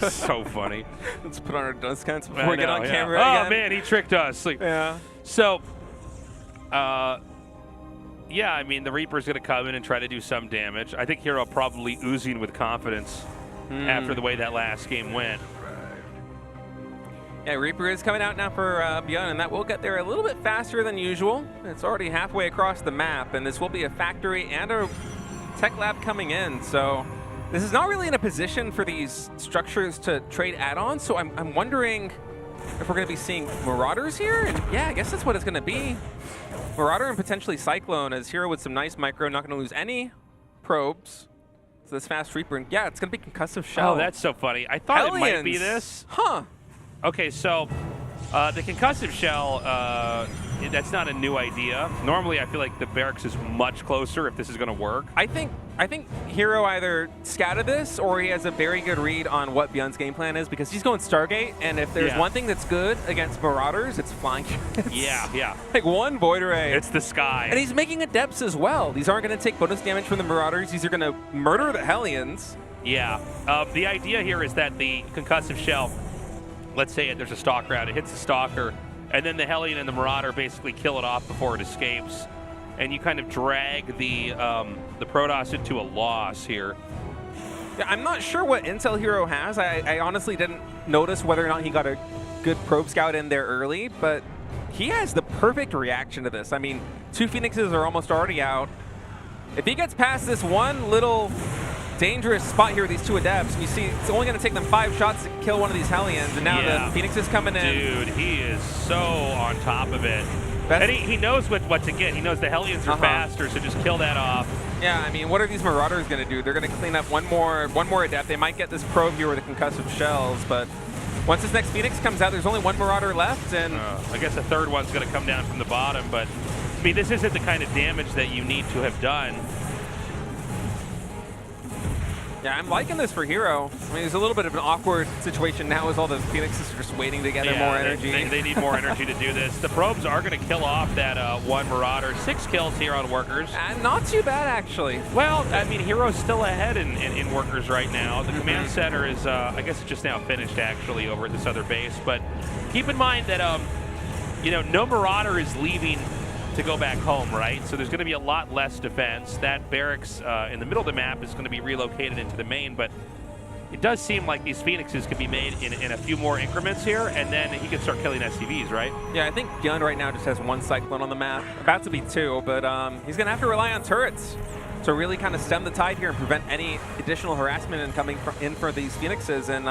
So funny. Let's put on our discounts before we get on camera Oh, again. man, he tricked us. Like, So, yeah, I mean, the Reaper's going to come in and try to do some damage. I think Hero probably oozing with confidence after the way that last game went. Yeah, Reaper is coming out now for ByuN, and that will get there a little bit faster than usual. It's already halfway across the map, and this will be a factory and a tech lab coming in, so this is not really in a position for these structures to trade add-ons, so I'm wondering if we're going to be seeing Marauders here, and yeah, I guess that's what it's going to be. Marauder and potentially Cyclone, as Hero with some nice micro, not going to lose any probes. So this fast Reaper, and yeah, it's going to be concussive shell. Oh, that's so funny. I thought it might be this. Huh. Okay, so the concussive shell, that's not a new idea. Normally, I feel like the barracks is much closer if this is going to work. I think Hero either scouted this or he has a very good read on what ByuN's game plan is, because he's going Stargate, and if there's one thing that's good against Marauders, it's flying. Yeah. Like one Void Array. It's the sky. And he's making Adepts as well. These aren't going to take bonus damage from the Marauders. These are going to murder the Hellions. Yeah. The idea here is that the concussive shell, let's say there's a stalker out, it hits the stalker, and then the Hellion and the Marauder basically kill it off before it escapes. And you kind of drag the Protoss into a loss here. Yeah, I'm not sure what intel Hero has. I honestly didn't notice whether or not he got a good probe scout in there early, but he has the perfect reaction to this. I mean, 2 Phoenixes are almost already out. If he gets past this one little dangerous spot here with these 2 Adepts, and you see it's only going to take them 5 shots to kill one of these Hellions, and now the Phoenix is coming in. Dude, he is so on top of it. And he knows what to get. He knows the Hellions are faster, so just kill that off. Yeah, I mean, what are these Marauders going to do? They're going to clean up one more Adept. They might get this probe here with the concussive shells, but once this next Phoenix comes out, there's only 1 Marauder left, and I guess a 3rd one's going to come down from the bottom, but I mean, this isn't the kind of damage that you need to have done. Yeah, I'm liking this for Hero. I mean, there's a little bit of an awkward situation now as all the Phoenixes are just waiting to gather more energy. They need more energy to do this. The probes are going to kill off that 1 Marauder. 6 kills here on Workers. Not too bad, actually. Well, I mean, Hero's still ahead in Workers right now. The command center is, I guess it's just now finished, actually, over at this other base. But keep in mind that, you know, no Marauder is leaving to go back home, right? So there's going to be a lot less defense. That barracks in the middle of the map is going to be relocated into the main, but it does seem like these Phoenixes could be made in a few more increments here, and then he can start killing SCVs, right? Yeah, I think ByuN right now just has 1 Cyclone on the map. About to be 2, but he's going to have to rely on turrets to really kind of stem the tide here and prevent any additional harassment and coming in for these Phoenixes. And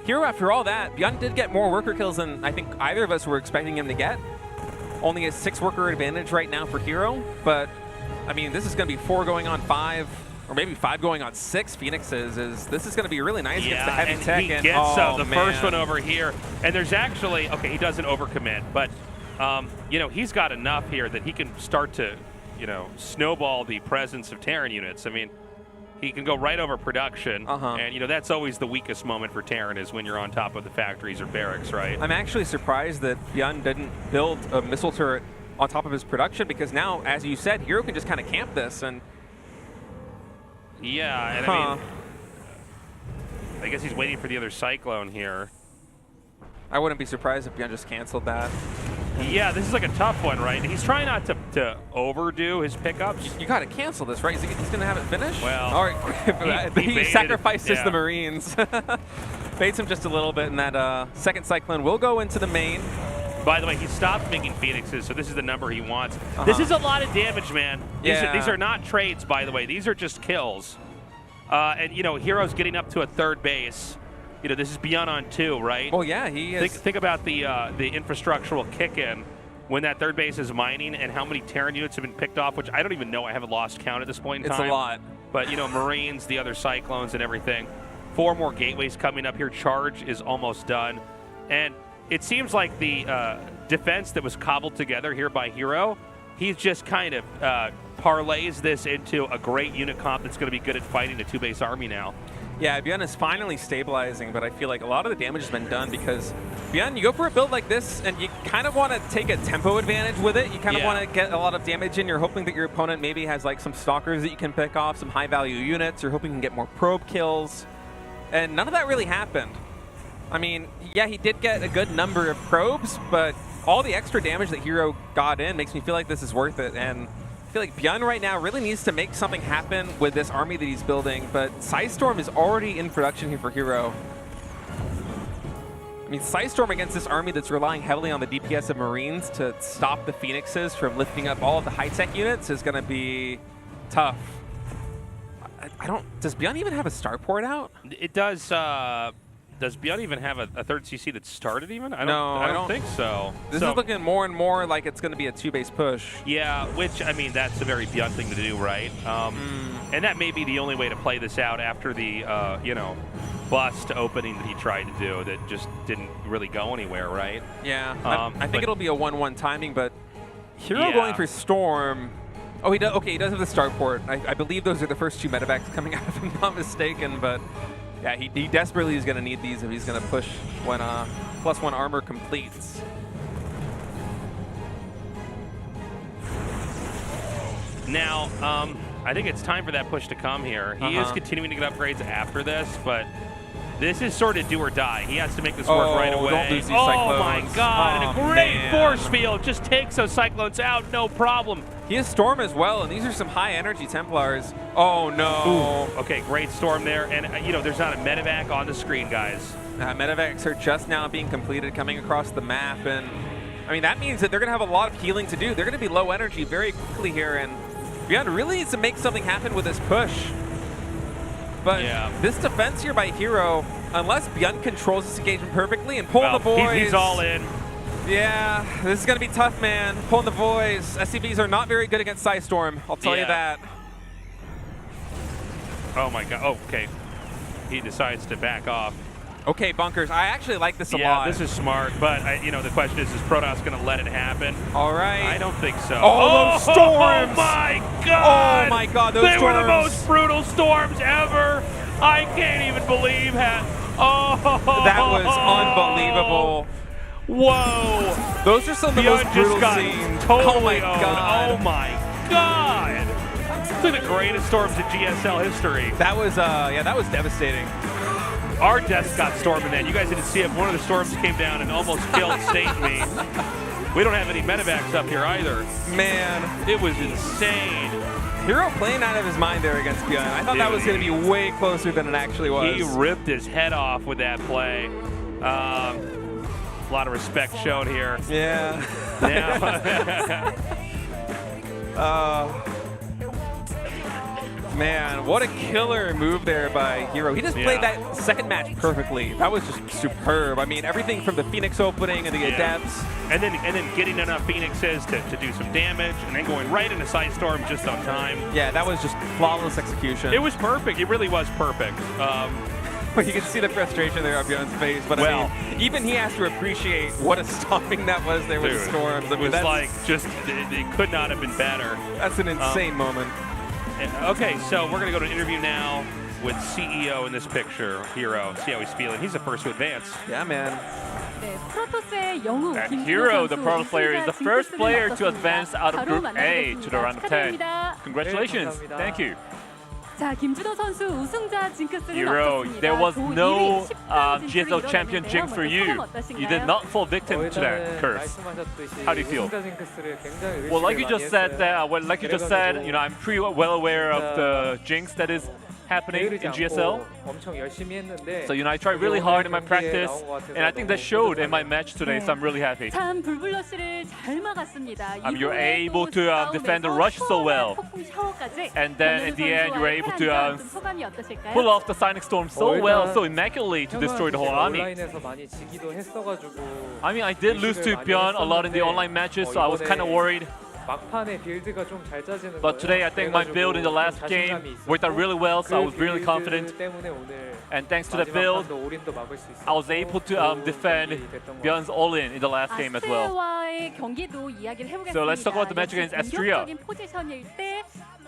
Hero, after all that, ByuN did get more worker kills than I think either of us were expecting him to get. Only a 6 worker advantage right now for Hero, but I mean, this is going to be 4 going on 5, or maybe 5 going on 6 Phoenixes. This is going to be really nice against the heavy tech. He gets the first one over here, and there's actually, okay, he doesn't overcommit, but you know, he's got enough here that he can start to, you know, snowball the presence of Terran units. I mean, he can go right over production, and you know, that's always the weakest moment for Terran, is when you're on top of the factories or barracks, right? I'm actually surprised that ByuN didn't build a missile turret on top of his production, because now, as you said, Hero can just kind of camp this and. Yeah, and I mean, I guess he's waiting for the other Cyclone here. I wouldn't be surprised if ByuN just canceled that. Yeah, this is like a tough one, right? He's trying not to overdo his pickups. You got to cancel this, right? He's going to have it finish? Well, all right. He sacrifices the Marines. Baits him just a little bit, and that second Cyclone will go into the main. By the way, he stopped making Phoenixes, so this is the number he wants. This is a lot of damage, man. These are not trades, by the way. These are just kills. And, you know, Hero's getting up to a third base. You know, this is ByuN on 2, right? Well, yeah, he is. Think about the infrastructural kick-in when that third base is mining and how many Terran units have been picked off, which I don't even know. I haven't lost count at this point in time. It's a lot. But, you know, Marines, the other Cyclones and everything. 4 more gateways coming up here. Charge is almost done. And it seems like the defense that was cobbled together here by Hero, he's just kind of parlays this into a great unit comp that's going to be good at fighting a 2-base army now. Yeah, ByuN is finally stabilizing, but I feel like a lot of the damage has been done because ByuN, you go for a build like this and you kind of want to take a tempo advantage with it. You kind of want to get a lot of damage in. You're hoping that your opponent maybe has like some stalkers that you can pick off, some high-value units. You're hoping you can get more probe kills. And none of that really happened. I mean, yeah, he did get a good number of probes, but all the extra damage that Hero got in makes me feel like this is worth it. And I feel like ByuN right now really needs to make something happen with this army that he's building, but Psystorm is already in production here for Hero. I mean, Psystorm against this army that's relying heavily on the DPS of Marines to stop the Phoenixes from lifting up all of the high-tech units is going to be tough. I don't... Does ByuN even have a starport out? It does... Does ByuN even have a third CC that started even? I don't think so. This is looking more and more like it's going to be a 2-base push. Yeah, which, I mean, that's a very ByuN thing to do, right? And that may be the only way to play this out after the, you know, bust opening that he tried to do that just didn't really go anywhere, right? Yeah, I think it'll be a 1-1 timing, but Hero going for Storm... Oh, he does. Okay, he does have the starport. I believe those are the first 2 medevacs coming out, if I'm not mistaken, but... Yeah, he desperately is going to need these if he's going to push when +1 armor completes. Now, I think it's time for that push to come here. He is continuing to get upgrades after this, but this is sort of do or die. He has to make this work right away. Don't lose these Cyclones. My God, and a great force field. Just takes those Cyclones out, no problem. He has Storm as well, and these are some high-energy Templars. Oh, no. Ooh. Okay, great Storm there. And, you know, there's not a medevac on the screen, guys. Medevacs are just now being completed, coming across the map. And, I mean, that means that they're going to have a lot of healing to do. They're going to be low energy very quickly here. And ByuN really needs to make something happen with this push. But this defense here by Hero, unless ByuN controls this engagement perfectly and pulling the boys. He's all in. Yeah, this is going to be tough, man. Pulling the boys. SCVs are not very good against Psystorm, I'll tell you that. Oh, my God. Oh, okay. He decides to back off. Okay, bunkers. I actually like this a lot. Yeah, this is smart, but, you know, the question is Protoss going to let it happen? All right. I don't think so. Oh, those storms! Oh, my God! Oh, my God, those storms! They were the most brutal storms ever! I can't even believe that. Oh! That was unbelievable. Whoa! Those are some of the most brutal scenes. Totally oh my God! Oh my God! It's like the greatest storms in GSL history. That was yeah, that was devastating. Our desk got stormed in that. You guys didn't see it. One of the storms came down and almost killed State and me. We don't have any medevacs up here either. Man, it was insane. Hero playing out of his mind there against ByuN. I thought that was going to be way closer than it actually was. He ripped his head off with that play. A lot of respect shown here. Yeah. Man, what a killer move there by Hero. He just played that second match perfectly. That was just superb. I mean, everything from the Phoenix opening and the Adepts. And then getting enough Phoenixes to do some damage, and then going right into Psystorm just on time. Yeah, that was just flawless execution. It was perfect. It really was perfect. You can see the frustration there on ByuN's face, but I mean, even he has to appreciate what a stomping that was there with the storms. I mean, it was like just, it could not have been better. That's an insane moment. Okay, so we're going to go to an interview now with CEO in this picture, Hero. See how he's feeling. He's the first to advance. Yeah, man. 네, 프로토스의 영웅 And 김준호 Hero, the 선수 pro player, is the first 징크스를 player to 맡았습니다. advance out of 바로 Group A to the round of 10. 축하드립니다. Congratulations. 네, 감사합니다. Thank you. 자, 김준호 선수 우승자 징크스를 Hero, 맡았습니다. there was 조 no 1위 10강 GSL 진출을 champion 이뤄냈는데요. jinx for 먼저 you. 소감 어떠신가요? You did not fall victim to that 일단은 curse. 말씀하셨듯이 How do you feel? 우승자 징크스를 굉장히 Well, like 의식을 you just 많이 said, 했어요. that, like you just said, I'm pretty well aware of the jinx that is happening 게으르지 in GSL. 않고 엄청 열심히 했는데 So I tried really hard in my practice, 나온 것 같아서 and I think that 너무 showed in my 뿌듯하네요. match today. So I'm really happy. 참 불블러시를 잘 막았습니다. You're 이후에 able 또 to defend the rush so well. 폭풍 샤워까지 And then in the end, you were able to 소감이 어떠실까요? pull off the Sonic Storm so well, so immaculately to destroy the whole army. 온라인에서 많이 지기도 했어가지고 I mean, I did lose to ByuN a lot in the online matches, so I was kind of worried. 막판에 빌드가 좀 잘 짜지는 But today, I think my build in the last game worked out really well, so I was really confident. 때문에 오늘 And thanks to that build, 올인도 막을 수 있었고 I was able to defend ByuN's all-in in the last game as well. 아스트레아와의 경기도 이야기를 해보겠습니다. So let's talk about the match against Astrea. 공격적인 포지션일 때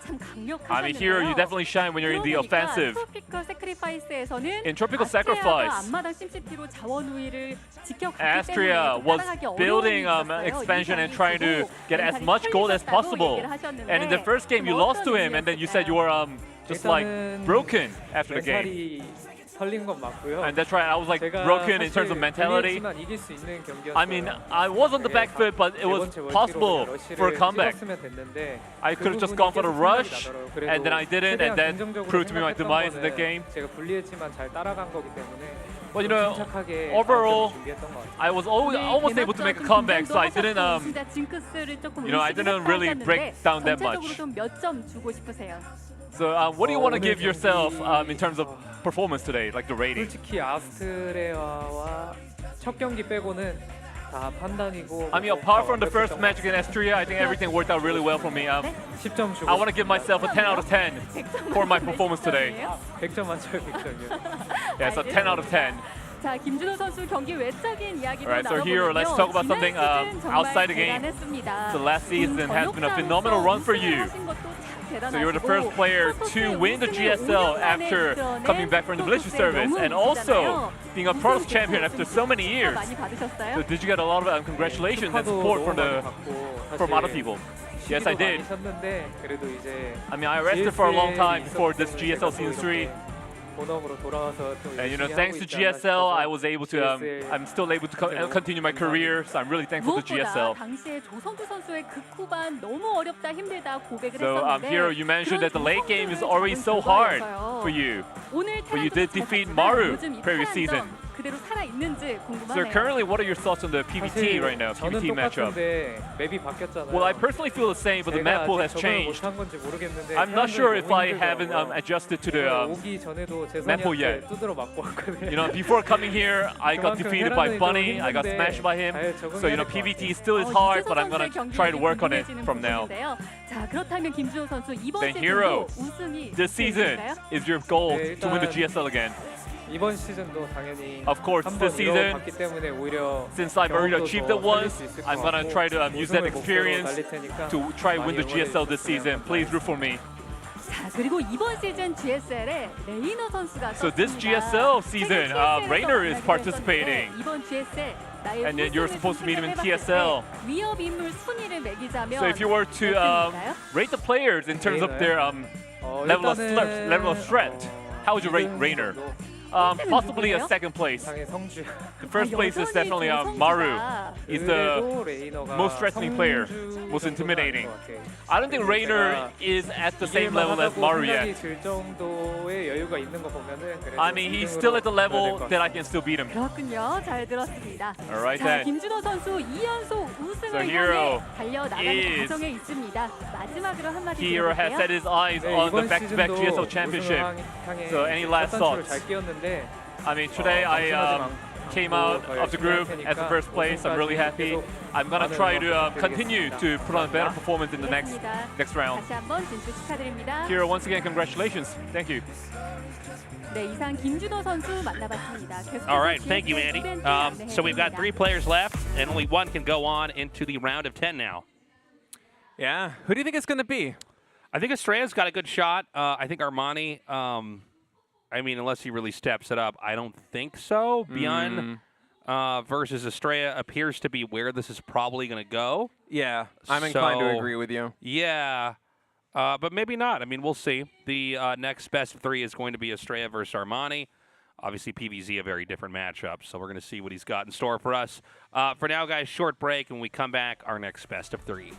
참 강력하셨는데요. I mean, here you definitely shine when you're in the offensive. 트로피컬 세크리파이스에서는 In Tropical 아스트레아가 Sacrifice, 앞마당 심시티로 자원 우위를 지켜갔기 Astrea 때문에 was 따라가기 어려운 building 있었어요. expansion and 이 trying to get as much gold as possible. And in the first game, you lost to him, and then you said you were just like broken after the game. 털린 건 맞고요. And that's right, I was like broken in terms of mentality. 이길 수 있는 경기였어요. I mean, I was on the back foot, but it was possible for a comeback. I could have just gone for the rush, and then I didn't, and that proved to be my demise in the game. 제가 불리했지만 잘 따라간 거기 때문에. But overall, I was almost able to make a comeback, so I didn't, I didn't really break down that much. 몇점 주고 싶으세요? So, what do you want to give yourself in terms of performance today, like the rating? 솔직히 아스트레아와 첫 경기 빼고는 다 판단이고. I mean, apart from the first match against Astrea, I think everything worked out really well for me. 10점 주고. I want to give myself a 10 out of 10 for my performance today. 100점 만점에 100점이요. Yeah, so 10 out of 10. 자, 김준호 선수 경기 외적인 이야기도 Alright, so here let's talk about something outside the game. So last season has been a phenomenal run for you. So you're the first player to win the GSL after coming back from the military service, and also being a Protoss champion after so many years. So did you get a lot of congratulations and support from other people? Yes, I did. I mean, I rested for a long time before this GSL Season 3. And thanks to GSL, I was able to. I'm still able to continue my career, so I'm really thankful to GSL. 당시에 조성주 선수의 극후반 너무 어렵다 힘들다 고백을 So 했었는데. here you mentioned that the late game is already so hard for you, but you did defeat Maru previous season. 그대로 살아 있는지 So 궁금하네요. currently, what are your thoughts on the PVT right now? 저는 PVT matchup. 똑같은데 맵이 바뀌었잖아요. Well, I personally feel the same, but the map pool has changed. I'm not sure if I haven't adjusted to the 오기 전에도 map pool yet. 두드러 맞고 왔거든요. Before coming here, I got defeated by Bunny. I got smashed by him. So PVT still is hard, but I'm gonna try to work on it from now. 자, 그렇다면 김준호 선수 이번 Then Hero, 시즌도 우승이 this season is your goal to win the GSL again. 이번 시즌도 당연히 Of course, this season, 봤기 때문에 오히려 since I've already achieved it once, I'm gonna try to use that experience to try win the GSL this season. Please root for me. 자, 그리고 이번 시즌 GSL에 레이너 선수가 So this GSL season, Rainer is participating. 이번 GSL And then you're supposed to meet him in TSL. 위협 인물 순위를 매기자면 So if you were to rate the players in terms of their level of threat, how would you rate Rainer? Possibly a second place. The first place is definitely Maru. He's the most threatening player, most intimidating. I don't think Rainer is at the same level as Maru yet. I mean, he's still at the level that I can still beat him. 그렇군요. 잘 들었습니다. Alright 자, then. 김준호 선수 2연속 우승을 So 향해 Hero 달려나가는 is- 과정에 있습니다. 마지막으로 한마디 Hero has set his eyes on the back-to-back GSL championship. So any last thoughts? I mean, today I came out of the group as the first place. I'm really happy. I'm gonna try to continue to put on a better performance in the next round. 다시 한번 진출 축하드립니다. Hero, once again, congratulations. Thank you. 네, 이상 김준호 선수 만나봤습니다. 계속해서 All right, thank you, GSL Andy. 이벤트 So we've got 안내해드립니다. 3 players left, and only one can go on into the round of 10 now. Yeah, who do you think it's going to be? I think Astrea's got a good shot. I think Armani, I mean, unless he really steps it up, I don't think so. ByuN, versus Astrea appears to be where this is probably going to go. Yeah, I'm inclined to agree with you. Yeah, but maybe not. I mean, we'll see. The next best of 3 is going to be Astrea versus Armani. Obviously, PVZ, a very different matchup, so we're going to see what he's got in store for us. For now, guys, short break, and when we come back, our next best of 3.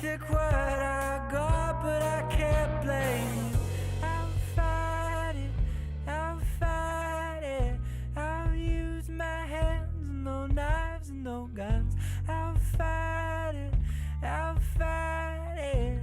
took what I got, but I can't blame you. I'll fight it, I'll fight it. I'll use my hands, no knives, no guns. I'll fight it, I'll fight it.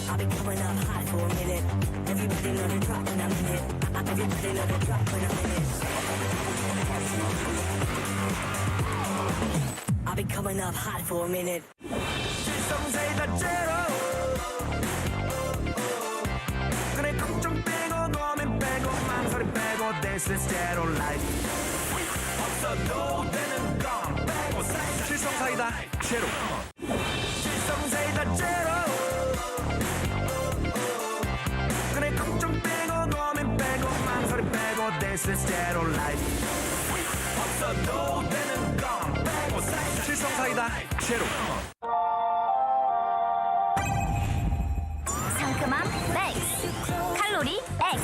I've been coming up hot for a minute. Everybody know the drop when I'm in it. Everybody know the drop when I'm in it. I've been coming up hot for a minute. 그래 걱정 빼고 고민 빼고 망설임 빼고 This is zero life. 없어도 되는 건 빼고 칠성사이다 제로. 칠성사이다 제로. 그래 걱정 빼고 고민 빼고 망설임 빼고 This is zero life. 없어도 되는 건 빼고 칠성사이다 제로. 상큼함 맥스, 칼로리 X,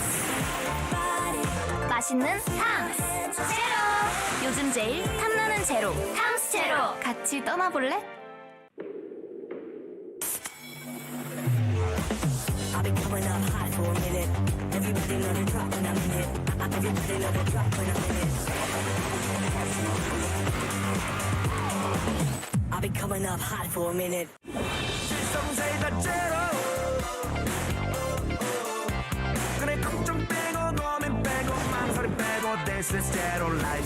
맛있는 탐스 제로. 요즘 제일 탐나는 제로 탐스 제로. 같이 떠나볼래? I've been coming up hot for a minute. Everybody know the drop when I'm in it. Everybody know the drop when I'm in it. I'll be coming up hot for a minute. This is zero life.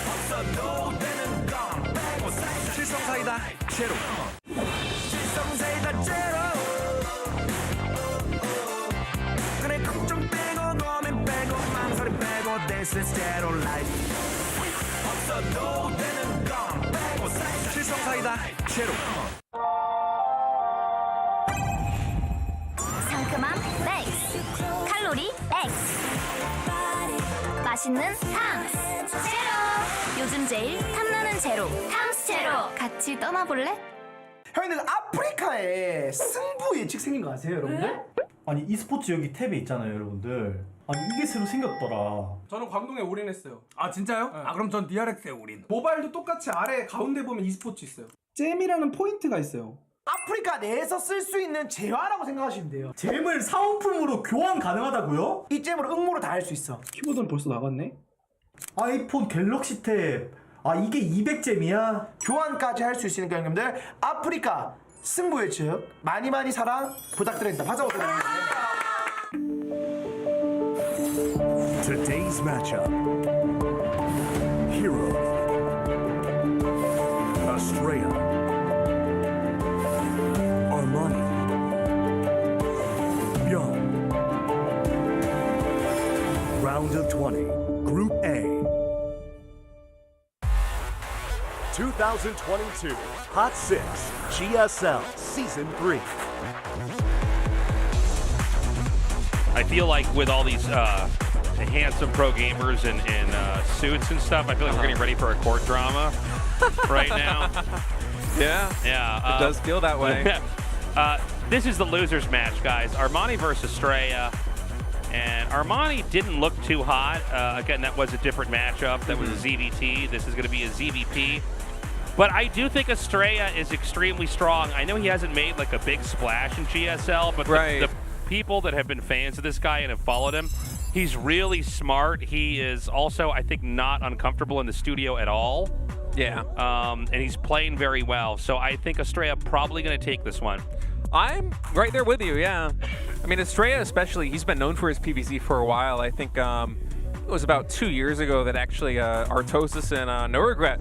없어도 되는 건 빼고 사이다. 실성사이다 제로. 실성사이다 제로. 그래 걱정 빼고 고민 빼고 망설임 빼고 This is zero life. 없어도 되는 건 빼고 사이다. 실성사이다 제로. 상큼함 맥스, 칼로리 X, 맛있는 탕스 제로. 요즘 제일 탐나는 제로 탕스 제로. 같이 떠나볼래? 형님들 아프리카에 승부 예측 생긴 거 아세요, 여러분들? 아니 e스포츠 여기 탭에 있잖아요, 여러분들. 아니 이게 새로 생겼더라. 저는 광동에 올인했어요. 아 진짜요? 아 그럼 전 DRX에 올인. 모바일도 똑같이 아래 가운데 보면 e스포츠 있어요. 잼이라는 포인트가 있어요. 아프리카 내에서 쓸 수 있는 재화라고 생각하시면 돼요. 잼을 사은품으로 교환 가능하다고요? 이 잼으로 응모를 다 할 수 있어. 키보드는 벌써 나갔네. 아이폰 갤럭시 탭. 아 이게 200잼이야? 교환까지 할 수 있으니까 형님들 아프리카 승부 예측 많이 많이 사랑 부탁드립니다. 받아오도록 하겠습니다. Today's matchup. Hero. Astrea. Armani. ByuN. Round of 20. Group A. 2022 Hot 6 GSL Season 3. I feel like with all these handsome pro gamers in suits and stuff, I feel like we're getting ready for a court drama right now. Yeah, it does feel that way. This is the losers match, guys. Armani versus Astrea. And Armani didn't look too hot. Again, that was a different matchup. That was a ZVT. This is going to be a ZVP. But I do think Astrea is extremely strong. I know he hasn't made like a big splash in GSL, but the people that have been fans of this guy and have followed him, he's really smart. He is also, I think, not uncomfortable in the studio at all. Yeah. And he's playing very well. So I think Astrea probably going to take this one. I'm right there with you, yeah. I mean, Astrea especially, he's been known for his PVZ for a while. I think it was about 2 years ago that actually Artosis and No Regret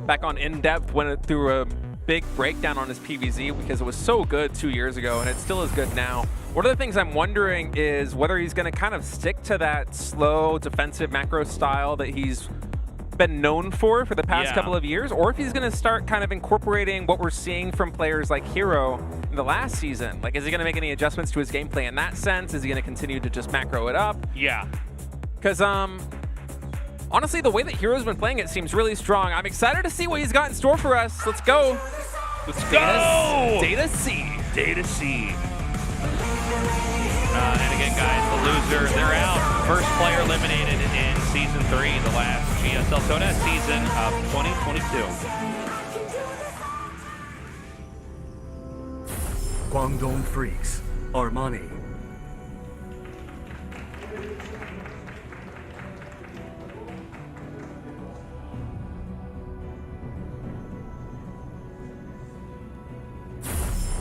back on In-Depth went through a big breakdown on his PVZ because it was so good 2 years ago and it still is good now. One of the things I'm wondering is whether he's going to kind of stick to that slow defensive macro style that he's been known for the past couple of years, or if he's going to start kind of incorporating what we're seeing from players like Hero in the last season. Like, is he going to make any adjustments to his gameplay in that sense? Is he going to continue to just macro it up? Yeah. Because, honestly, the way that Hero's been playing it seems really strong. I'm excited to see what he's got in store for us. Let's go. Let's go! Data C. Data C. And again, guys, the loser, they're out. First player eliminated in Season 3, the last GSL CEST season of 2022. Guangdong Freaks. Armani.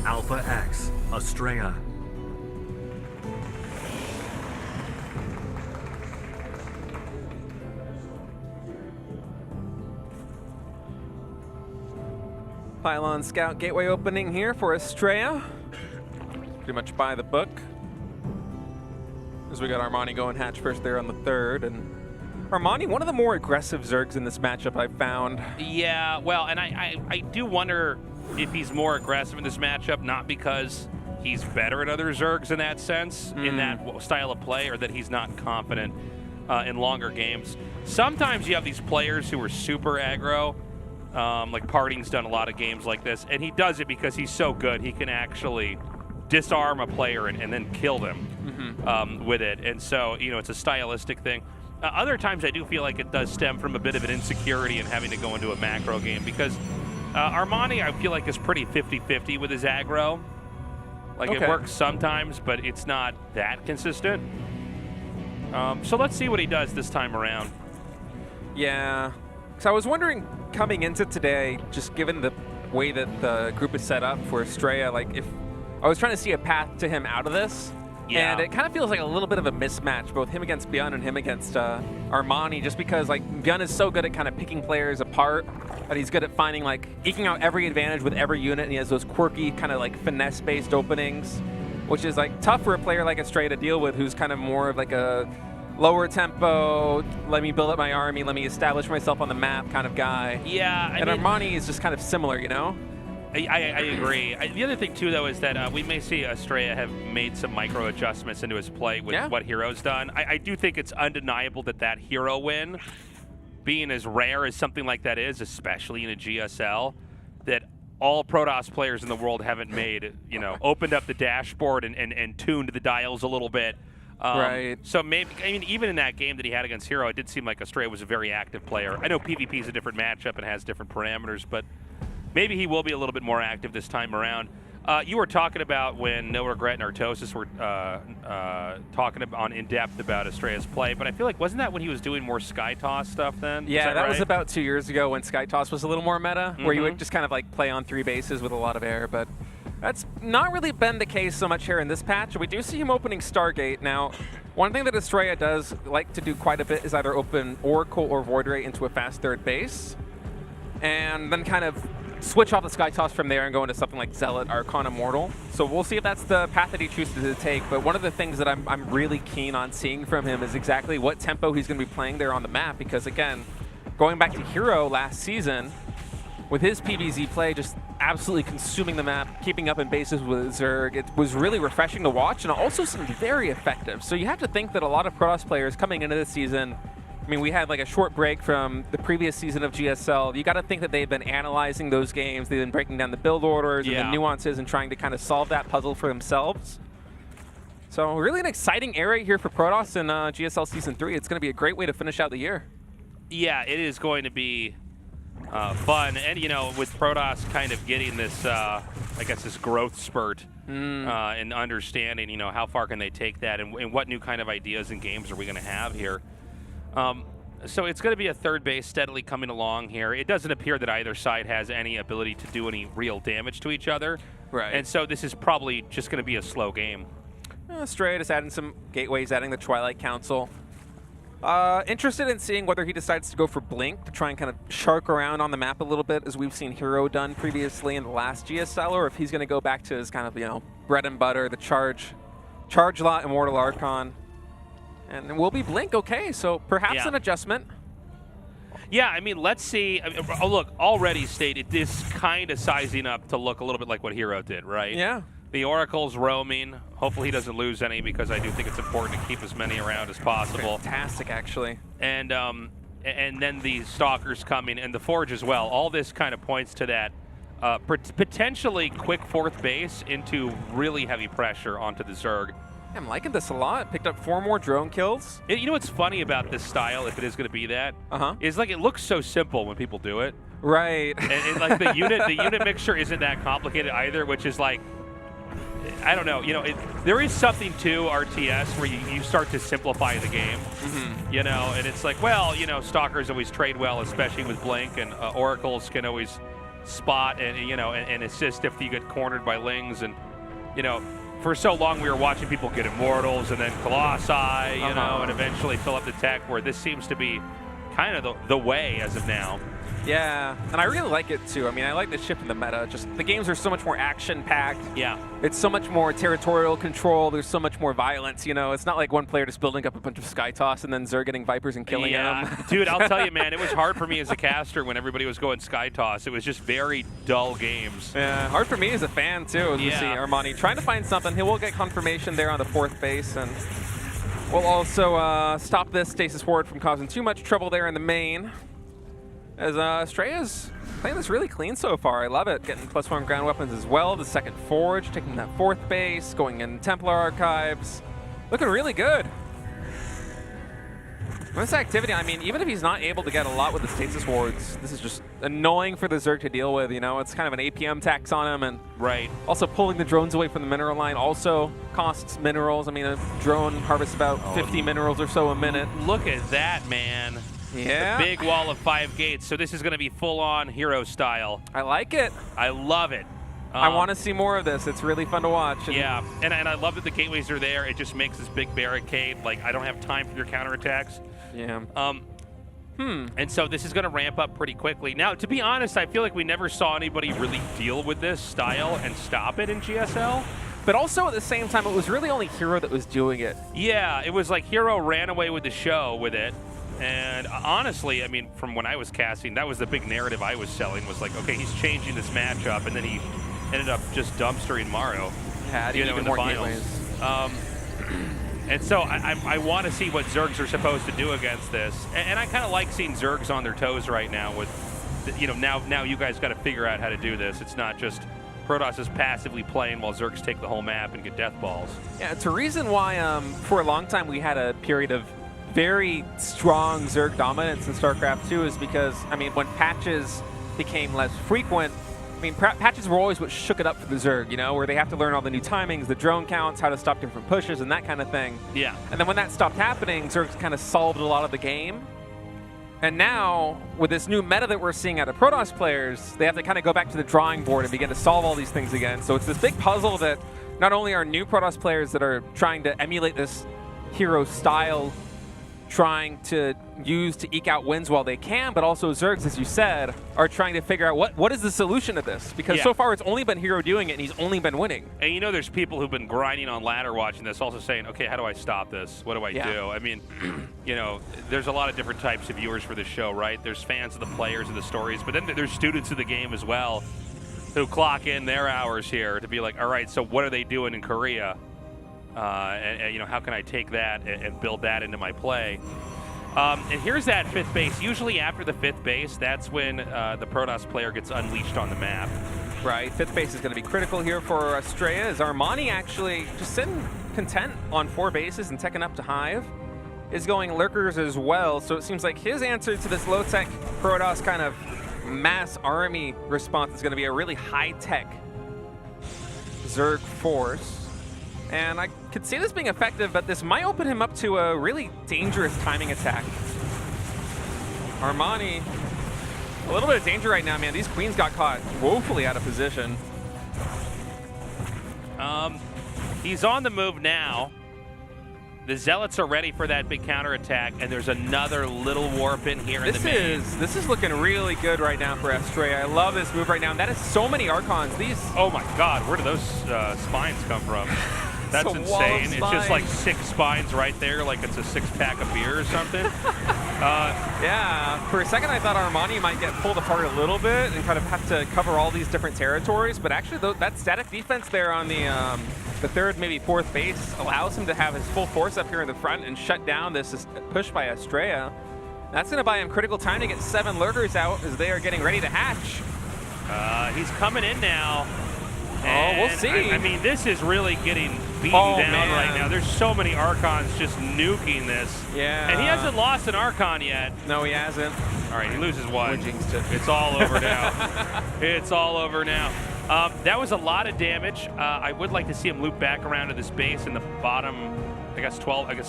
Alpha X. Astrea. Pylon Scout Gateway opening here for Astrea. Pretty much by the book. As we got Armani going hatch first there on the third. And Armani, one of the more aggressive Zergs in this matchup I've found. Yeah, well, and I do wonder if he's more aggressive in this matchup, not because he's better at other Zergs in that sense, in that style of play, or that he's not confident in longer games. Sometimes you have these players who are super aggro, like Parting's done a lot of games like this, and he does it because he's so good. He can actually disarm a player and then kill them with it. And so, you know, it's a stylistic thing. Other times I do feel like it does stem from a bit of an insecurity in having to go into a macro game, because Armani, I feel like, is pretty 50-50 with his aggro. Like, it works sometimes, but it's not that consistent. So let's see what he does this time around. Yeah. So I was wondering, coming into today, just given the way that the group is set up for Astrea, like if I was trying to see a path to him out of this, and it kind of feels like a little bit of a mismatch, both him against ByuN and him against Armani, just because like ByuN is so good at kind of picking players apart, that he's good at finding like eking out every advantage with every unit, and he has those quirky kind of like finesse-based openings, which is like tough for a player like Astrea to deal with, who's kind of more of like a lower tempo, let me build up my army, let me establish myself on the map kind of guy. Yeah, I mean, Armani is just kind of similar, you know? I agree. The other thing, too, though, is that we may see Astrea have made some micro adjustments into his play with what Hero's done. I do think it's undeniable that Hero win, being as rare as something like that is, especially in a GSL, that all Protoss players in the world haven't made, you know, opened up the dashboard and tuned the dials a little bit. Right. So maybe, I mean, even in that game that he had against Hero, it did seem like Astrea was a very active player. I know PvP is a different matchup and has different parameters, but maybe he will be a little bit more active this time around. You were talking about when No Regret and Artosis were talking about in depth about Astrea's play, but I feel like, wasn't that when he was doing more Sky Toss stuff then? Yeah, that was about 2 years ago when Sky Toss was a little more meta, where you would just kind of like play on 3 bases with a lot of air, but that's not really been the case so much here in this patch. We do see him opening Stargate. Now, one thing that Astrea does like to do quite a bit is either open Oracle or Void Ray into a fast third base, and then kind of switch off the Sky Toss from there and go into something like Zealot, Archon, Immortal. So we'll see if that's the path that he chooses to take, but one of the things that I'm really keen on seeing from him is exactly what tempo he's going to be playing there on the map, because again, going back to Hero last season, with his PvZ play just absolutely consuming the map, keeping up in bases with Zerg, it was really refreshing to watch and also seemed very effective. So you have to think that a lot of Protoss players coming into this season, I mean, we had like a short break from the previous season of GSL. You got to think that they've been analyzing those games. They've been breaking down the build orders and the nuances and trying to kind of solve that puzzle for themselves. So really an exciting area here for Protoss in GSL Season 3. It's going to be a great way to finish out the year. Yeah, it is going to be fun. And, you know, with Protoss kind of getting this, I guess, this growth spurt and understanding, you know, how far can they take that and what new kind of ideas and games are we going to have here. So it's going to be a third base steadily coming along here. It doesn't appear that either side has any ability to do any real damage to each other. Right. And so this is probably just going to be a slow game. Astrea just adding some gateways, adding the Twilight Council. Interested in seeing whether he decides to go for Blink to try and kind of shark around on the map a little bit, as we've seen Hero done previously in the last GSL, or if he's going to go back to his kind of, you know, bread and butter, the Charge Lot, Immortal Archon. And it will be Blink, okay, so perhaps an adjustment. Yeah, I mean, let's see. I mean, oh, look, already stated this kind of sizing up to look a little bit like what Hero did, right? Yeah. The Oracle's roaming. Hopefully he doesn't lose any, because I do think it's important to keep as many around as possible. Fantastic, actually. And then the Stalkers coming, and the Forge as well. All this kind of points to that potentially quick fourth base into really heavy pressure onto the Zerg. I'm liking this a lot. Picked up 4 more drone kills. You know what's funny about this style, if it is going to be that, is like it looks so simple when people do it. Right. And like the unit mixture isn't that complicated either, which is like, I don't know, you know, there is something to RTS where you start to simplify the game, you know, and it's like, well, you know, Stalkers always trade well, especially with Blink, and Oracles can always spot and, you know, and assist if you get cornered by Lings, and, you know, for so long we were watching people get Immortals and then Colossi, you know, and eventually fill up the tech, where this seems to be kind of the way as of now. Yeah, and I really like it too. I mean, I like the shift in the meta. Just the games are so much more action-packed. Yeah. It's so much more territorial control. There's so much more violence, you know. It's not like one player just building up a bunch of Sky Toss and then Zerg getting Vipers and killing them. Dude, I'll tell you, man, it was hard for me as a caster when everybody was going Sky Toss. It was just very dull games. Yeah, hard for me as a fan too, as we see Armani trying to find something. He will get confirmation there on the 4th base, and we'll also stop this Stasis Ward from causing too much trouble there in the main. As Astrea's playing this really clean so far. I love it. Getting +1 ground weapons as well. The 2nd Forge, taking that 4th base, going in Templar Archives. Looking really good. This activity, I mean, even if he's not able to get a lot with the Stasis Wards, this is just annoying for the Zerg to deal with, you know? It's kind of an APM tax on him, and also pulling the drones away from the mineral line also costs minerals. I mean, a drone harvests about 50 minerals or so a minute. Look at that, man. Yeah. The big wall of 5 gates. So this is going to be full-on hero style. I like it. I love it. I want to see more of this. It's really fun to watch. Yeah, and I love that the gateways are there. It just makes this big barricade. Like, I don't have time for your counterattacks. Yeah. And so this is going to ramp up pretty quickly. Now, to be honest, I feel like we never saw anybody really deal with this style and stop it in GSL. But also at the same time, it was really only Hero that was doing it. Yeah, it was like Hero ran away with the show with it. And honestly, I mean, from when I was casting, that was the big narrative I was selling, was like, okay, he's changing this matchup, and then he ended up just dumpstering Mario, in the finals. And so I want to see what Zergs are supposed to do against this. And I kind of like seeing Zergs on their toes right now with, now you guys got to figure out how to do this. It's not just Protoss is passively playing while Zergs take the whole map and get death balls. Yeah, it's a reason why for a long time we had a period of very strong Zerg dominance in StarCraft 2 is because, I mean, when patches became less frequent, I mean, patches were always what shook it up for the Zerg, where they have to learn all the new timings, the drone counts, how to stop different pushes, and that kind of thing. Yeah. And then when that stopped happening, Zergs kind of solved a lot of the game. And now, with this new meta that we're seeing out of Protoss players, they have to kind of go back to the drawing board and begin to solve all these things again. So it's this big puzzle that not only are new Protoss players that are trying to emulate this hero style, trying to use to eke out wins while they can, but also Zergs, as you said, are trying to figure out what is the solution to this? Because so far it's only been Hero doing it, and he's only been winning. And there's people who've been grinding on ladder watching this, also saying, okay, how do I stop this? What do I do? I mean, there's a lot of different types of viewers for this show, right? There's fans of the players and the stories, but then there's students of the game as well who clock in their hours here to be like, all right, so what are they doing in Korea? And how can I take that and build that into my play? And here's that 5th base. Usually after the 5th base, that's when the Protoss player gets unleashed on the map. Right, 5th base is going to be critical here for Astrea, as Armani actually just sitting content on 4 bases and teching up to Hive. Is going Lurkers as well, so it seems like his answer to this low-tech Protoss kind of mass army response is going to be a really high-tech Zerg force. And I could see this being effective, but this might open him up to a really dangerous timing attack. Armani, a little bit of danger right now, man. These queens got caught woefully out of position. He's on the move now. The Zealots are ready for that big counterattack, and there's another little warp in here in the main. This is looking really good right now for Astrea. I love this move right now, and that is so many Archons. Oh my God, where do those spines come from? That's insane. It's just like 6 spines right there, like it's a 6-pack of beer or something. Yeah, for a second I thought Armani might get pulled apart a little bit and kind of have to cover all these different territories, but actually that static defense there on the 3rd, maybe 4th base allows him to have his full force up here in the front and shut down this push by Astrea. That's going to buy him critical time to get 7 Lurkers out as they are getting ready to hatch. He's coming in now. We'll see. I mean, this is really getting beaten down right now. There's so many Archons just nuking this. Yeah. And he hasn't lost an Archon yet. No, he hasn't. All right, he loses 1. It's all over now. It's all over now. That was a lot of damage. I would like to see him loop back around to this base in the bottom, I guess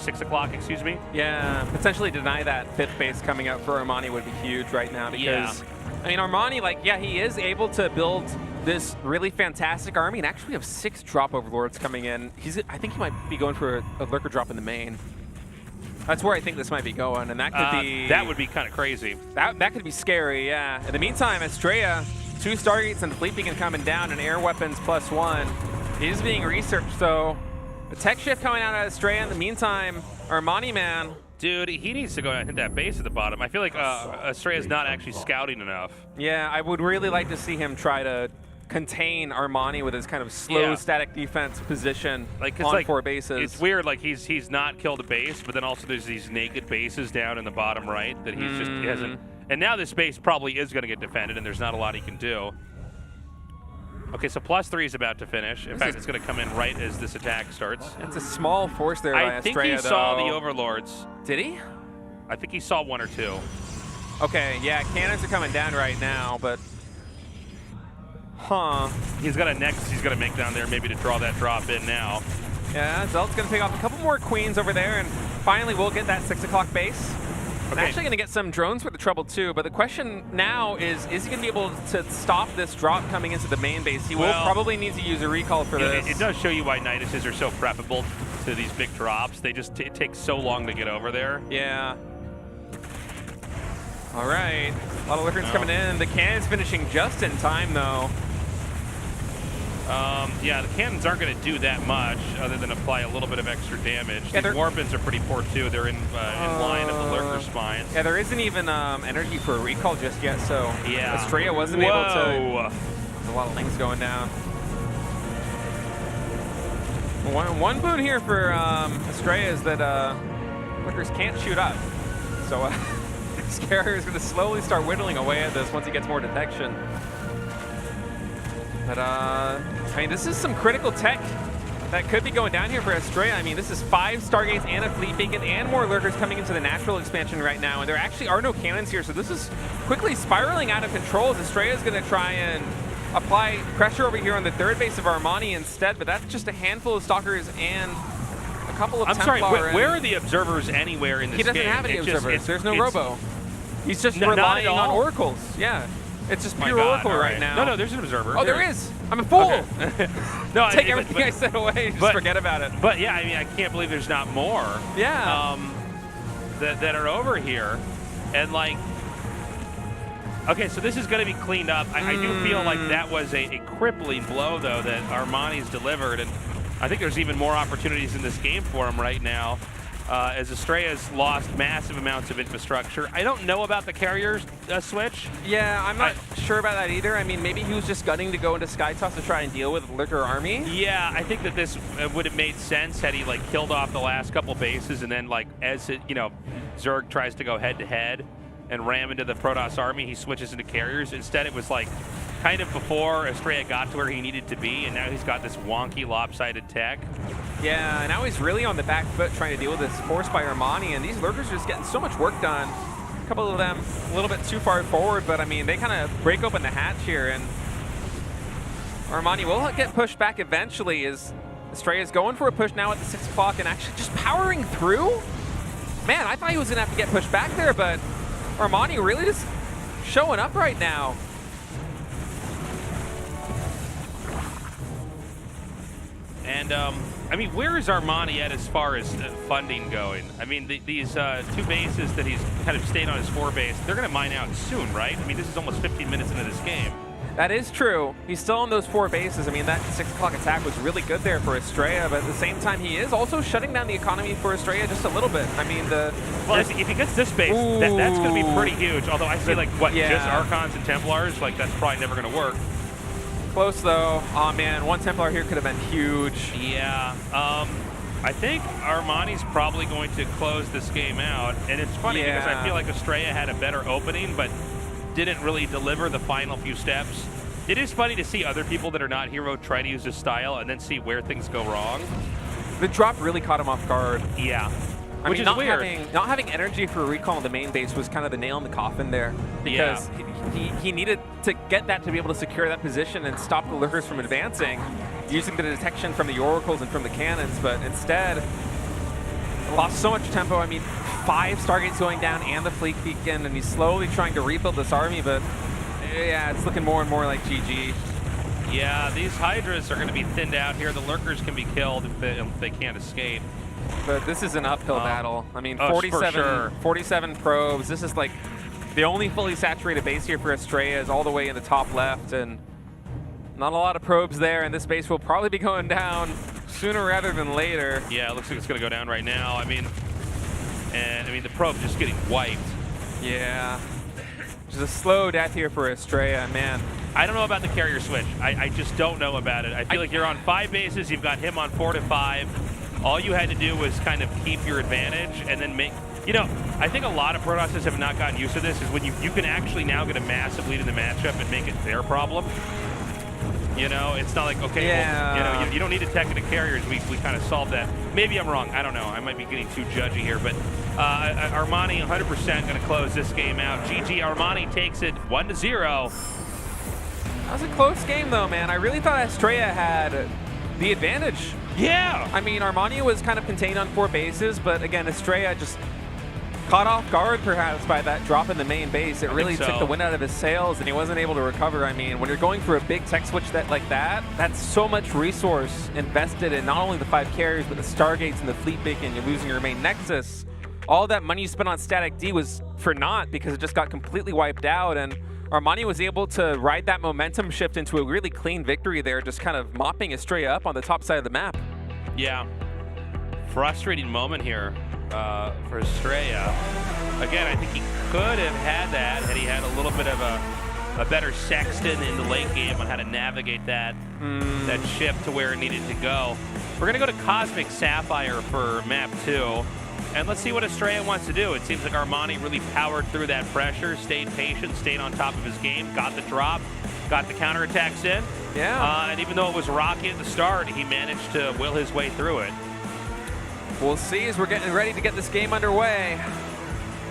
6 o'clock, excuse me. Yeah, potentially deny that 5th base coming out for Armani would be huge right now because, I mean, Armani, he is able to build this really fantastic army and actually have 6 drop overlords coming in. I think he might be going for a Lurker drop in the main. That's where I think this might be going, and that could be... That would be kind of crazy. That could be scary, yeah. In the meantime, Astrea, 2 Stargates and Fleet Beacon coming down and air weapons +1 is being researched, so a tech shift coming out of Astrea. In the meantime, Armani, man. Dude, he needs to go and hit that base at the bottom. I feel like Astrea's not actually scouting enough. Yeah, I would really like to see him try to contain Armani with his kind of slow static defense position on 4 bases. It's weird, he's not killed a base, but then also there's these naked bases down in the bottom right that he hasn't. And now this base probably is going to get defended, and there's not a lot he can do. Okay, so +3 is about to finish. In fact, it's going to come in right as this attack starts. It's a small force there by Astrea, I think he saw the Overlords. Did he? I think he saw 1 or 2. Okay, yeah, cannons are coming down right now, but... He's got a next he's going to make down there maybe to draw that drop in now. Yeah, Zelt's going to pick off a couple more queens over there, and finally we'll get that 6 o'clock base. He's actually going to get some drones for the trouble too, but the question now is he going to be able to stop this drop coming into the main base? He will probably need to use a recall for this. It does show you why Niduses are so preppable to these big drops. They just it takes so long to get over there. Yeah. All right. A lot of Lurkers coming in. The cannon's finishing just in time, though. Yeah, the cannons aren't going to do that much other than apply a little bit of extra damage. The Warbins are pretty poor, too. They're in line of the Lurker spines. Yeah, there isn't even energy for a recall just yet, so Astrea wasn't able to... There's a lot of things going down. One boon here for Astrea is that Lurkers can't shoot up. So this carrier is going to slowly start whittling away at this once he gets more detection. But, I mean, this is some critical tech that could be going down here for Astrea. I mean, this is 5 Stargates and a Fleet Beacon and more Lurkers coming into the natural expansion right now. And there actually are no cannons here, so this is quickly spiraling out of control as Astrea is going to try and apply pressure over here on the 3rd base of Armani instead. But that's just a handful of Stalkers and a couple of Templar. I'm sorry, where are the observers anywhere in this game? He doesn't have any observers. There's no Robo. He's just not relying at on all? oracles. Yeah. It's just pure God, Oracle right now. No, there's an observer. Oh, there is. I'm a fool. Okay. No, Take everything I said away. Just forget about it. But yeah, I mean, I can't believe there's not more. Yeah. That are over here, and like, okay, so this is going to be cleaned up. I do feel like that was a crippling blow, though, that Armani's delivered, and I think there's even more opportunities in this game for him right now. As Astrea's lost massive amounts of infrastructure. I don't know about the carriers switch. Yeah, I'm not sure about that either. I mean, maybe he was just gunning to go into Skytoss to try and deal with the Lurker army. Yeah, I think that this would have made sense had he like killed off the last couple bases and then like as it, you know, Zerg tries to go head to head and ram into the Protoss army, he switches into carriers. Instead, it was like kind of before Astrea got to where he needed to be, and now he's got this wonky, lopsided tech. Yeah, and now he's really on the back foot trying to deal with this force by Armani, and these Lurkers are just getting so much work done. A couple of them a little bit too far forward, but I mean, they kind of break open the hatch here, and Armani will get pushed back eventually as Astrea is going for a push now at the 6 o'clock and actually just powering through. Man, I thought he was going to have to get pushed back there, but Armani really just showing up right now. And, I mean, where is Armani at as far as funding going? I mean, these 2 bases that he's kind of stayed on his 4 base, they're going to mine out soon, right? I mean, this is almost 15 minutes into this game. That is true. He's still on those 4 bases. I mean, that 6 o'clock attack was really good there for Astrea, but at the same time, he is also shutting down the economy for Astrea just a little bit. I mean, well, if he gets this base, that's going to be pretty huge. Although I see, like, what, just Archons and Templars? Like, that's probably never going to work. Close, though. Oh, man, 1 Templar here could have been huge. Yeah. I think Armani's probably going to close this game out. And it's funny because I feel like Astrea had a better opening, but didn't really deliver the final few steps. It is funny to see other people that are not hero try to use this style and then see where things go wrong. The drop really caught him off guard. Yeah. Which is weird. Not having energy for a recall on the main base was kind of the nail in the coffin there. Because he needed to get that to be able to secure that position and stop the Lurkers from advancing using the detection from the Oracles and from the cannons, but instead lost so much tempo. I mean, 5 Stargates going down and the Fleet Beacon, and he's slowly trying to rebuild this army, but yeah, it's looking more and more like GG. Yeah, these Hydras are going to be thinned out here. The Lurkers can be killed if they can't escape. But this is an uphill battle. I mean, 47 probes. This is like the only fully saturated base here for Astrea is all the way in the top left, and not a lot of probes there, and this base will probably be going down sooner rather than later. Yeah, it looks like it's going to go down right now. I mean, the probe just getting wiped. Yeah. Just a slow death here for Astrea, man. I don't know about the carrier switch. I just don't know about it. I feel like you're on 5 bases. You've got him on 4 to 5. All you had to do was kind of keep your advantage and then make... You know, I think a lot of Protosses have not gotten used to this, is when you can actually now get a massive lead in the matchup and make it their problem. You know, it's not like, okay, well, you know, you don't need to tech into carriers. We kind of solved that. Maybe I'm wrong. I don't know. I might be getting too judgy here, but Armani 100% going to close this game out. GG, Armani takes it 1-0. That was a close game, though, man. I really thought Astrea had the advantage. Yeah. I mean, Armani was kind of contained on 4 bases, but again, Astrea just caught off guard perhaps by that drop in the main base. It really so. took the wind out of his sails, and he wasn't able to recover. I mean, when you're going for a big tech switch like that, that's so much resource invested in not only the 5 carriers, but the Stargates and the Fleet Beacon. You're losing your main Nexus. All that money you spent on Static D was for naught because it just got completely wiped out, and Armani was able to ride that momentum shift into a really clean victory there, just kind of mopping Astrea up on the top side of the map. Yeah. Frustrating moment here for Astrea. Again, I think he could have had that had he had a little bit of a better sexton in the late game on how to navigate that shift to where it needed to go. We're going to go to Cosmic Sapphire for map 2. And let's see what Astrea wants to do. It seems like Armani really powered through that pressure, stayed patient, stayed on top of his game, got the drop, got the counterattacks in. Yeah. And even though it was rocky at the start, he managed to will his way through it. We'll see as we're getting ready to get this game underway.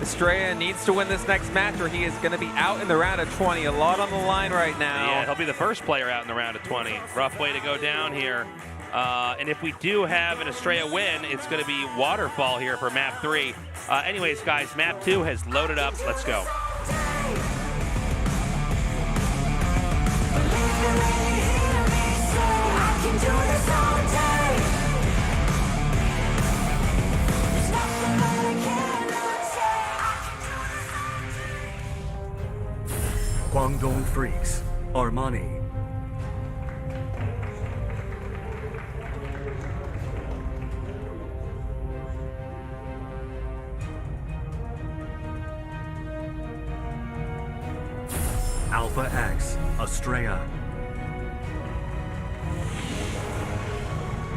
Astrea needs to win this next match or he is going to be out in the round of 20. A lot on the line right now. Yeah, he'll be the first player out in the round of 20. Rough way to go down here. And if we do have an Astrea win, it's going to be Waterfall here for map 3. Anyways, guys, map 2 has loaded up. Let's go. Guangdong Freaks, Armani. Alpha X, Astrea.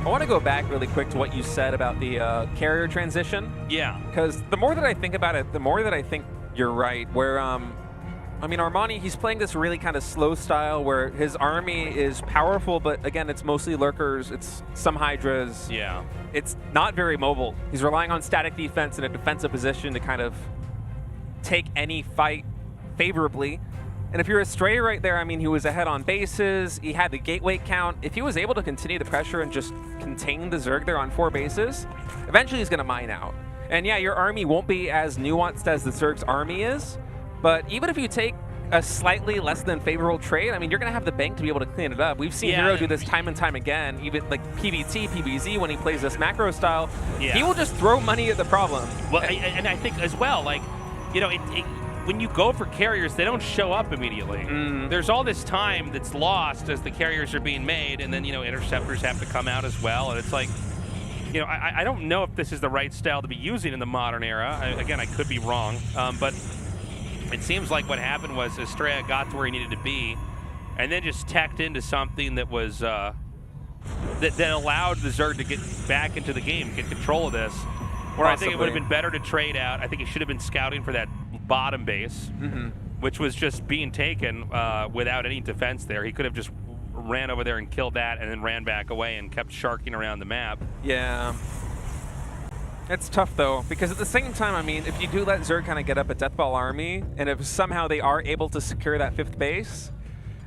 I want to go back really quick to what you said about the carrier transition. Yeah. Because the more that I think about it, the more that I think you're right. Where, I mean, Armani, he's playing this really kind of slow style where his army is powerful, but again, it's mostly lurkers, it's some Hydras. Yeah. It's not very mobile. He's relying on static defense in a defensive position to kind of take any fight favorably. And if you're Astrea right there, I mean, he was ahead on bases, he had the gateway count. If he was able to continue the pressure and just contain the Zerg there on 4 bases, eventually he's going to mine out. And yeah, your army won't be as nuanced as the Zerg's army is, but even if you take a slightly less than favorable trade, I mean, you're going to have the bank to be able to clean it up. We've seen Hero do this time and time again, even like PVT, PVZ, when he plays this macro style, he will just throw money at the problem. Well, and I think as well, like, you know, when you go for carriers, they don't show up immediately. There's all this time that's lost as the carriers are being made, and then, you know, interceptors have to come out as well, and it's like, you know, I don't know if this is the right style to be using in the modern era. Again, I could be wrong, but it seems like what happened was Astrea got to where he needed to be, and then just tacked into something that was that allowed the Zerg to get back into the game, get control of this. Where I think it would have been better to trade out. I think he should have been scouting for that bottom base, which was just being taken without any defense there. He could have just ran over there and killed that and then ran back away and kept sharking around the map. Yeah. It's tough, though, because at the same time, I mean, if you do let Zerg kind of get up a Deathball army, and if somehow they are able to secure that 5th base,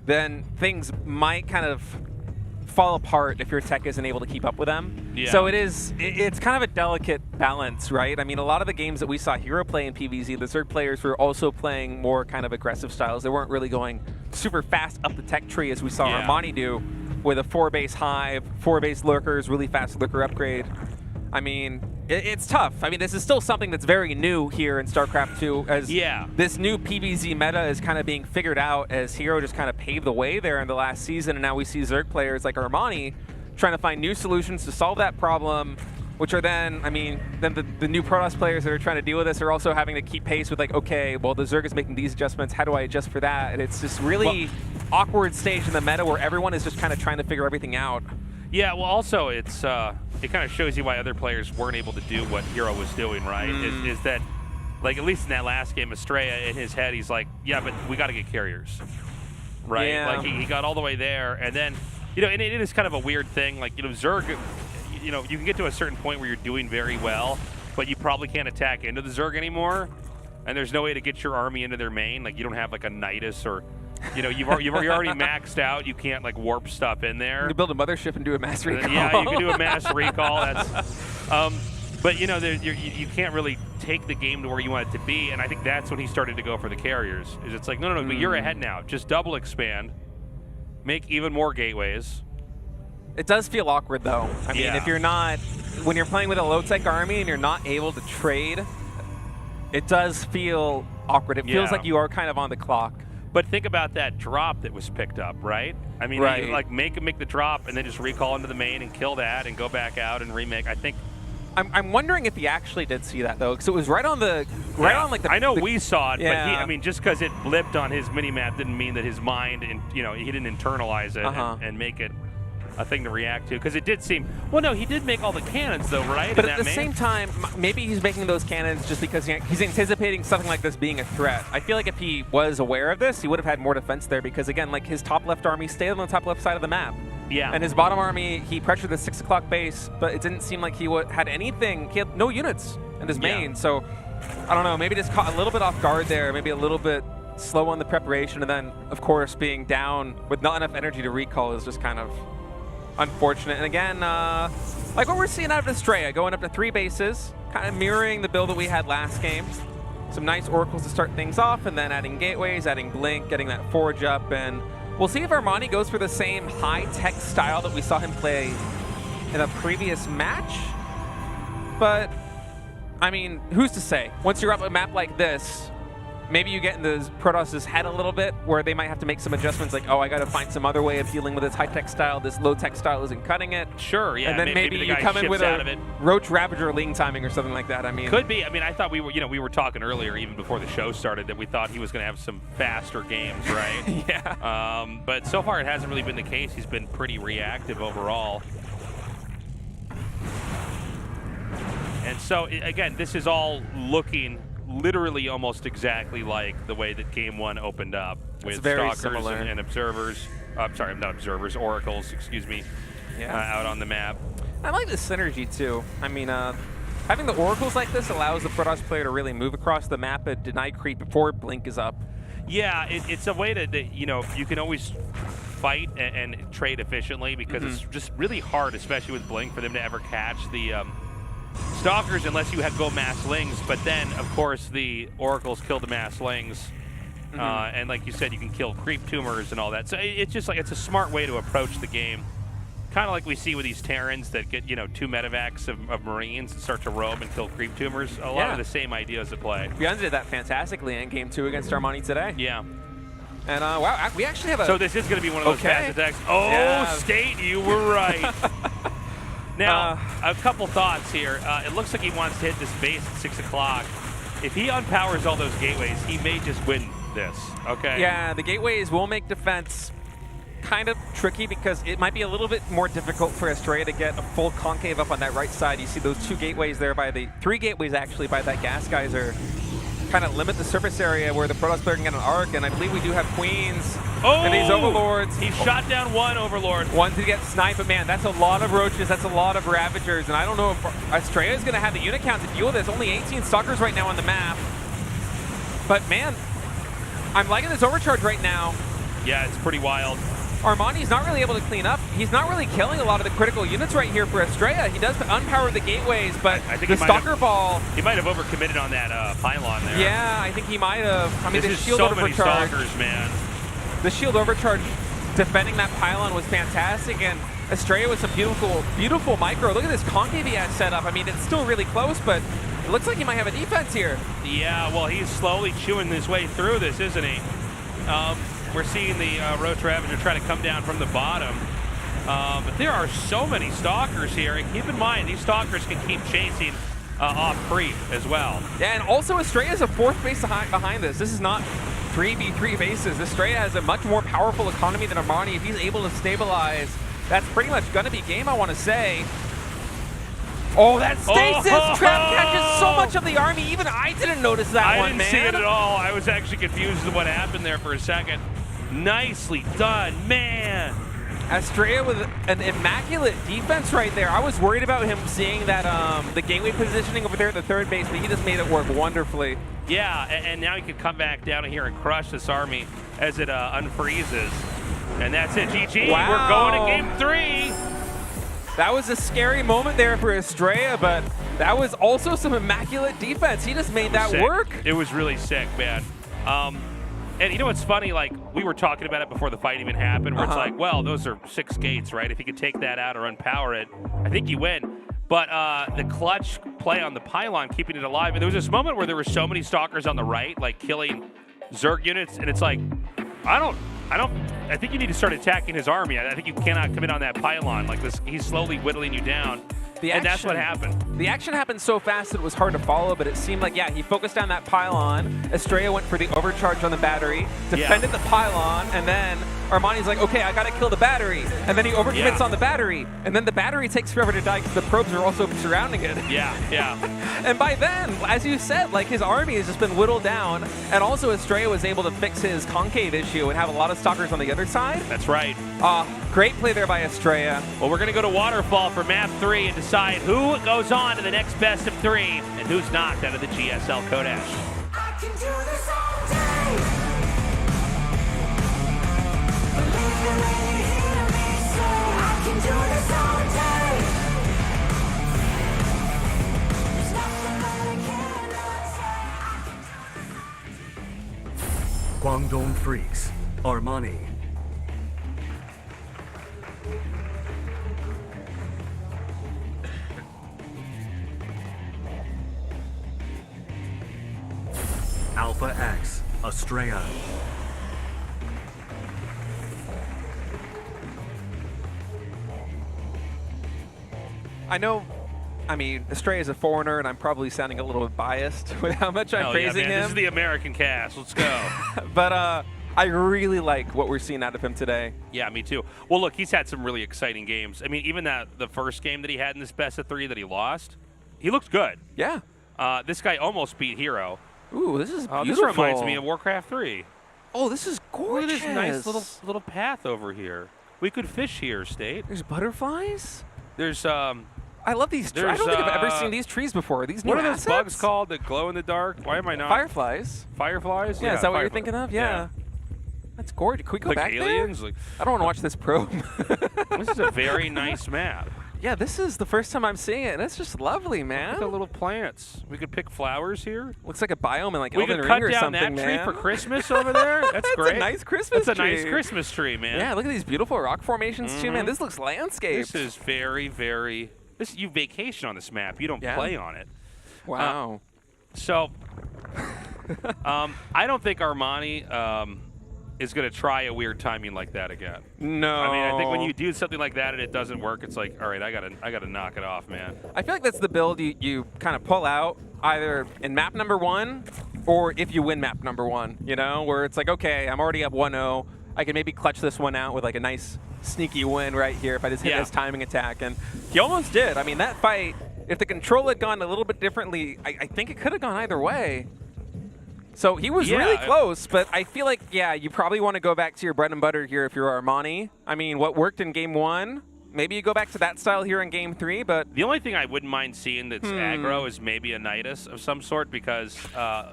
then things might kind of fall apart if your tech isn't able to keep up with them. Yeah. So it's kind of a delicate balance, right? I mean, a lot of the games that we saw Hero play in PvZ, the Zerg players were also playing more kind of aggressive styles. They weren't really going super fast up the tech tree as we saw Armani do with a 4-base hive, 4-base lurkers, really fast lurker upgrade. I mean, it's tough. I mean, this is still something that's very new here in StarCraft 2, as this new PvZ meta is kind of being figured out as Hero just kind of paved the way there in the last season, and now we see Zerg players like Armani trying to find new solutions to solve that problem, which are then, I mean, then the new Protoss players that are trying to deal with this are also having to keep pace with like, okay, well, the Zerg is making these adjustments, how do I adjust for that? And it's this really awkward stage in the meta where everyone is just kind of trying to figure everything out. Yeah, well, also, it's it kind of shows you why other players weren't able to do what Hero was doing, right? Is that, like, at least in that last game, Astrea, in his head, he's like, yeah, but we got to get carriers, right? Yeah. Like, he got all the way there, and then, you know, and it is kind of a weird thing. Like, you know, Zerg, you know, you can get to a certain point where you're doing very well, but you probably can't attack into the Zerg anymore, and there's no way to get your army into their main. Like, you don't have, like, a Nidus or... You know, you're already maxed out. You can't like warp stuff in there. You build a mothership and do a mass recall. Yeah, you can do a mass recall. That's, But, you know, you can't really take the game to where you want it to be, and I think that's when he started to go for the carriers. Is it's like, no, but you're ahead now. Just double expand. Make even more gateways. It does feel awkward, though. I mean, if you're not, when you're playing with a low-tech army and you're not able to trade, it does feel awkward. It feels like you are kind of on the clock. But think about that drop that was picked up, right? I mean, you, like make the drop and then just recall into the main and kill that and go back out and remake. I think. I'm wondering if he actually did see that though, because it was right on the on like the. I know we saw it, but I mean, just because it blipped on his mini map didn't mean that his mind and he didn't internalize it and make it a thing to react to, because it did seem. Well, no, he did make all the cannons though, right? But at the same time, maybe he's making those cannons just because he's anticipating something like this being a threat. I feel like if he was aware of this, he would have had more defense there, because again, like his top left army stayed on the top left side of the map. Yeah. And his bottom army, he pressured the 6 o'clock base, but it didn't seem like he had anything. He had no units in his main, so I don't know. Maybe just caught a little bit off guard there. Maybe a little bit slow on the preparation, and then of course being down with not enough energy to recall is just kind of unfortunate. And again, like what we're seeing out of Astrea, going up to 3 bases, kind of mirroring the build that we had last game. Some nice oracles to start things off, and then adding gateways, adding blink, getting that forge up, and we'll see if Armani goes for the same high-tech style that we saw him play in a previous match. But, I mean, who's to say? Once you're up a map like this, maybe you get in the Protoss' head a little bit, where they might have to make some adjustments, like, oh, I got to find some other way of dealing with this high-tech style. This low-tech style isn't cutting it. Sure, yeah. And then maybe you come in with a Roach Ravager Ling timing or something like that. I mean, could be. I mean, I thought we were talking earlier, even before the show started, that we thought he was going to have some faster games, right? Yeah. But so far, it hasn't really been the case. He's been pretty reactive overall. And so, again, this is all looking literally almost exactly like the way that Game 1 opened up, with stalkers and observers. I'm sorry, not observers, oracles, excuse me, out on the map. I like this synergy too. I mean, having the oracles like this allows the Protoss player to really move across the map and deny creep before blink is up. Yeah, it's a way to, you can always fight and trade efficiently, because it's just really hard, especially with blink, for them to ever catch the stalkers unless you go mass lings. But then, of course, the oracles kill the mass lings. And like you said, you can kill creep tumors and all that. So it's just like, it's a smart way to approach the game. Kind of like we see with these Terrans that get, 2 medevacs of Marines and start to roam and kill creep tumors. A lot of the same ideas at play. ByuN did that fantastically in Game 2 against Armani today. Yeah. And wow, we actually have a... So this is going to be one of those fast attacks. Oh, State, you were right. Now, a couple thoughts here. It looks like he wants to hit this base at 6 o'clock. If he unpowers all those gateways, he may just win this, okay? Yeah, the gateways will make defense kind of tricky, because it might be a little bit more difficult for Astrea to get a full concave up on that right side. You see those 2 gateways there by the 3 gateways actually by that gas geyser kind of limit the surface area where the Protoss player can get an arc, and I believe we do have queens and these overlords. He shot down 1 overlord. One to get sniped, but man, that's a lot of roaches, that's a lot of ravagers, and I don't know if Astrea is going to have the unit count to deal with this. Only 18 stalkers right now on the map. But man, I'm liking this overcharge right now. Yeah, it's pretty wild. Armani's not really able to clean up. He's not really killing a lot of the critical units right here for Astrea. He does unpower the gateways, but I think the Stalker Ball... He might have overcommitted on that pylon there. Yeah, I think he might have. I mean, this the is shield so overcharge, many stalkers, man. The shield overcharge defending that pylon was fantastic, and Astrea with some beautiful, beautiful micro. Look at this concave he has set up. I mean, it's still really close, but it looks like he might have a defense here. Yeah, well, he's slowly chewing his way through this, isn't he? We're seeing the Roach Ravager try to come down from the bottom. But there are so many stalkers here. And keep in mind, these stalkers can keep chasing off creep as well. Yeah, and also Astrea is a 4th base behind this. This is not 3v3 bases. Astrea has a much more powerful economy than Armani. If he's able to stabilize, that's pretty much going to be game, I want to say. Oh, that stasis trap catches so much of the army. Even I didn't notice that one, man. I didn't see it at all. I was actually confused with what happened there for a second. Nicely done, man. Astrea with an immaculate defense right there. I was worried about him seeing that the gateway positioning over there at the 3rd base, but he just made it work wonderfully. Yeah, and now he can come back down here and crush this army as it unfreezes. And that's it, GG. Wow. We're going to Game 3. That was a scary moment there for Astrea, but That was also some immaculate defense. He just made that Sick. work. It was really sick, man. And you know what's funny? Like, we were talking about it before the fight even happened, where it's like, well, those are 6 gates, right? If you could take that out or unpower it, I think you win. But the clutch play on the pylon, keeping it alive. And there was this moment where there were so many stalkers on the right, like killing Zerg units, and it's like, I think you need to start attacking his army. I think you cannot come in on that pylon like this. He's slowly whittling you down. And that's what happened. The action happened so fast that it was hard to follow, but it seemed like, yeah, he focused on that pylon. Astrea went for the overcharge on the battery, defended the pylon, and then Armani's like, okay, I gotta kill the battery. And then he overcommits on the battery, and then the battery takes forever to die because the probes are also surrounding it. Yeah. And by then, as you said, like his army has just been whittled down, and also Astrea was able to fix his concave issue and have a lot of stalkers on the other side. That's right. Great play there by Astrea. Well, we're gonna go to Waterfall for map 3 and decide who goes on to the next best of 3 and who's knocked out of the GSL Kodash. I can do this all day. Believe me when you hear me say, I can do this all day. There's nothing that I cannot say. Guangdong Freaks, Armani. Alpha X, Astrea. I mean, Astrea is a foreigner, and I'm probably sounding a little bit biased with how much I'm praising him. This is the American cast. Let's go. But I really like what we're seeing out of him today. Yeah, me too. Well, look, he's had some really exciting games. I mean, even the first game that he had in this best of 3 that he lost, he looked good. Yeah. This guy almost beat Hero. Ooh, this is beautiful. This reminds me of Warcraft 3. Oh, this is gorgeous. Look at this nice little path over here. We could fish here, State. There's butterflies? There's I love these trees. I don't think I've ever seen these trees before. These new What are those assets? bugs called that glow in the dark? Why am I not? Fireflies. Fireflies? Yeah, is that what you're thinking of? Yeah. That's gorgeous. Can we go like back aliens? there? Like, I don't want to watch this probe. this is a very nice map. Yeah, this is the first time I'm seeing it, and it's just lovely, man. Look at the little plants. We could pick flowers here. Looks like a biome in like we Elden could Ring cut or down something, that tree man. for Christmas over there. That's great. a nice Christmas That's a tree. nice Christmas tree, man. Yeah, look at these beautiful rock formations too, man. This looks landscape. This is very, very. You vacation on this map. You don't play on it. Wow. So, I don't think Armani is going to try a weird timing like that again. No. I mean, I think when you do something like that and it doesn't work, it's like, all right, I gotta knock it off, man. I feel like that's the build you kind of pull out either in map number 1 or if you win map number 1, you know, where it's like, okay, I'm already up 1-0. I can maybe clutch this one out with like a nice sneaky win right here if I just hit this timing attack. And he almost did. I mean, that fight, if the control had gone a little bit differently, I think it could have gone either way. So he was really close, but I feel like, yeah, you probably want to go back to your bread and butter here if you're Armani. I mean, what worked in game 1, maybe you go back to that style here in game 3, but... The only thing I wouldn't mind seeing that's aggro is maybe a Nidus of some sort, because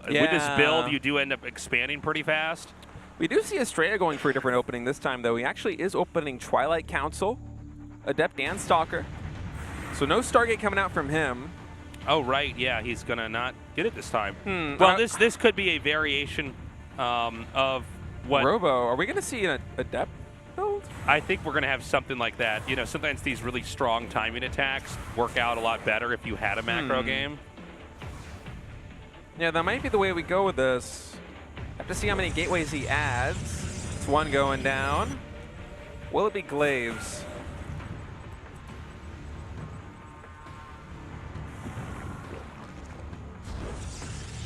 with this build, you do end up expanding pretty fast. We do see Astrea going for a different opening this time, though. He actually is opening Twilight Council, Adept, and Stalker. So no Stargate coming out from him. Oh, right. Yeah, he's going to not get it this time. Well, this could be a variation of what... Robo, are we going to see an Adept build? I think we're going to have something like that. You know, sometimes these really strong timing attacks work out a lot better if you had a macro game. Yeah, that might be the way we go with this. Have to see how many gateways he adds. It's one going down. Will it be Glaives?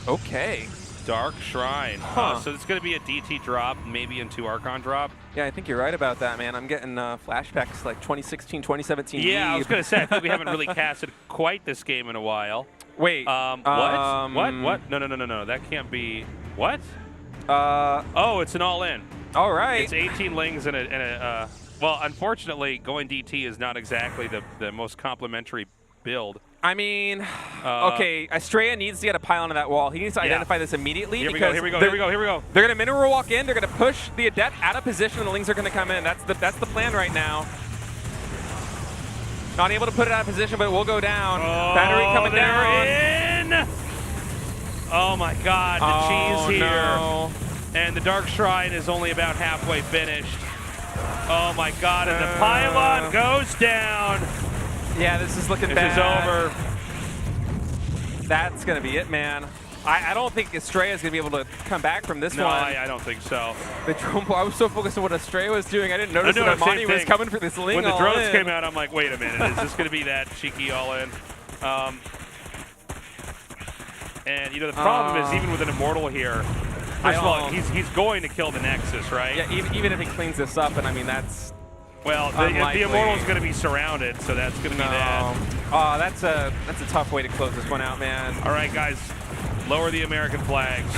Okay. Dark Shrine. So it's going to be a DT drop, maybe into Archon drop. Yeah, I think you're right about that, man. I'm getting flashbacks like 2016, 2017. Yeah, I was going to say, I think we haven't really casted quite this game in a while. Wait. What? What? No. That can't be. What? Oh, it's an all-in. All right. It's 18 lings and a well, unfortunately, going DT is not exactly the most complimentary build. I mean, okay, Astrea needs to get a pile onto that wall. He needs to identify this immediately. Here we go. They're going to mineral walk in. They're going to push the Adept out of position, and the Lings are going to come in. That's the plan right now. Not able to put it out of position, but it will go down. Oh, Battery coming they're down. in! Oh my God, the cheese here. No. And the Dark Shrine is only about halfway finished. Oh my God, and the pylon goes down. Yeah, this is looking bad. This is over. That's going to be it, man. I don't think Astrea is going to be able to come back from this No, one. I don't think so. The drone, I was so focused on what Astrea was doing, I didn't notice that Armani was coming for this Ling When the all drones in. came out, I'm like, wait a minute, is this going to be that cheeky all in? And you know, the problem is even with an Immortal here, first of all, he's going to kill the Nexus, right? Yeah, even if he cleans this up, and I mean that's well, the Immortal's going to be surrounded, so that's going to be that. Oh, that's a tough way to close this one out, man. All right, guys, lower the American flags.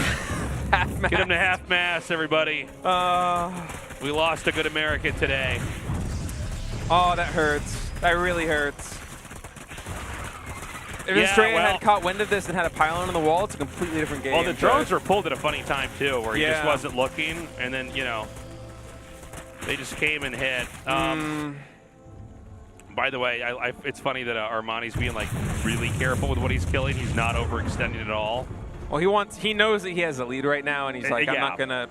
Get them to half mast, everybody. We lost a good American today. Oh, that hurts. That really hurts. If Astrea had caught wind of this and had a pylon on the wall, it's a completely different game. Well, the drones were pulled at a funny time, too, where he just Yeah. wasn't looking, and then, you know, they just came and hit. By the way, it's funny that Armani's being, like, really careful with what he's killing. He's not overextending at all. Well, he knows that he has a lead right now, and he's like, I'm yeah. not going to...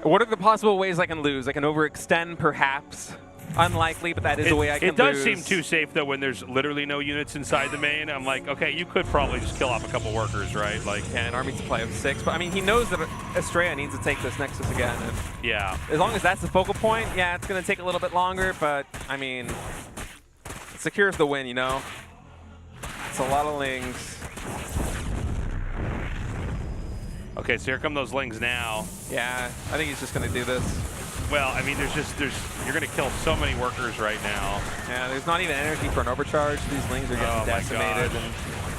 What are the possible ways I can lose? I can overextend, perhaps. Unlikely, but that is the way I can lose. It does seem too safe, though, when there's literally no units inside the main. I'm like, okay, you could probably just kill off a couple workers, right? Like, yeah, an army supply of 6. But, I mean, he knows that Astrea needs to take this Nexus again. And yeah. As long as that's the focal point, yeah, it's going to take a little bit longer, but, I mean, it secures the win, you know? It's a lot of Lings. Okay, so here come those Lings now. Yeah, I think he's just going to do this. Well, I mean, you're going to kill so many workers right now. Yeah, there's not even energy for an overcharge. These Lings are getting decimated. And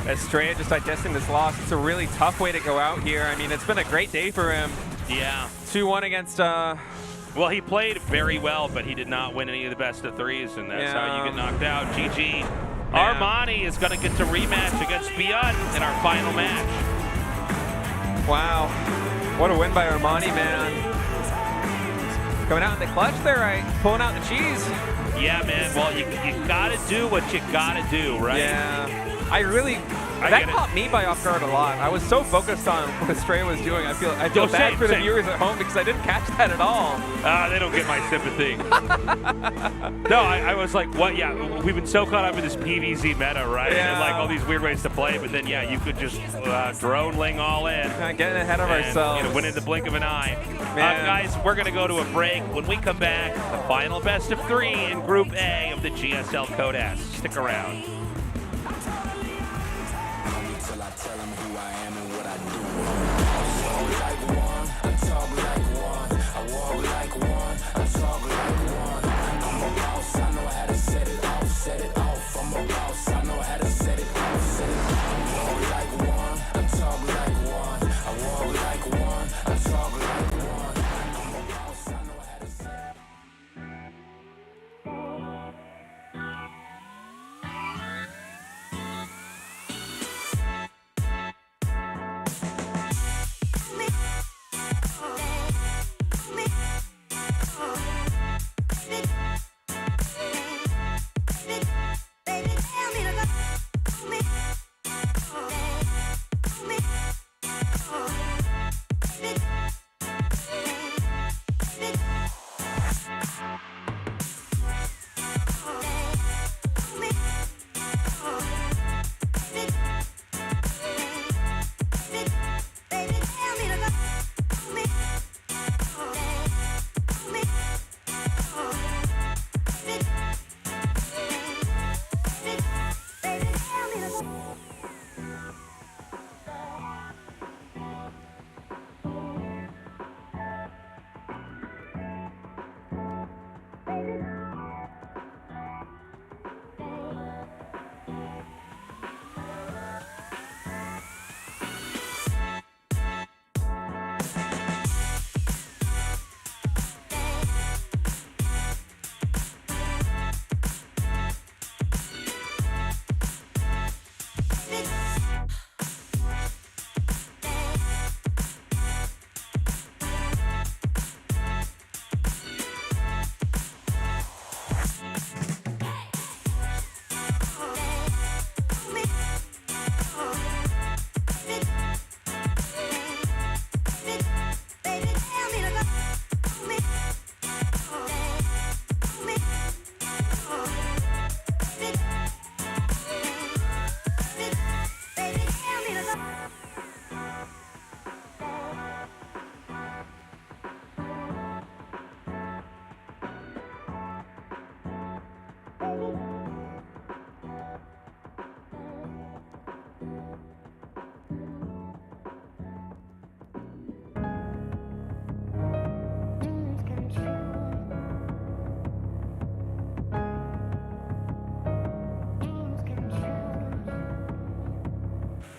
Astrea just digesting this loss. It's a really tough way to go out here. I mean, it's been a great day for him. Yeah. 2-1 against... Well, he played very well, but he did not win any of the best of threes, and that's how you get knocked out. GG. Yeah. Armani is going to get to rematch against ByuN in our final match. Wow. What a win by Armani, man. Coming out in the clutch there, right? Pulling out the cheese. Yeah, man. Well, you got to do what you got to do, right? Yeah. That caught me by off guard a lot. I was so focused on what Astrea was doing. I feel bad for the viewers at home because I didn't catch that at all. They don't get my sympathy. No, I was like, what? Yeah, we've been so caught up in this PvZ meta, right? Yeah. And like all these weird ways to play, but then, yeah, you could just drone Ling all in. Getting ahead of ourselves. You know, win in the blink of an eye. Guys, we're going to go to a break. When we come back, the final best of 3 in Group A of the GSL Code S. Stick around.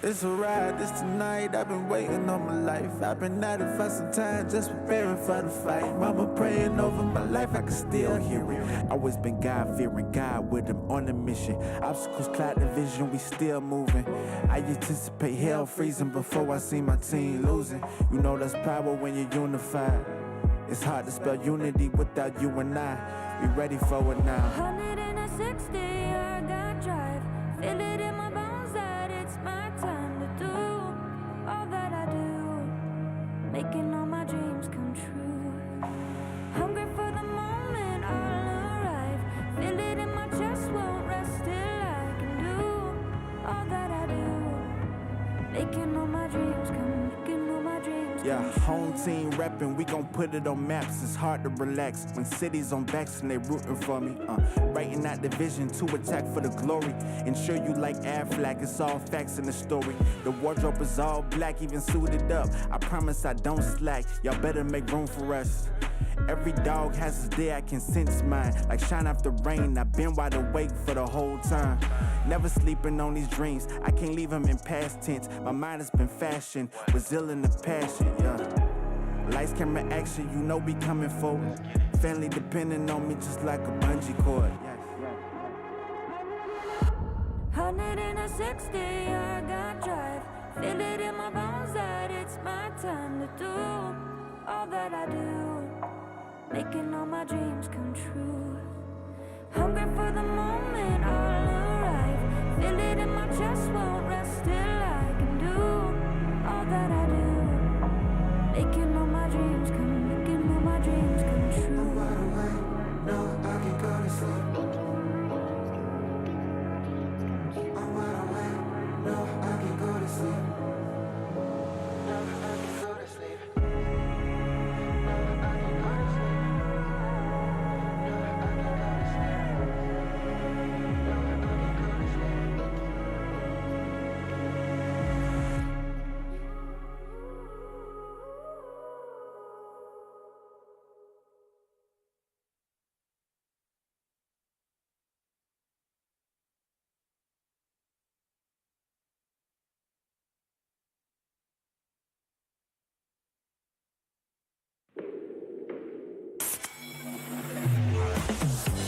It's a ride, this tonight. I've been waiting all my life. I've been at it for some time, just preparing for the fight. Mama praying over my life, I can still hear it. Always been God-fearing, God with him on a mission. Obstacles cloud the vision, we still moving. I anticipate hell freezing before I see my team losing. You know that's power when you're unified. It's hard to spell unity without you and I. We ready for it now. 160, I got drive. Feel it in my bones that it's my time to do all that I do. Making all my dreams come true. Hungry for the moment, I'll arrive. Feel it in my chest, won't rest till I can do all that I do. Making all my dreams come, making all my dreams come Yeah, home team reppin', we gon' put it on maps. It's hard to relax when cities on backs and they rootin' for me. Writing out the vision to attack for the glory. Ensure you like Aflac, it's all facts in the story. The wardrobe is all black, even suited up. I promise I don't slack. Y'all better make room for us. Every dog has his day, I can sense mine. Like shine after rain, I've been wide awake for the whole time. Never sleeping on these dreams, I can't leave them in past tense. My mind has been fashioned, resilient and passion, yeah. Lights, camera, action, you know we coming forward. Family depending on me just like a bungee cord. 160, I got drive. Feel it in my bones that it's my time to do all that I do. Making all my dreams come true. Hungry for the moment, I'll arrive. Feel it in my chest, won't rest till I can do all that I do. Making all my dreams come, making all my dreams come true. I'm wide awake, no, I can go to sleep. I'm wide awake, no, I can go to sleep. No, I can go to sleep.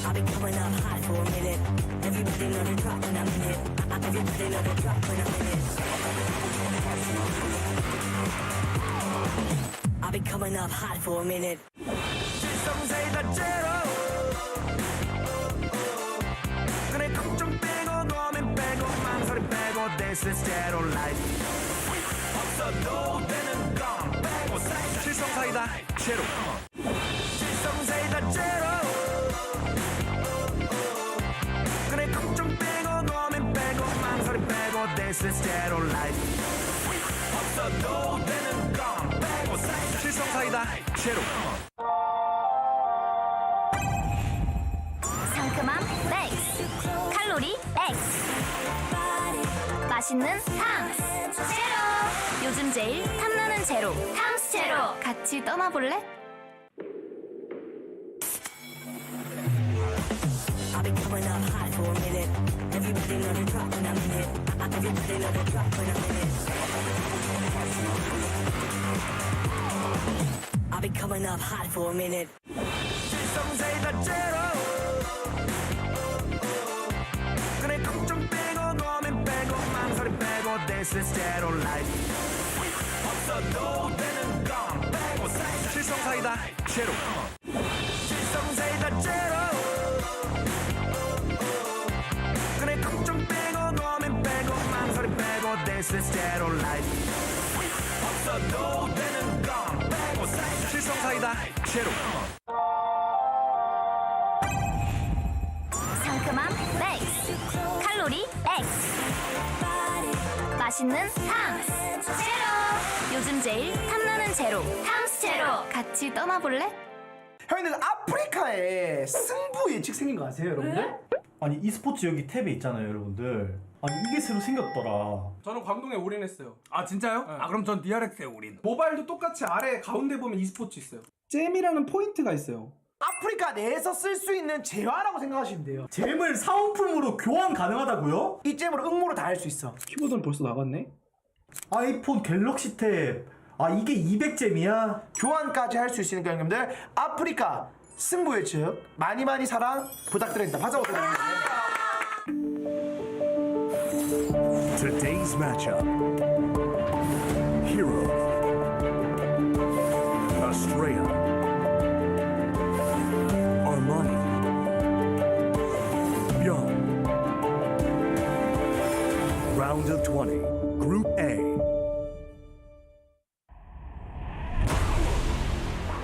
I've been coming up hot for a minute. Everybody know the drop when I'm in it. Everybody know the drop when I'm in it. I've been coming up hot for a minute. Some say that zero. 그래 걱정 빼고 고민 빼고 망설임 빼고 This is zero life. 없어도 되는 건 빼고 살. 칠성사이다 제로. 칠성사이다 제로. 그래 걱정 빼고 고민 빼고 망설임 빼고 This is zero life. 없어도 되는 건 빼고 살. 칠성사이다 제로. 상큼함 맥스, 칼로리 X, 맛있는 탕스 제로. 요즘 제일 탐나는 제로 탕스 제로. 같이 떠나볼래? I've been coming up hot for a minute. Everybody know the drop when I'm in it. Everybody know the drop when I'm in it. I've been coming up hot for a minute. Some say that zero. 그래 걱정 빼고 고민 빼고 망설임 빼고 This is zero life. 없어도 되는 건 빼고 살. 칠성사이다 제로. 칠성사이다 제로. 그래 걱정 빼고 고민 빼고 망설임 빼고 This is zero life. 없어도 되는 건 빼고 살. 칠성사이다 제로. 상큼함 맥스, 칼로리 X, 맛있는 탕스 제로. 요즘 제일 탐나는 제로 탕스 제로. 같이 떠나볼래? 형님들 아프리카에 승부 예측 생긴 거 아세요, 여러분들? 아니 e스포츠 여기 탭에 있잖아요, 여러분들. 아니 이게 새로 생겼더라. 저는 광동에 올인했어요. 아 진짜요? 네. 아 그럼 전 DRX에 올인. 모바일도 똑같이 아래 가운데 보면 e스포츠 있어요. 잼이라는 포인트가 있어요. 아프리카 내에서 쓸 수 있는 재화라고 생각하시면 돼요. 잼을 사은품으로 교환 가능하다고요? 이 잼으로 응모를 다 할 수 있어. 키보드는 벌써 나갔네? 아이폰 갤럭시 탭. 아 이게 200잼이야? 교환까지 할 수 있으니까 형님들 아프리카 승부 예측 많이 사랑 부탁드립니다. 파자 어떻게 Today's matchup. Hero. Astrea. Armani. ByuN. Round of 20. Group A.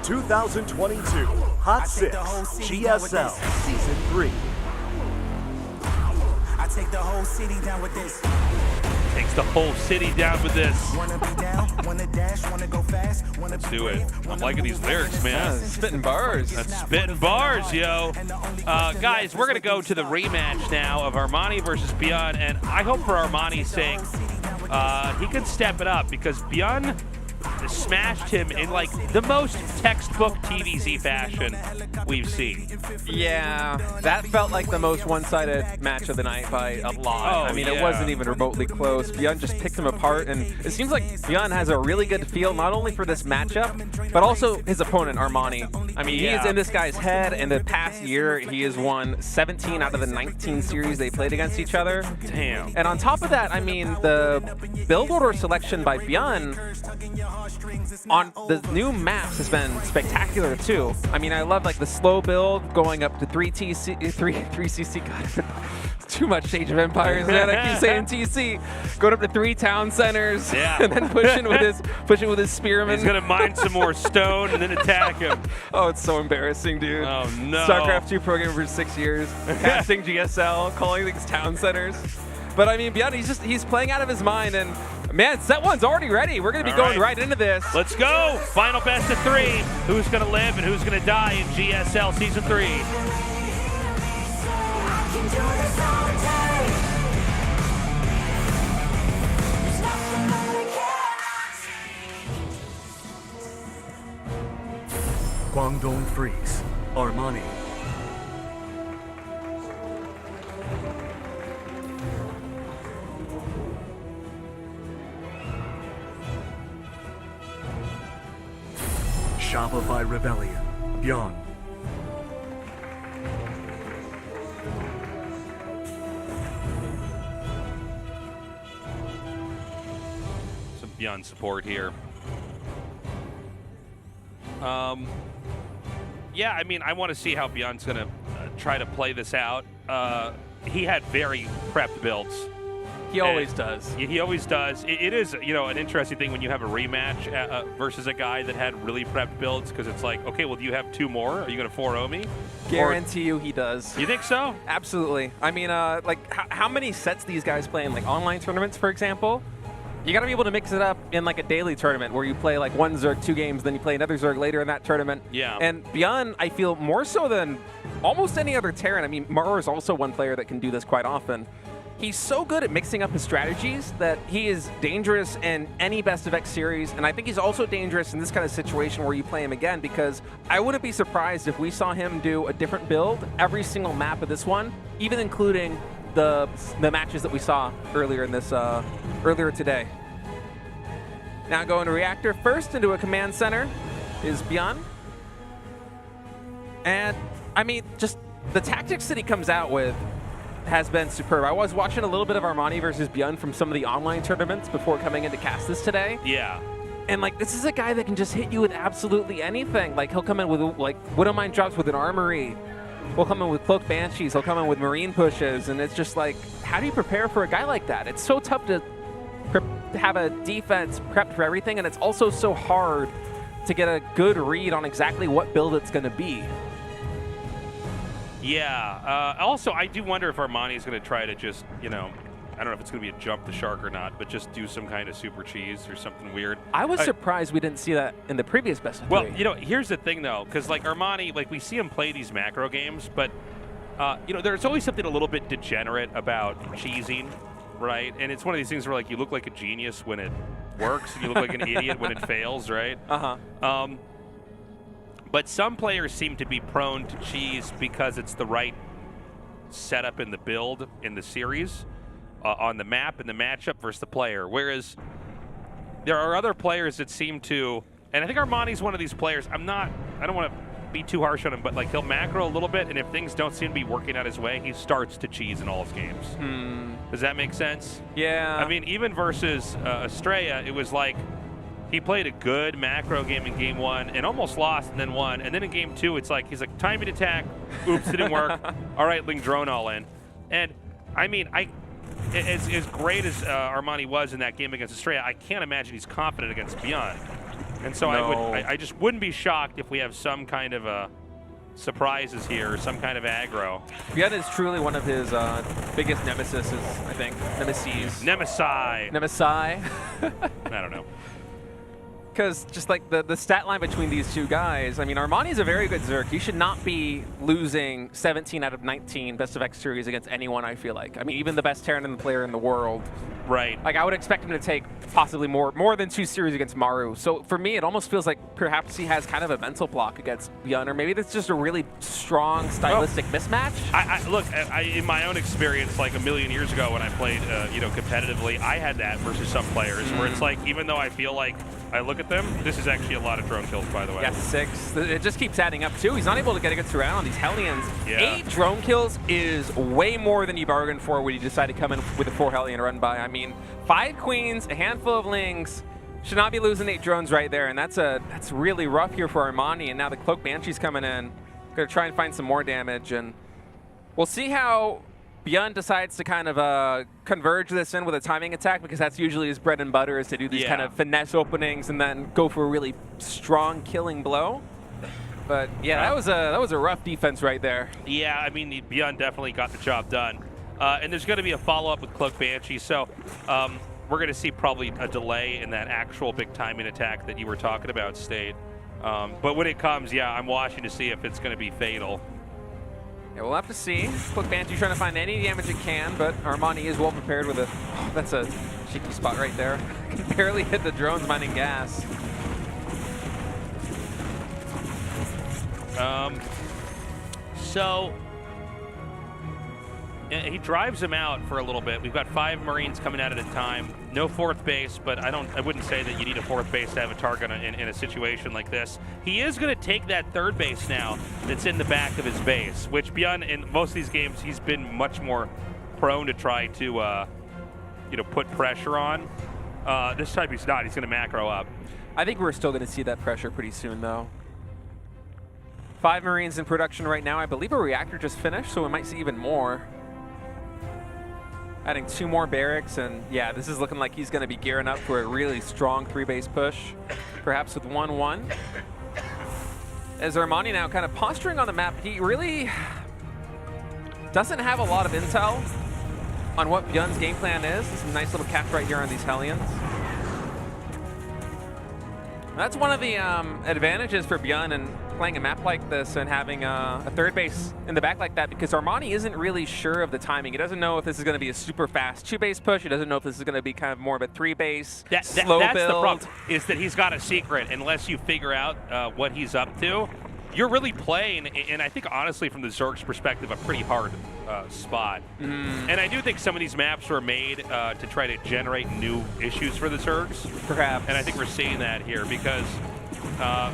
2022 Hot 6 GSL Season 3. I take the whole city down with this. Takes the whole city down with this. Wanna be down, wanna dash, wanna go fast, wanna Let's do it. I'm liking these lyrics, man. Spitting bars. That's spitting bars, yo. Guys, we're going to go to the rematch now of Armani versus ByuN, and I hope for Armani's sake he can step it up because ByuN smashed him in like the most textbook TVZ fashion we've seen. Yeah, that felt like the most one-sided match of the night by a lot. I mean, it wasn't even remotely close. ByuN just picked him apart, and it seems like ByuN has a really good feel not only for this matchup, but also his opponent, Armani. I mean, he is in this guy's head. In the past year, he has won 17 out of the 19 series they played against each other. Damn. And on top of that, I mean, the build order selection by ByuN on the new maps has been spectacular too. I mean, I love like the slow build going up to 3CC. God, too much Age of Empires, man. I keep saying TC. Going up to 3 town centers, and then pushing with his spearman. He's gonna mine some more stone and then attack him. Oh, it's so embarrassing, dude. Oh no. StarCraft 2 programmer for 6 years, casting GSL, calling things town centers. But I mean, ByuN, he's playing out of his mind, and man, set one's already ready. We're gonna be going right into this. Let's go. Final best of 3. Who's gonna live and who's gonna die in GSL Season 3? Guangdong Freeze. Armani. Shopify Rebellion. ByuN. Some ByuN support here. Yeah, I mean, I want to see how ByuN's going to try to play this out. He had very prepped builds. He always does. He always does. It is, an interesting thing when you have a rematch versus a guy that had really prepped builds, because it's like, okay, well, do you have 2 more? Are you going to 4-0 me? Guarantee you he does. You think so? Absolutely. I mean, how many sets these guys play in like online tournaments, for example? You got to be able to mix it up in like a daily tournament where you play like 1 Zerg 2 games, then you play another Zerg later in that tournament. Yeah. And ByuN, I feel more so than almost any other Terran. I mean, Maro is also one player that can do this quite often. He's so good at mixing up his strategies that he is dangerous in any Best of X series, and I think he's also dangerous in this kind of situation where you play him again, because I wouldn't be surprised if we saw him do a different build every single map of this one, even including the matches that we saw earlier in this earlier today. Now going to Reactor first into a command center is ByuN. And I mean, just the tactics that he comes out with has been superb. I was watching a little bit of Armani versus ByuN from some of the online tournaments before coming in to cast this today. Yeah. And like, this is a guy that can just hit you with absolutely anything. Like, he'll come in with like Widowmine drops with an armory. He'll come in with Cloak Banshees. He'll come in with Marine pushes. And it's just like, how do you prepare for a guy like that? It's so tough to have a defense prepped for everything. And it's also so hard to get a good read on exactly what build it's going to be. Yeah. Also, I do wonder if Armani is going to try to just, I don't know if it's going to be a jump the shark or not, but just do some kind of super cheese or something weird. I was surprised we didn't see that in the previous Best of 3. Well, here's the thing, though, because, like, Armani, like, we see him play these macro games, but, there's always something a little bit degenerate about cheesing, right? And it's one of these things where, like, you look like a genius when it works, and you look like an idiot when it fails, right? Uh-huh. But some players seem to be prone to cheese because it's the right setup in the build in the series, on the map, in the matchup versus the player. Whereas there are other players that seem to, and I think Armani's one of these players. I don't want to be too harsh on him, but like he'll macro a little bit, and if things don't seem to be working out his way, he starts to cheese in all his games. Does that make sense? Yeah. I mean, even versus Astrea, it was like he played a good macro game in game 1 and almost lost and then won. And then in game 2, it's like he's like, timing attack, oops, didn't work. All right, Ling drone all in. And I mean, as great as Armani was in that game against Astrea, I can't imagine he's confident against ByuN. And so I just wouldn't be shocked if we have some kind of surprises here, or some kind of aggro. ByuN is truly one of his biggest nemesis, I think. Nemesi. I don't know. Because just like the stat line between these two guys, I mean, Armani's a very good Zerg. He should not be losing 17 out of 19 best of X series against anyone, I feel like. I mean, even the best Terran player in the world. Right. Like, I would expect him to take possibly more than 2 series against Maru. So for me, it almost feels like perhaps he has kind of a mental block against ByuN, or maybe that's just a really strong stylistic mismatch. Look, in my own experience, like a million years ago when I played, competitively, I had that versus some players where it's like, even though I feel like I look at them, this is actually a lot of drone kills, by the way. Yeah, 6. It just keeps adding up, too. He's not able to get a good surround on these Hellions. Yeah. 8 drone kills is way more than you bargained for when you decide to come in with a 4 Hellion run by. I mean, 5 Queens, a handful of Lings. Should not be losing 8 drones right there, and that's really rough here for Armani. And now the Cloak Banshee's coming in. Gonna try and find some more damage, and we'll see how ByuN decides to kind of converge this in with a timing attack, because that's usually his bread and butter, is to do these kind of finesse openings and then go for a really strong killing blow. But yeah, that was a rough defense right there. Yeah, I mean, ByuN definitely got the job done. And there's going to be a follow-up with Cloak Banshee, so we're going to see probably a delay in that actual big timing attack that you were talking about, State. But when it comes, yeah, I'm watching to see if it's going to be fatal. Yeah, we'll have to see. Cloak Banshee trying to find any damage it can, but Armani is well prepared with that's a cheeky spot right there. Can barely hit the drones mining gas. So he drives him out for a little bit. We've got 5 Marines coming out at a time. No 4th base, but I wouldn't say that you need a 4th base to have a target in a situation like this. He is going to take that 3rd base now that's in the back of his base, which ByuN, in most of these games, he's been much more prone to try to put pressure on. This time he's not. He's going to macro up. I think we're still going to see that pressure pretty soon, though. 5 Marines in production right now. I believe a reactor just finished, so we might see even more. Adding 2 more barracks, and yeah, this is looking like he's going to be gearing up for a really strong 3-base push, perhaps with 1-1. As Armani now kind of posturing on the map, he really doesn't have a lot of intel on what ByuN's game plan is. This is a nice little cap right here on these Hellions. That's one of the advantages for ByuN in playing a map like this and having a 3rd base in the back like that, because Armani isn't really sure of the timing. He doesn't know if this is going to be a super fast 2-base push. He doesn't know if this is going to be kind of more of a 3-base slow that's build. The problem, is that he's got a secret. Unless you figure out what he's up to, you're really playing, and I think honestly from the Zerg's perspective, a pretty hard spot. And I do think some of these maps were made to try to generate new issues for the Zergs. Perhaps. And I think we're seeing that here, because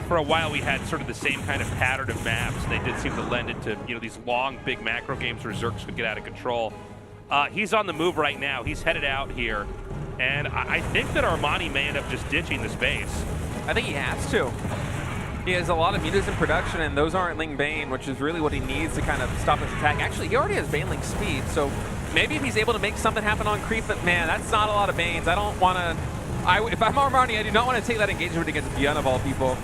for a while we had sort of the same kind of pattern of maps. They did seem to lend it to these long, big macro games where Zergs could get out of control. He's on the move right now. He's headed out here. And I think that Armani may end up just ditching this base. I think he has to. He has a lot of mutas in production, and those aren't Ling Bane, which is really what he needs to kind of stop his attack. Actually, he already has Baneling speed, so maybe if he's able to make something happen on creep, but man, that's not a lot of Banes. I don't want to... if I'm Armani, I do not want to take that engagement against ByuN of all people.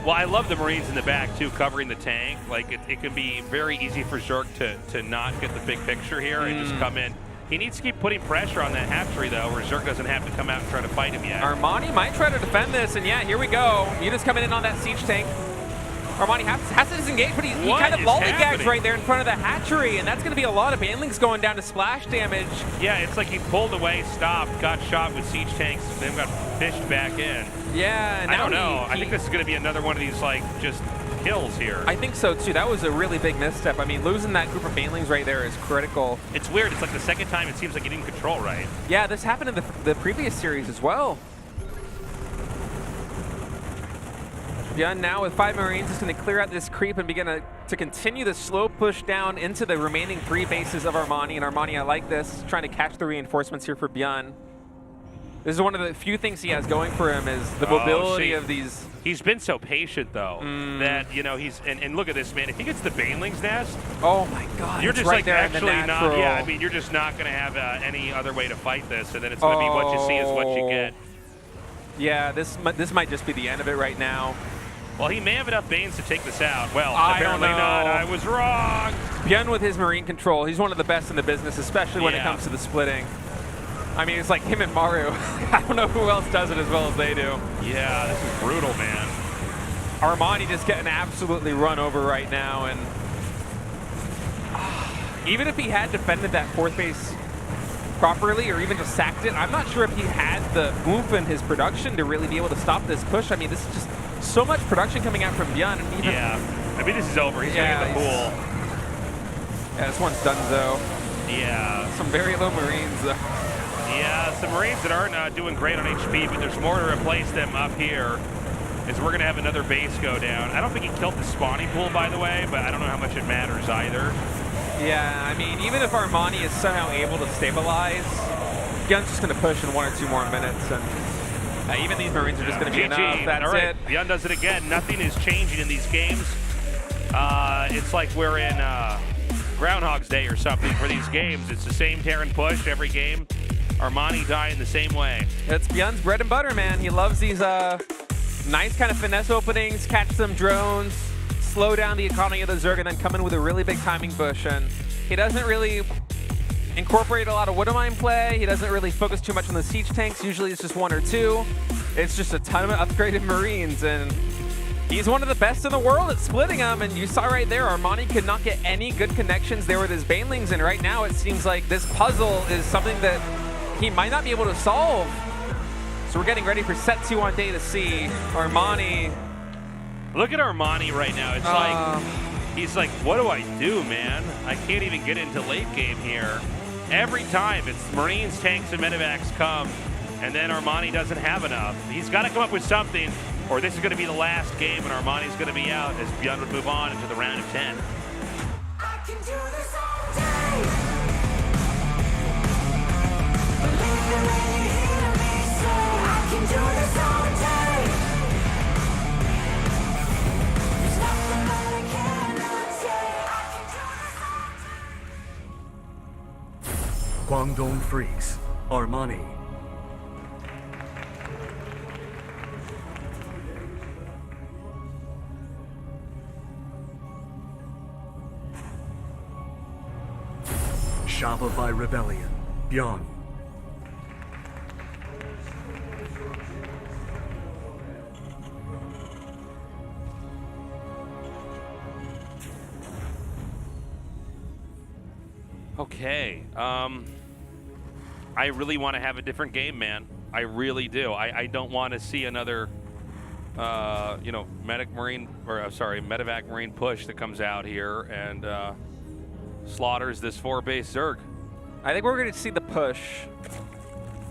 Well, I love the Marines in the back, too, covering the tank. Like, it can be very easy for Zerg to not get the big picture here and just come in. He needs to keep putting pressure on that hatchery, though, where Zerg doesn't have to come out and try to fight him yet. Armani might try to defend this, and yeah, here we go. Muta's coming in on that siege tank. Armani has to disengage, but he kind of lollygags right there in front of the hatchery, and that's going to be a lot of Banelings going down to splash damage. Yeah, it's like he pulled away, stopped, got shot with siege tanks, then got fished back in. Yeah, and I don't know. I think this is going to be another one of these, like, just kills here. I think so, too. That was a really big misstep. I mean, losing that group of Banelings right there is critical. It's weird. It's like the second time it seems like he didn't control right. Yeah, this happened in the previous series as well. ByuN now with 5 Marines is going to clear out this creep and begin to continue the slow push down into the remaining 3 bases of Armani. And Armani, I like this, trying to catch the reinforcements here for ByuN. This is one of the few things he has going for him is the mobility of these. He's been so patient though that he's and look at this, man. If he gets the Baneling's nest, oh my God, you're just right like there actually in the not. natural. Yeah, I mean you're just not going to have any other way to fight this, and then it's going to be what you see is what you get. Yeah, this might just be the end of it right now. Well, he may have enough Banes to take this out. Well, I apparently don't know. not. I was wrong. ByuN with his Marine control, he's one of the best in the business, especially when it comes to the splitting. I mean, it's like him and Maru. I don't know who else does it as well as they do. Yeah, this is brutal, man. Armani just getting absolutely run over right now, and even if he had defended that 4th base properly or even just sacked it, I'm not sure if he had the oomph in his production to really be able to stop this push. I mean, this is just so much production coming out from ByuN. And even I mean, this is over. He's going to get the pool. Yeah, this one's done, though. Yeah. Some very low Marines, though. Yeah, some Marines that aren't doing great on HP, but there's more to replace them up here as we're going to have another base go down. I don't think he killed the spawning pool, by the way, but I don't know how much it matters either. Yeah, I mean, even if Armani is somehow able to stabilize, ByuN's just going to push in 1 or 2 more minutes, and even these Marines are just going to be enough. That's All right. it. ByuN does it again. Nothing is changing in these games. It's like we're in Groundhog's Day or something for these games. It's the same tear and push every game. Armani dying the same way. It's ByuN's bread and butter, man. He loves these nice kind of finesse openings, catch some drones, slow down the economy of the Zerg, and then come in with a really big timing push. And he doesn't really incorporate a lot of Widowmine play. He doesn't really focus too much on the siege tanks. Usually it's just 1 or 2. It's just a ton of upgraded Marines, and he's one of the best in the world at splitting them. And you saw right there, Armani could not get any good connections there with his Banelings, and right now it seems like this puzzle is something that he might not be able to solve. So we're getting ready for set 2 on day to see. Armani. Look at Armani right now. It's like, he's like, what do I do, man? I can't even get into late game here. Every time it's Marines, tanks, and medevacs come, and then Armani doesn't have enough. He's got to come up with something, or this is going to be the last game, and Armani's going to be out as ByuN would move on into the round of 10. I can do this all day. I can do this all day. There's nothing that I cannot say. I can do this all day. Guangdong Freaks, Armani. Shopify Rebellion, ByuN. Okay, I really want to have a different game, man. I really do. I don't want to see another, medevac Marine push that comes out here and slaughters this 4-base Zerg. I think we're going to see the push.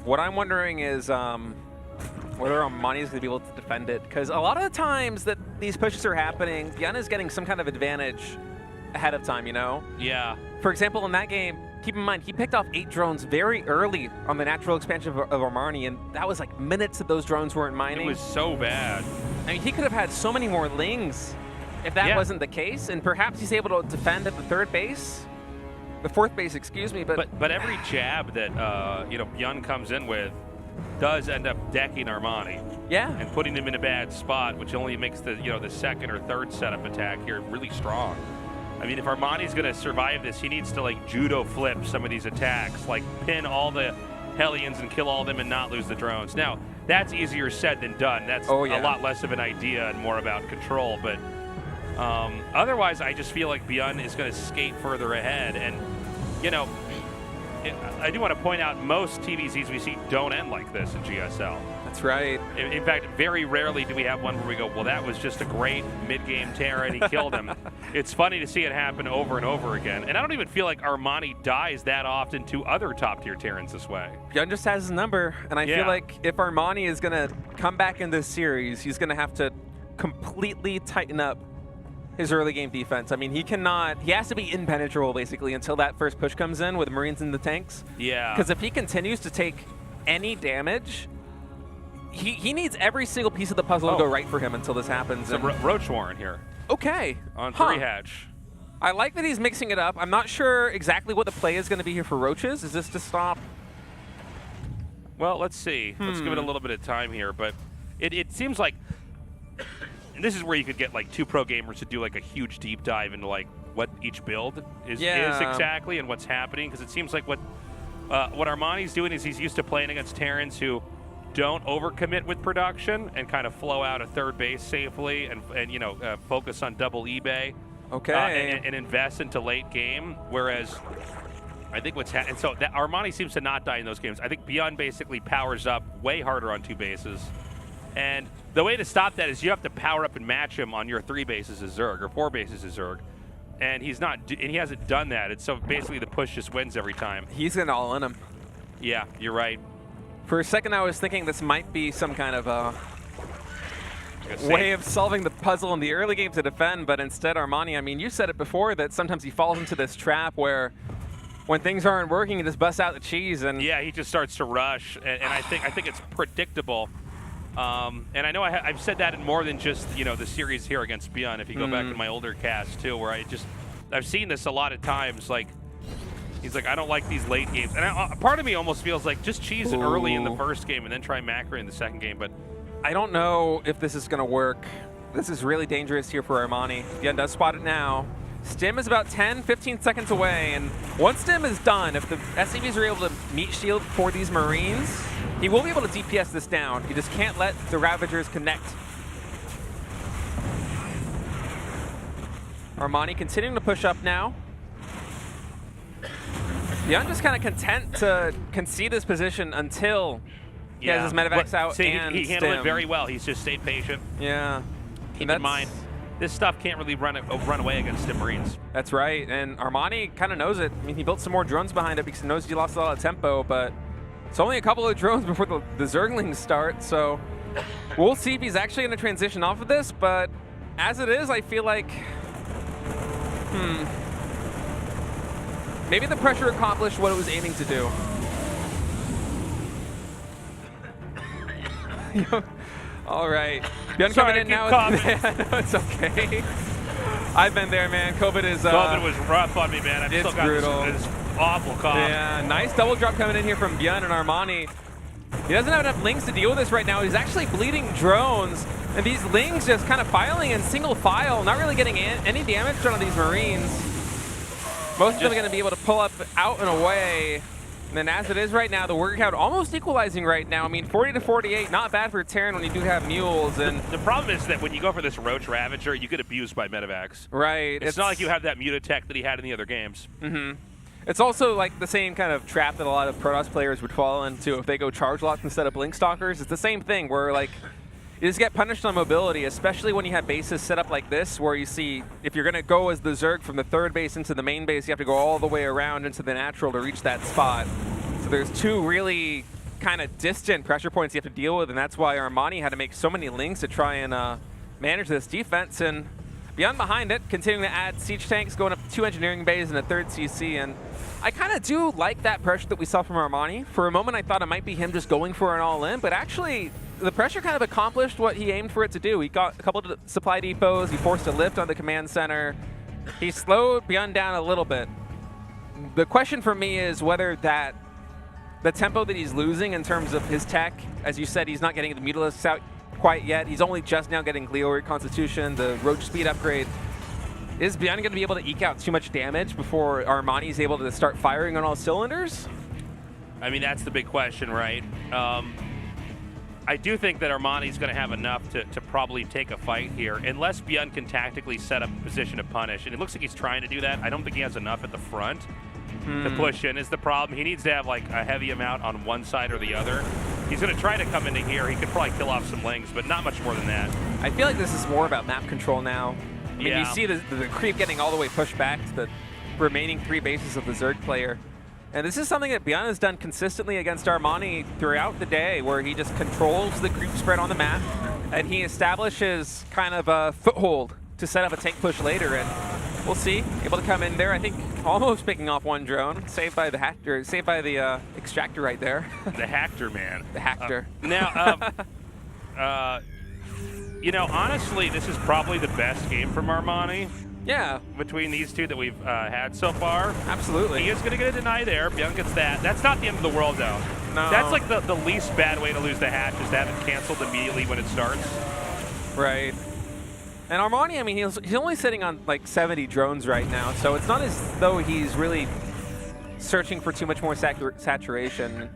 What I'm wondering is whether Armani is going to be able to defend it, because a lot of the times that these pushes are happening, ByuN is getting some kind of advantage ahead of time, you know? Yeah. For example, in that game, keep in mind, he picked off 8 drones very early on the natural expansion of Armani, and that was like minutes that those drones weren't mining. It was so bad. I mean, he could have had so many more lings if that wasn't the case, and perhaps he's able to defend at the 3rd base. The 4th base, excuse me, but every jab that ByuN comes in with does end up decking Armani. Yeah. And putting him in a bad spot, which only makes the the 2nd or 3rd setup attack here really strong. I mean, if Armani's going to survive this, he needs to like judo flip some of these attacks, like pin all the Hellions and kill all of them and not lose the drones. Now, that's easier said than done. That's a lot less of an idea and more about control. But otherwise, I just feel like ByuN is going to skate further ahead. And, I do want to point out most TVZs we see don't end like this in GSL. That's right. In fact, very rarely do we have one where we go, well, that was just a great mid-game tear and he killed him. It's funny to see it happen over and over again. And I don't even feel like Armani dies that often to other top-tier Terrans this way. ByuN just has his number, and I feel like if Armani is going to come back in this series, he's going to have to completely tighten up his early game defense. I mean, he has to be impenetrable basically until that first push comes in with Marines in the tanks. Yeah. Because if he continues to take any damage, he needs every single piece of the puzzle to go right for him until this happens. Some Roach Warren here. Okay. On 3-hatch. I like that he's mixing it up. I'm not sure exactly what the play is going to be here for Roaches. Is this to stop? Well, let's see. Let's give it a little bit of time here, but it seems like, and this is where you could get like 2 pro gamers to do like a huge deep dive into like what each build is exactly and what's happening, because it seems like what Armani's doing is he's used to playing against Terrans who don't overcommit with production and kind of flow out a third base safely and you know, focus on double eBay. Okay. And invest into late game, whereas I think what's happening, so that Armani seems to not die in those games. I think ByuN basically powers up way harder on 2 bases. And the way to stop that is you have to power up and match him on your 3 bases as Zerg or 4 bases as Zerg. And he hasn't done that. And so basically the push just wins every time. He's going to all in him. Yeah, you're right. For a second I was thinking this might be some kind of way of solving the puzzle in the early game to defend, but instead Armani, I mean, you said it before that sometimes he falls into this trap where when things aren't working, he just busts out the cheese. And yeah, he just starts to rush, and I think it's predictable. And I know I've said that in more than just, you know, the series here against ByuN. If you go back to my older cast too, where I've seen this a lot of times. Like he's like, I don't like these late games, and part of me almost feels like just cheese it early in the first game and then try macro in the second game. But I don't know if this is going to work. This is really dangerous here for Armani. ByuN does spot it now. Stim is about 10, 15 seconds away, and once Stim is done, if the SCVs are able to meet shield for these Marines, he will be able to DPS this down. He just can't let the Ravagers connect. Armani continuing to push up now. ByuN just kind of content to concede this position until he has his medevacs out. See, and he handled Stim. it very well. He's just stayed patient. Yeah. Keep in mind, this stuff can't really run away against Stim Marines. That's right, and Armani kind of knows it. I mean, he built some more drones behind it because he knows he lost a lot of tempo, but it's only a couple of drones before the Zerglings start, so we'll see if he's actually going to transition off of this, but as it is, I feel like, maybe the pressure accomplished what it was aiming to do. All right. ByuN coming in now. No, it's okay. I've been there, man. COVID was rough on me, man. I've it's still got brutal. This awful cough. Yeah, nice double drop coming in here from ByuN and Armani. He doesn't have enough lings to deal with this right now. He's actually bleeding drones, and these lings just kind of filing in single file, not really getting any damage done on these Marines. Most of them are going to be able to pull up out and away. And then as it is right now, the worker count almost equalizing right now. I mean, 40 to 48, not bad for Terran when you do have mules. And the problem is that when you go for this Roach Ravager, you get abused by medevacs. Right. It's not like you have that Mutatech that he had in the other games. It's also like the same kind of trap that a lot of Protoss players would fall into if they go charge lots instead of Blink Stalkers. It's the same thing where like you just get punished on mobility, especially when you have bases set up like this where you see if you're going to go as the Zerg from the third base into the main base, you have to go all the way around into the natural to reach that spot. So there's 2 really kind of distant pressure points you have to deal with, and that's why Armani had to make so many links to try and manage this defense. And ByuN behind it, continuing to add siege tanks, going up 2 engineering bays and a 3rd CC. And I kind of do like that pressure that we saw from Armani. For a moment, I thought it might be him just going for an all-in, but actually, the pressure kind of accomplished what he aimed for it to do. He got a couple of supply depots, he forced a lift on the command center. He slowed ByuN down a little bit. The question for me is whether the tempo that he's losing in terms of his tech, as you said, he's not getting the Mutalisks out quite yet. He's only just now getting Gleoid Constitution, the Roach speed upgrade. Is ByuN going to be able to eke out too much damage before Armani's able to start firing on all cylinders? I mean, that's the big question, right? I do think that Armani's going to have enough to probably take a fight here, unless ByuN can tactically set up a position to punish. And it looks like he's trying to do that. I don't think he has enough at the front to push in is the problem. He needs to have like a heavy amount on one side or the other. He's going to try to come into here. He could probably kill off some lings, but not much more than that. I feel like this is more about map control now. I mean, you see the creep getting all the way pushed back to the remaining 3 bases of the Zerg player. And this is something that ByuN has done consistently against Armani throughout the day, where he just controls the creep spread on the map. and he establishes kind of a foothold to set up a tank push later, and we'll see. Able to come in there, I think, almost picking off one drone, saved by the hacker, saved by the extractor right there. The hacker, man. The hacker. You know, honestly, this is probably the best game from Armani. Yeah. Between these two that we've had so far. Absolutely. He is going to get a deny there. ByuN gets that. That's not the end of the world, though. No. That's like the least bad way to lose the hatch, is to have it canceled immediately when it starts. Right. And Armani, I mean, he's only sitting on like 70 drones right now, so it's not as though he's really searching for too much more saturation.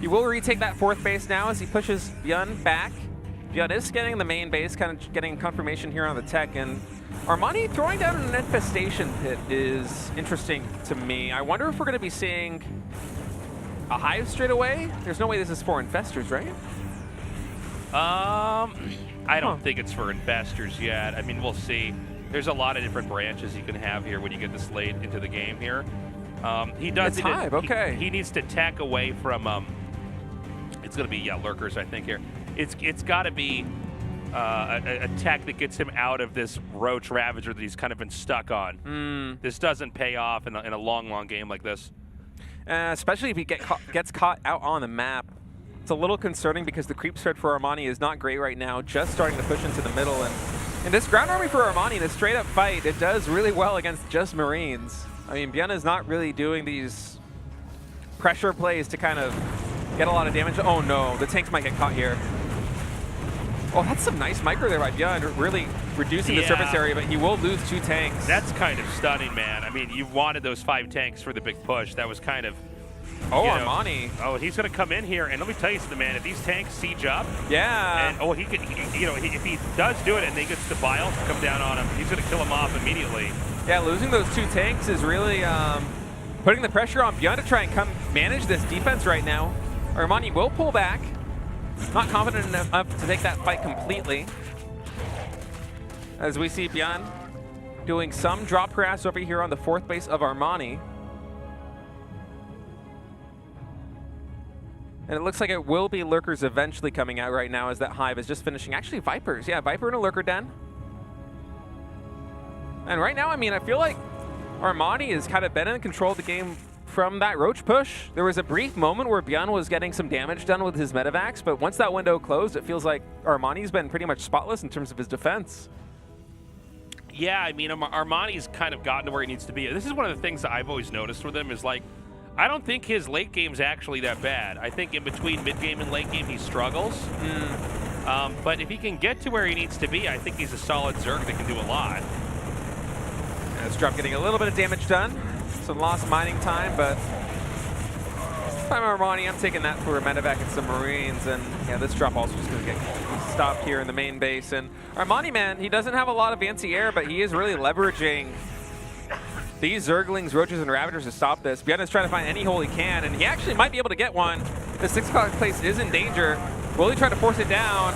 He will retake that 4th base now as he pushes ByuN back. ByuN is getting the main base, kind of getting confirmation here on the tech, and Armani throwing down an infestation pit is interesting to me. I wonder if we're going to be seeing a hive straight away. There's no way this is for infestors, right? I don't think it's for investors yet. I mean, we'll see. There's a lot of different branches you can have here when you get this late into the game here. He does. It's hive, okay. He needs to tack away from. It's going to be lurkers, I think here. It's got to be a tech that gets him out of this roach ravager that he's kind of been stuck on. This doesn't pay off in a long game like this. Especially if he gets caught out on the map. It's a little concerning because the creep spread for Armani is not great right now, just starting to push into the middle. And in this ground army for Armani, in a straight-up fight, it does really well against just Marines. I mean, ByuN is not really doing these pressure plays to kind of get a lot of damage. Oh no, the tanks might get caught here. Oh, that's some nice micro there by ByuN, really reducing the surface area, but he will lose 2 tanks. That's kind of stunning, man. I mean, you wanted those 5 tanks for the big push. That was kind of... Oh, Armani. Oh, he's going to come in here, and let me tell you something, man. If these tanks siege up... Yeah. And, he could, if he does do it and he gets the bile come down on him, he's going to kill him off immediately. Yeah, losing those 2 tanks is really putting the pressure on ByuN to try and come manage this defense right now. Armani will pull back. Not confident enough to take that fight completely. As we see ByuN doing some drop harass over here on the 4th base of Armani. And it looks like it will be lurkers eventually coming out right now as that hive is just finishing. Actually, Vipers. Yeah, Viper in a lurker den. And right now, I mean, I feel like Armani has kind of been in control of the game from that roach push. There was a brief moment where ByuN was getting some damage done with his medevacs, but once that window closed, it feels like Armani's been pretty much spotless in terms of his defense. Yeah, I mean, Armani's kind of gotten to where he needs to be. This is one of the things that I've always noticed with him is, like, I don't think his late game's actually that bad. I think in between mid game and late game he struggles. But if he can get to where he needs to be, I think he's a solid Zerg that can do a lot. And this drop getting a little bit of damage done. Some lost mining time, but this time Armani, I'm taking that for a medevac and some Marines. And yeah, this drop also just going to get stopped here in the main base. And Armani, man, he doesn't have a lot of anti-air, but he is really leveraging these Zerglings, Roaches, and Ravagers to stop this. ByuN is trying to find any hole he can, and he actually might be able to get one. The 6 o'clock place is in danger. Will he try to force it down?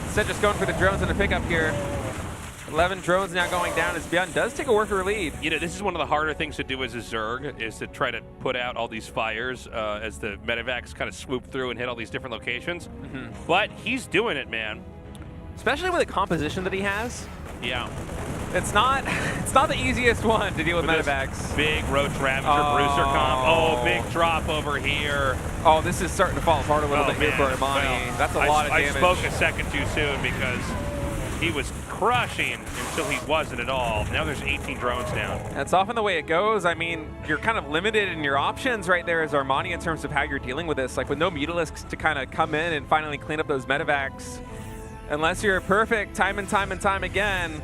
Instead, just going for the drones in the pickup here. 11 drones now going down as ByuN does take a worker lead. You know, this is one of the harder things to do as a Zerg, is to try to put out all these fires as the medevacs kind of swoop through and hit all these different locations. But he's doing it, man. Especially with the composition that he has. Yeah. It's not the easiest one to deal with medevacs. Big Roach Ravager Bruiser comp. Oh, big drop over here. Oh, this is starting to fall apart a little bit here for Armani. Well, that's a lot of damage. I spoke a second too soon because he was crushing until he wasn't at all. Now there's 18 drones down. That's often the way it goes. I mean, you're kind of limited in your options right there as Armani in terms of how you're dealing with this. Like with no Mutalisks to kind of come in and finally clean up those medevacs. Unless you're perfect time and time again,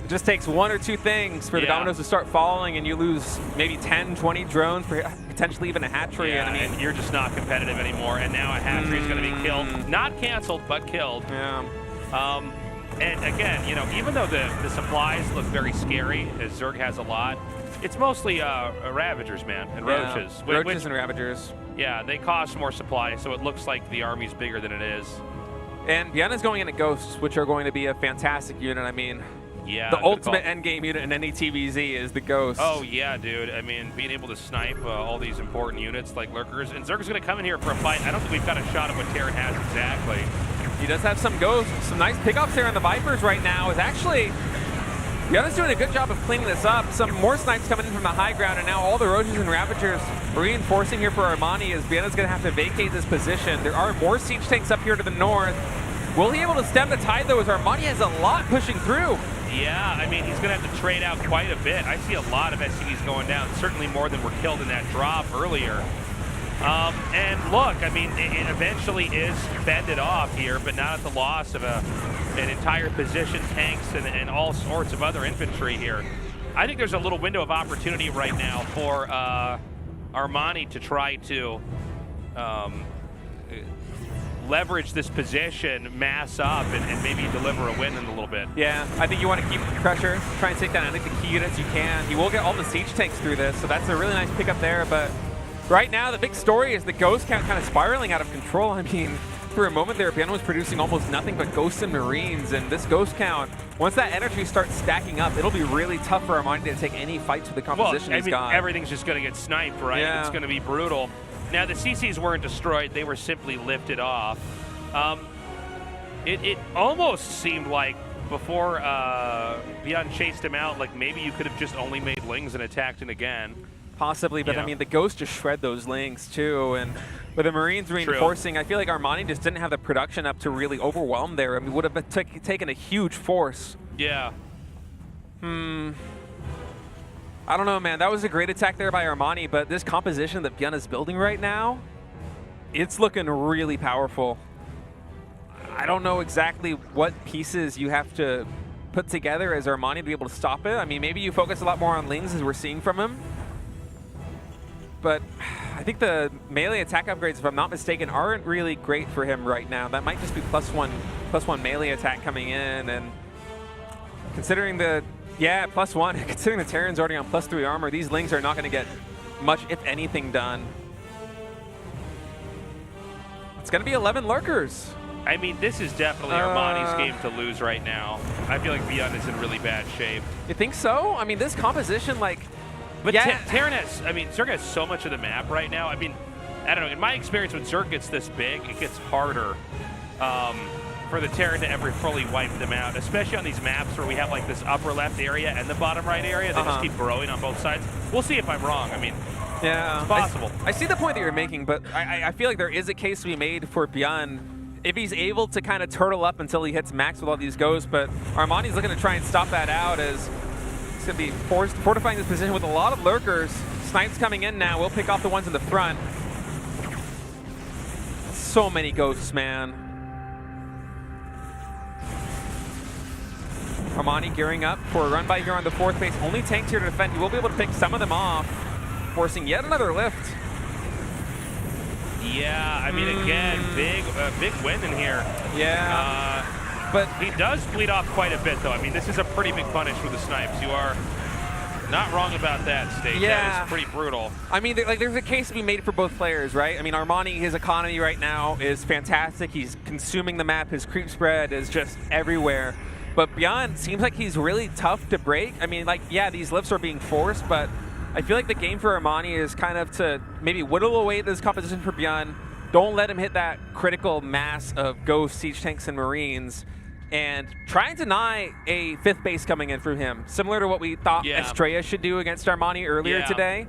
it just takes 1 or 2 things for the dominoes to start falling and you lose maybe 10, 20 drones, potentially even a hatchery. Yeah, and I mean, you're just not competitive anymore. And now a hatchery is going to be killed. Not canceled, but killed. Yeah. And again, you know, even though the supplies look very scary, as Zerg has a lot, it's mostly Ravagers, man, and Roaches. Roaches and Ravagers. Yeah, they cost more supply, so it looks like the army's bigger than it is. And ByuN is going into Ghosts, which are going to be a fantastic unit. I mean, Yeah. The ultimate endgame unit in any TVZ is the Ghost. Oh, yeah, dude. I mean, being able to snipe all these important units like Lurkers. And Zerg's going to come in here for a fight. I don't think we've got a shot at what Terran has exactly. He does have some Ghosts. Some nice pickups here on the Vipers right now. Is actually... ByuN's doing a good job of cleaning this up. Some more snipes coming in from the high ground, and now all the Roaches and Ravagers reinforcing here for Armani as ByuN's going to have to vacate this position. There are more siege tanks up here to the north. Will he be able to stem the tide, though, as Armani has a lot pushing through? Yeah, I mean, he's going to have to trade out quite a bit. I see a lot of SCVs going down, certainly more than were killed in that drop earlier. And look, I mean, it eventually is fended off here, but not at the loss of an entire position, tanks, and all sorts of other infantry here. I think there's a little window of opportunity right now for Armani to try to leverage this position, mass up, and maybe deliver a win in a little bit. Yeah, I think you want to keep pressure, try and take down any of the key units you can. He will get all the siege tanks through this, so that's a really nice pickup there, but right now the big story is the Ghost count kind of spiraling out of control. I mean, for a moment there, ByuN was producing almost nothing but Ghosts and Marines, and this Ghost count, once that energy starts stacking up, it'll be really tough for Armani to take any fights with the composition he's got. Everything's just going to get sniped, right? Yeah. It's going to be brutal. Now, the CCs weren't destroyed. They were simply lifted off. It almost seemed like before ByuN chased him out, like maybe you could have just only made Lings and attacked it again. Possibly, but I mean, the Ghost just shred those Lings too, and with the Marines reinforcing, I feel like Armani just didn't have the production up to really overwhelm there. I mean, would have taken a huge force. Yeah. I don't know, man. That was a great attack there by Armani, but this composition that ByuN is building right now, it's looking really powerful. I don't know exactly what pieces you have to put together as Armani to be able to stop it. I mean, maybe you focus a lot more on Lings as we're seeing from him. But I think the melee attack upgrades, if I'm not mistaken, aren't really great for him right now. That might just be +1 melee attack coming in, and considering the +1, considering the Terran's already on +3 armor, these Lings are not going to get much, if anything, done. It's going to be 11 Lurkers. I mean, this is definitely Armani's game to lose right now. I feel like ByuN is in really bad shape. You think so? I mean, this composition, like... But Terran has, I mean, Zerg has so much of the map right now. I mean, I don't know. In my experience, when Zerg gets this big, it gets harder for the Terran to ever fully wipe them out, especially on these maps where we have like this upper left area and the bottom right area. They just keep growing on both sides. We'll see if I'm wrong. I mean, yeah, it's possible. I see the point that you're making, but I feel like there is a case to be made for ByuN if he's able to kind of turtle up until he hits max with all these Ghosts, but Armani's looking to try and stop that out as he's going to be fortifying this position with a lot of Lurkers. Snipes coming in now. We'll pick off the ones in the front. So many Ghosts, man. Armani gearing up for a run by here on the 4th base. Only tanks here to defend. He will be able to pick some of them off, forcing yet another lift. Yeah, I mean, again, big win in here. Yeah. But he does bleed off quite a bit, though. I mean, this is a pretty big punish with the snipes. You are not wrong about that, State. Yeah. That is pretty brutal. I mean, there's a case to be made for both players, right? I mean, Armani, his economy right now is fantastic. He's consuming the map. His creep spread is just everywhere. But ByuN seems like he's really tough to break. I mean, like, yeah, these lifts are being forced, but I feel like the game for Armani is kind of to maybe whittle away this composition for ByuN. Don't let him hit that critical mass of Ghost, Siege Tanks, and Marines, and try and deny a 5th base coming in from him, similar to what we thought Astrea should do against Armani earlier today.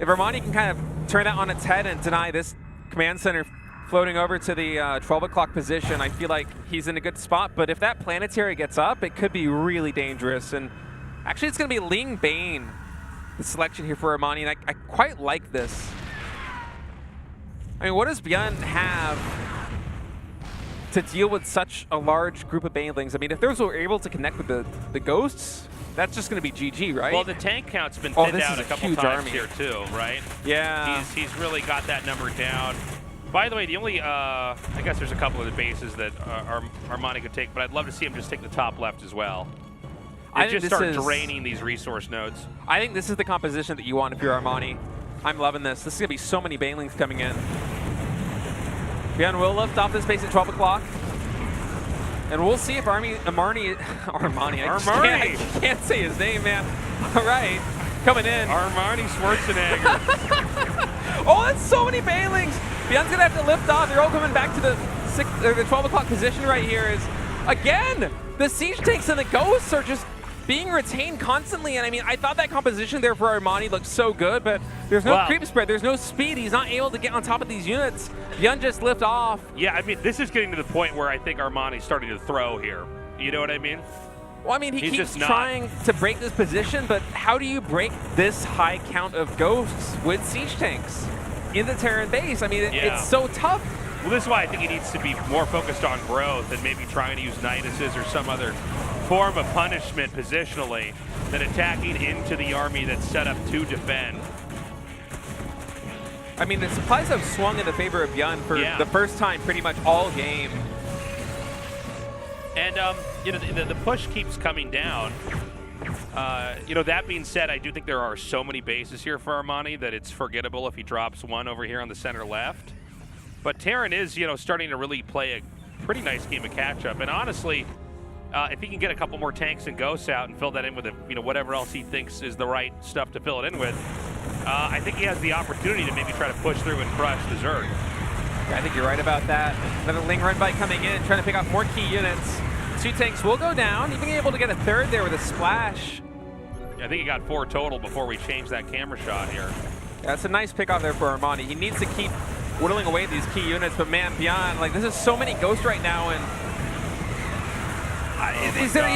If Armani can kind of turn that on its head and deny this command center floating over to the 12 o'clock position, I feel like he's in a good spot. But if that planetary gets up, it could be really dangerous. And actually, it's going to be Ling Bane, the selection here for Armani, and I quite like this. I mean, what does ByuN have to deal with such a large group of Banelings? I mean, if those were able to connect with the Ghosts, that's just going to be GG, right? Well, the tank count's been thinned out a couple times army here too, right? Yeah. He's really got that number down. By the way, the only, I guess there's a couple of the bases that Armani could take, but I'd love to see him just take the top left as well. And just start draining these resource nodes. I think this is the composition that you want if you're Armani. I'm loving this. This is going to be so many Banelings coming in. ByuN will lift off this base at 12 o'clock. And we'll see if Armani, I can't say his name, man. All right, coming in. Armani Schwarzenegger. Oh, that's so many bailings. ByuN's gonna have to lift off. They're all coming back to the 12 o'clock position right here. Is again, the siege tanks and the ghosts are just being retained constantly. And I mean, I thought that composition there for Armani looked so good, but there's no creep spread, there's no speed. He's not able to get on top of these units. ByuN just lift off. Yeah, I mean, this is getting to the point where I think Armani's starting to throw here. You know what I mean? Well, I mean, he He's keeps just not. trying to break this position, but how do you break this high count of ghosts with siege tanks in the Terran base? I mean, it's so tough. Well, this is why I think he needs to be more focused on growth and maybe trying to use Niduses or some other form of punishment positionally than attacking into the army that's set up to defend. I mean, the supplies have swung in the favor of ByuN for the first time pretty much all game. And, you know, the push keeps coming down. You know, that being said, I do think there are so many bases here for Armani that it's forgettable if he drops one over here on the center left. But Terran is, you know, starting to really play a pretty nice game of catch-up. And honestly, if he can get a couple more tanks and ghosts out and fill that in with, you know, whatever else he thinks is the right stuff to fill it in with, I think he has the opportunity to maybe try to push through and crush the Zerg. Yeah, I think you're right about that. Another Ling run by coming in, trying to pick up more key units. 2 tanks will go down, even able to get a third there with a splash. I think he got 4 total before we changed that camera shot here. Yeah, that's a nice pick off there for Armani. He needs to keep whittling away at these key units, but man, ByuN, like, this is so many ghosts right now, and is there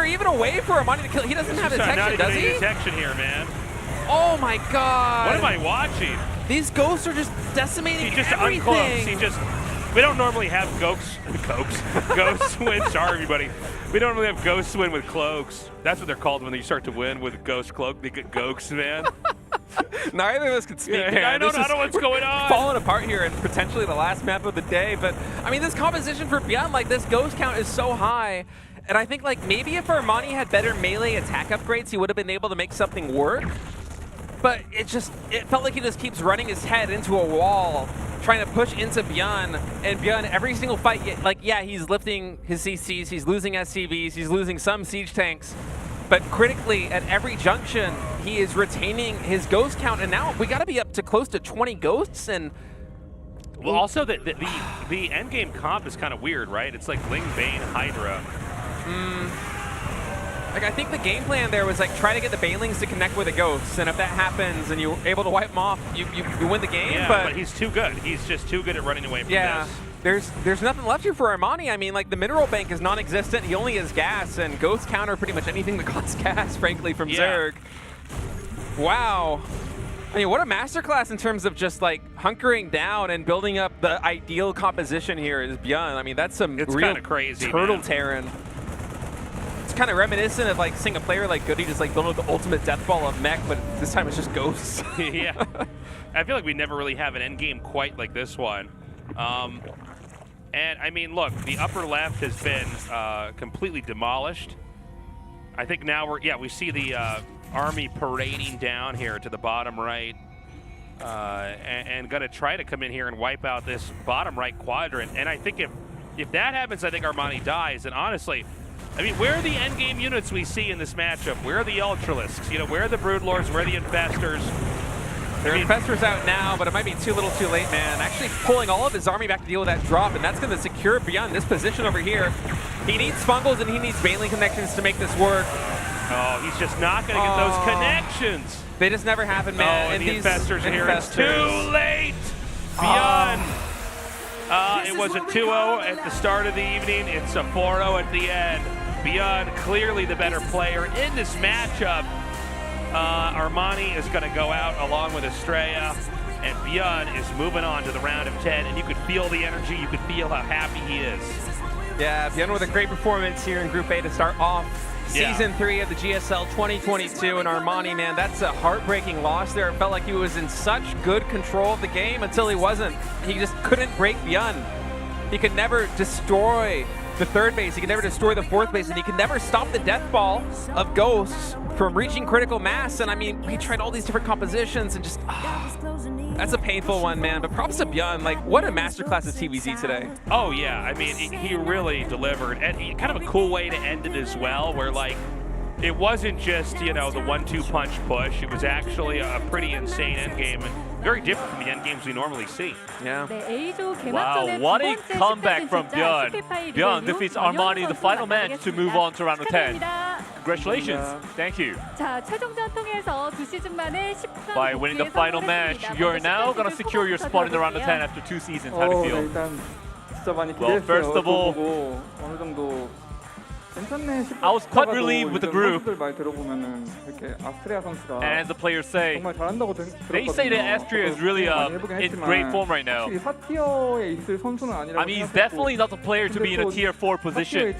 even a way for Armani to kill? He doesn't have detection, does he? Detection here, man. Oh my God! What am I watching? These ghosts are just decimating everything. Uncloaks. He just. We don't normally have ghosts win. Sorry, everybody. We don't normally have ghosts win with cloaks. That's what they're called when you start to win with ghost cloak. They get ghosts, man. Neither of us can speak. I don't know what's going on. Falling apart here, and potentially the last map of the day. But I mean, this composition for ByuN, like, this ghost count is so high, and I think like maybe if Armani had better melee attack upgrades, he would have been able to make something work. But it felt like he just keeps running his head into a wall, trying to push into ByuN, and ByuN, every single fight, like, yeah, he's lifting his CCs, he's losing SCVs, he's losing some siege tanks, but critically, at every junction, he is retaining his ghost count, and now we got to be up to close to 20 ghosts, and... Well, also, the endgame comp is kind of weird, right? It's like Ling, Bane, Hydra. Like, I think the game plan there was like try to get the Banelings to connect with the ghosts, and if that happens and you're able to wipe them off, you win the game. Yeah, but he's too good. He's just too good at running away from this. There's nothing left here for Armani. I mean, like, the mineral bank is non-existent. He only has gas, and ghosts counter pretty much anything that costs gas, frankly, from Zerg. Wow. I mean, what a masterclass in terms of just like hunkering down and building up the ideal composition here is ByuN. I mean, that's some real crazy turtle Terran. It's kind of reminiscent of like seeing a player like Goody just like build the ultimate death ball of mech, but this time it's just ghosts. Yeah. I feel like we never really have an end game quite like this one. And I mean, look, the upper left has been completely demolished. I think now we see the army parading down here to the bottom right, and gonna try to come in here and wipe out this bottom right quadrant. And I think if that happens, I think Armani dies. And honestly, I mean, where are the endgame units we see in this matchup? Where are the Ultralisks? You know, where are the Broodlords? Where are the Infestors? Their Infestor's out now, but it might be too little too late, man. Actually pulling all of his army back to deal with that drop, and that's going to secure ByuN this position over here. He needs Fungals and he needs Baneling connections to make this work. Oh, he's just not going to get those connections. They just never happen, man. Oh, and the Infestors are here. It's too late. ByuN. It was a 2-0 at the start of the evening. It's a 4-0 at the end. ByuN, clearly the better player in this matchup. Armani is going to go out along with Astrea, and ByuN is moving on to the round of 10, and you could feel the energy. You could feel how happy he is. Yeah, ByuN with a great performance here in Group A to start off Season 3 of the GSL 2022, and Armani, man, that's a heartbreaking loss there. It felt like he was in such good control of the game until he wasn't. He just couldn't break ByuN. He could never destroy the third base, he could never destroy the fourth base, and he could never stop the death ball of ghosts from reaching critical mass. And I mean, he tried all these different compositions and just That's a painful one, man. But props to ByuN. Like, what a masterclass is TVZ today. Oh, yeah. I mean, he really delivered. And kind of a cool way to end it as well, where, like, it wasn't just, the 1-2 punch push. It was actually a pretty insane endgame and very different from the endgames we normally see. Yeah. Wow, what a comeback from ByuN. ByuN defeats Armani in the final match to move on to round of 10. Congratulations. Thank you. By winning the final match, you're now going to secure your spot in the round of 10 after 2 seasons. How do you feel? Well, first of all, I was quite relieved with the group. And as the players say, they say that Astrea is really in great form right now. I mean, he's definitely not the player to be in a tier 4 position.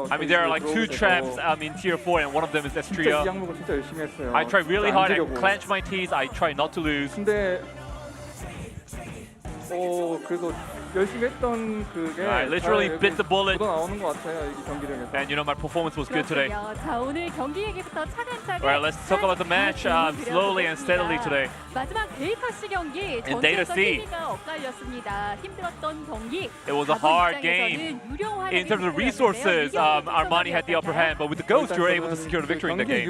I mean, there are like 2 traps in tier 4 and one of them is Astrea. I try really hard, I clench my teeth, I try not to lose. I literally bit the bullet, and my performance was good today. Alright, let's talk about the match slowly and steadily today. In Data C, it was a hard game. In terms of resources, Armani had the upper hand, but with the Ghost, you were able to secure the victory in the game.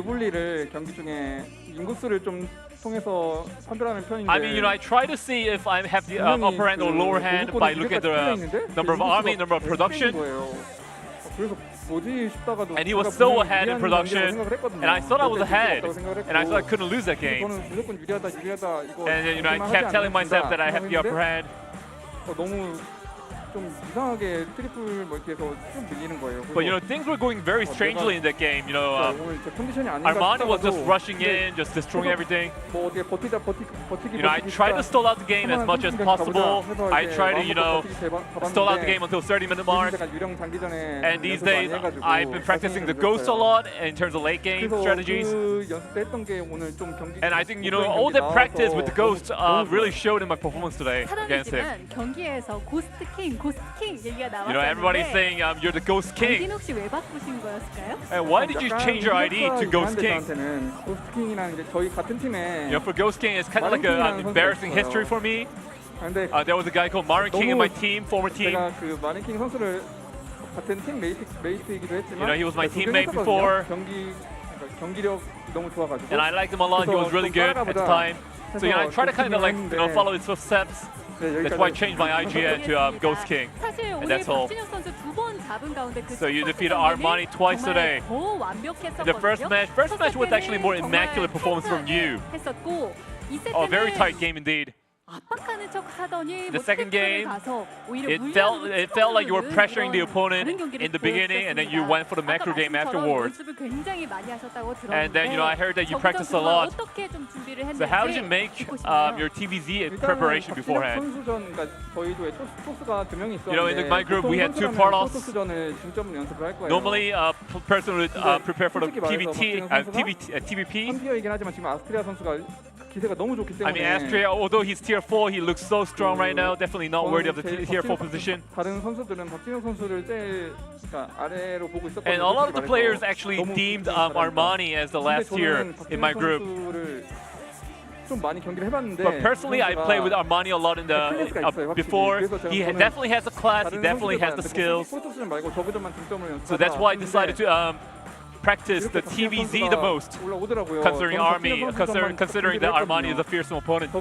I mean, I try to see if I have the upper hand or lower hand by looking at the number of army, number of production. And he was so ahead in production, and I thought I was ahead, and I thought I couldn't lose that game. And I kept telling myself that I have the upper hand. But things were going very strangely in that game. Armani was just rushing in, just destroying everything. I tried to stall out the game as much as possible. I tried to stall out the game until 30-minute mark. And these days I've been practicing the Ghost a lot in terms of late game strategies. And I think all that practice with the Ghost really showed in my performance today against him. Everybody's saying you're the Ghost King. And why did you change your ID to Ghost King? For Ghost King, it's kind of like an embarrassing history for me. There was a guy called Marin King in my team, former team. He was my teammate before. And I liked him a lot. He was really good at the time. So I try to kind of follow his footsteps. That's why I changed my IGN to Ghost King, and that's all. So you defeated Armani twice today. The first match was actually more immaculate performance from you. A very tight game indeed. The second game, it felt like you were pressuring the opponent in the beginning, and then you went for the macro game afterwards. And then I heard that you practiced a lot. So how did you make your TVZ preparation beforehand? In my group we had 2 part-offs. Normally a person would prepare for the TVP. I mean, Astrea, although he's tier 4, he looks so strong right now. Definitely not worthy of the tier 4 position. And a lot of the players actually deemed Armani as the last tier in my group. But personally, I played with Armani a lot in the before. He definitely has the class. He definitely has the skills. So that's why I decided to practice the TVZ the most, considering that Armani is a fearsome opponent.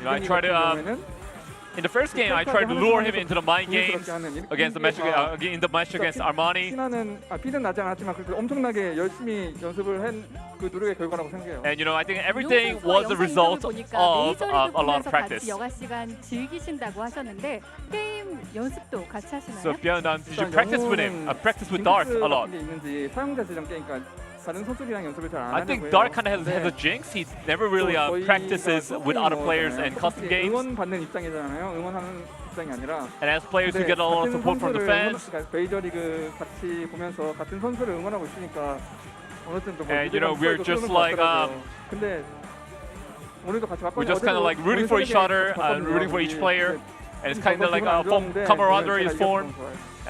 I try to in the first game, I tried to lure him into the mind games against the match in the match against Armani. And I think everything was the result of a lot of practice. So ByuN, did you practice with him? Practice with Dark a lot. I think Dark kind of has a jinx. He never really practices with other players and custom games. And as players, you get a lot of support from the fans. And we're just like rooting for each other, rooting for each player, and it's kind of like a camaraderie is formed.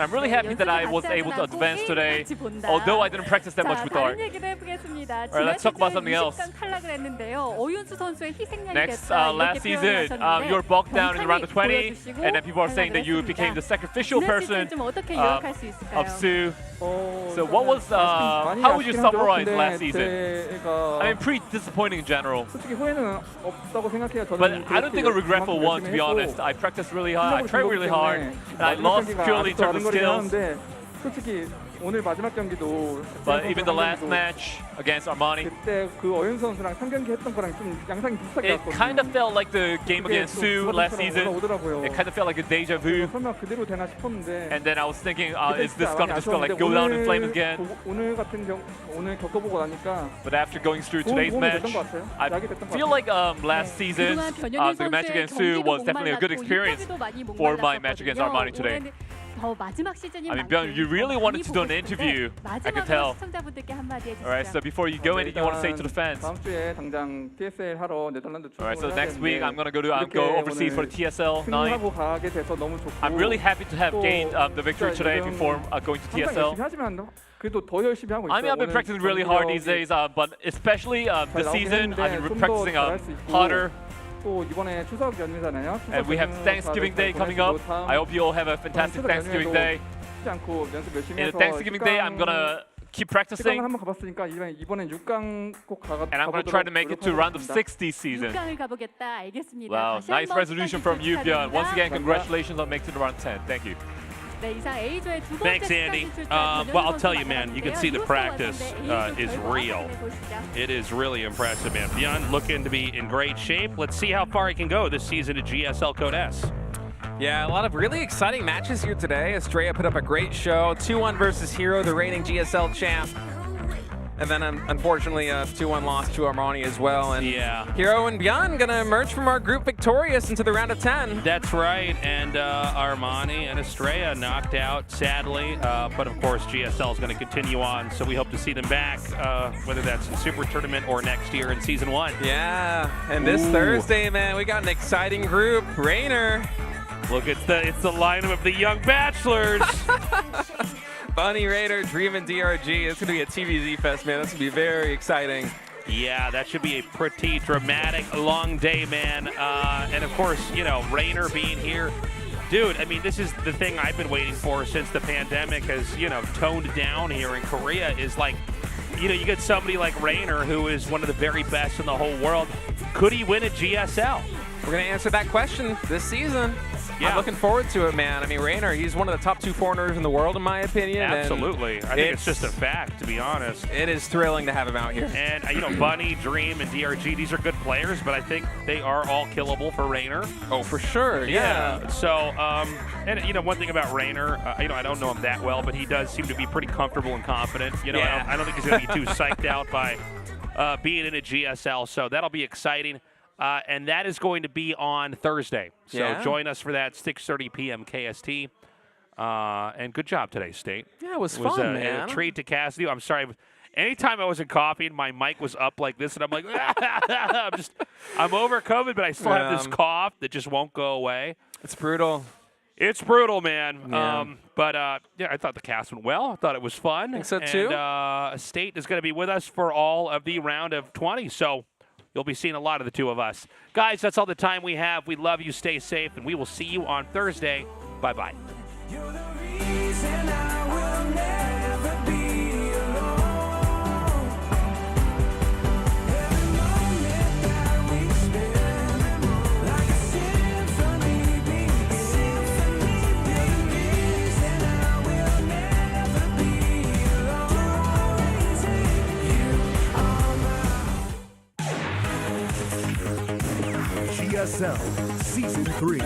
I'm really happy that I was able to advance today, although I didn't practice that much with art. Alright, let's talk about something else. Next, last season, you were bogged down in round of 20, and then people are saying that you became the sacrificial person of Sue. So what was, how would you summarize last season? I mean, pretty disappointing in general. But I don't think a regretful one, to be honest. I practiced really hard, I tried really hard, and I lost purely in terms of skills. But even the last match against Armani, it kind of felt like the game against Sue last season. It kind of felt like a deja vu. And then I was thinking, is this gonna just like go down in flames again? But after going through today's match, I feel like last season, the match against Sue was definitely a good experience for my match against Armani today. I mean, ByuN, you really wanted to do an interview, I could tell. Alright, so before you go, anything you want to say to the fans? Alright, so next week I'm going to go overseas for the TSL 9. I'm really happy to have gained the victory today before going to TSL. I mean, I've been practicing really hard these days, but especially this season, I've been practicing harder. And we have Thanksgiving Day coming up. I hope you all have a fantastic Thanksgiving Day. In the Thanksgiving Day, I'm gonna keep practicing. And I'm gonna try to make it to round of 60 season. Wow, nice resolution from you, ByuN. Once again, congratulations on making it to round 10. Thank you. Thanks, Andy. Well, I'll tell you, man, you can see the practice is real. It is really impressive, man. ByuN looking to be in great shape. Let's see how far he can go this season at GSL Code S. Yeah, a lot of really exciting matches here today. Astrea put up a great show. 2-1 versus Hero, the reigning GSL champ. And then, unfortunately, 2-1 loss to Armani as well. And Hero and ByuN gonna emerge from our group victorious into the round of 10. That's right, and Armani and Astrea knocked out, sadly. But of course, GSL is gonna continue on, so we hope to see them back, whether that's in Super Tournament or next year in Season 1. Yeah, and this Thursday, man, we got an exciting group. Rainer. Look, it's the lineup of the Young Bachelors. Bunny, Raider, Dream, and DRG. It's going to be a TVZ fest, man. That's going to be very exciting. Yeah, that should be a pretty dramatic, long day, man. And of course, you know, Rainer being here. Dude, I mean, this is the thing I've been waiting for since the pandemic has, you know, toned down here in Korea is like, you know, you get somebody like Rainer who is one of the very best in the whole world. Could he win at GSL? We're going to answer that question this season. Yeah. I'm looking forward to it, man. I mean, Rainer, he's one of the top 2 foreigners in the world, in my opinion. Absolutely. I think it's just a fact, to be honest. It is thrilling to have him out here. And, you know, Bunny, Dream, and DRG, these are good players, but I think they are all killable for Rainer. Oh, for sure, yeah. So, and, you know, one thing about Rainer, you know, I don't know him that well, but he does seem to be pretty comfortable and confident. You know, I don't think he's going to be too psyched out by being in a GSL, so that'll be exciting. And that is going to be on Thursday. So join us for that, 6:30 p.m. KST. And good job today, State. Yeah, it was fun, man. A treat to cast you. I'm sorry. Anytime I wasn't coughing, my mic was up like this, and I'm like, I'm over COVID, but I still have this cough that just won't go away. It's brutal. It's brutal, man. Yeah. But yeah, I thought the cast went well. I thought it was fun. I think so, too. And State is going to be with us for all of the round of 20. So you'll be seeing a lot of the two of us. Guys, that's all the time we have. We love you. Stay safe, and we will see you on Thursday. Bye-bye. You're the reason I will never be alone. Every moment that we spend, like a symphony begins. You're the reason I will never be alone. You are my GSL Season 3.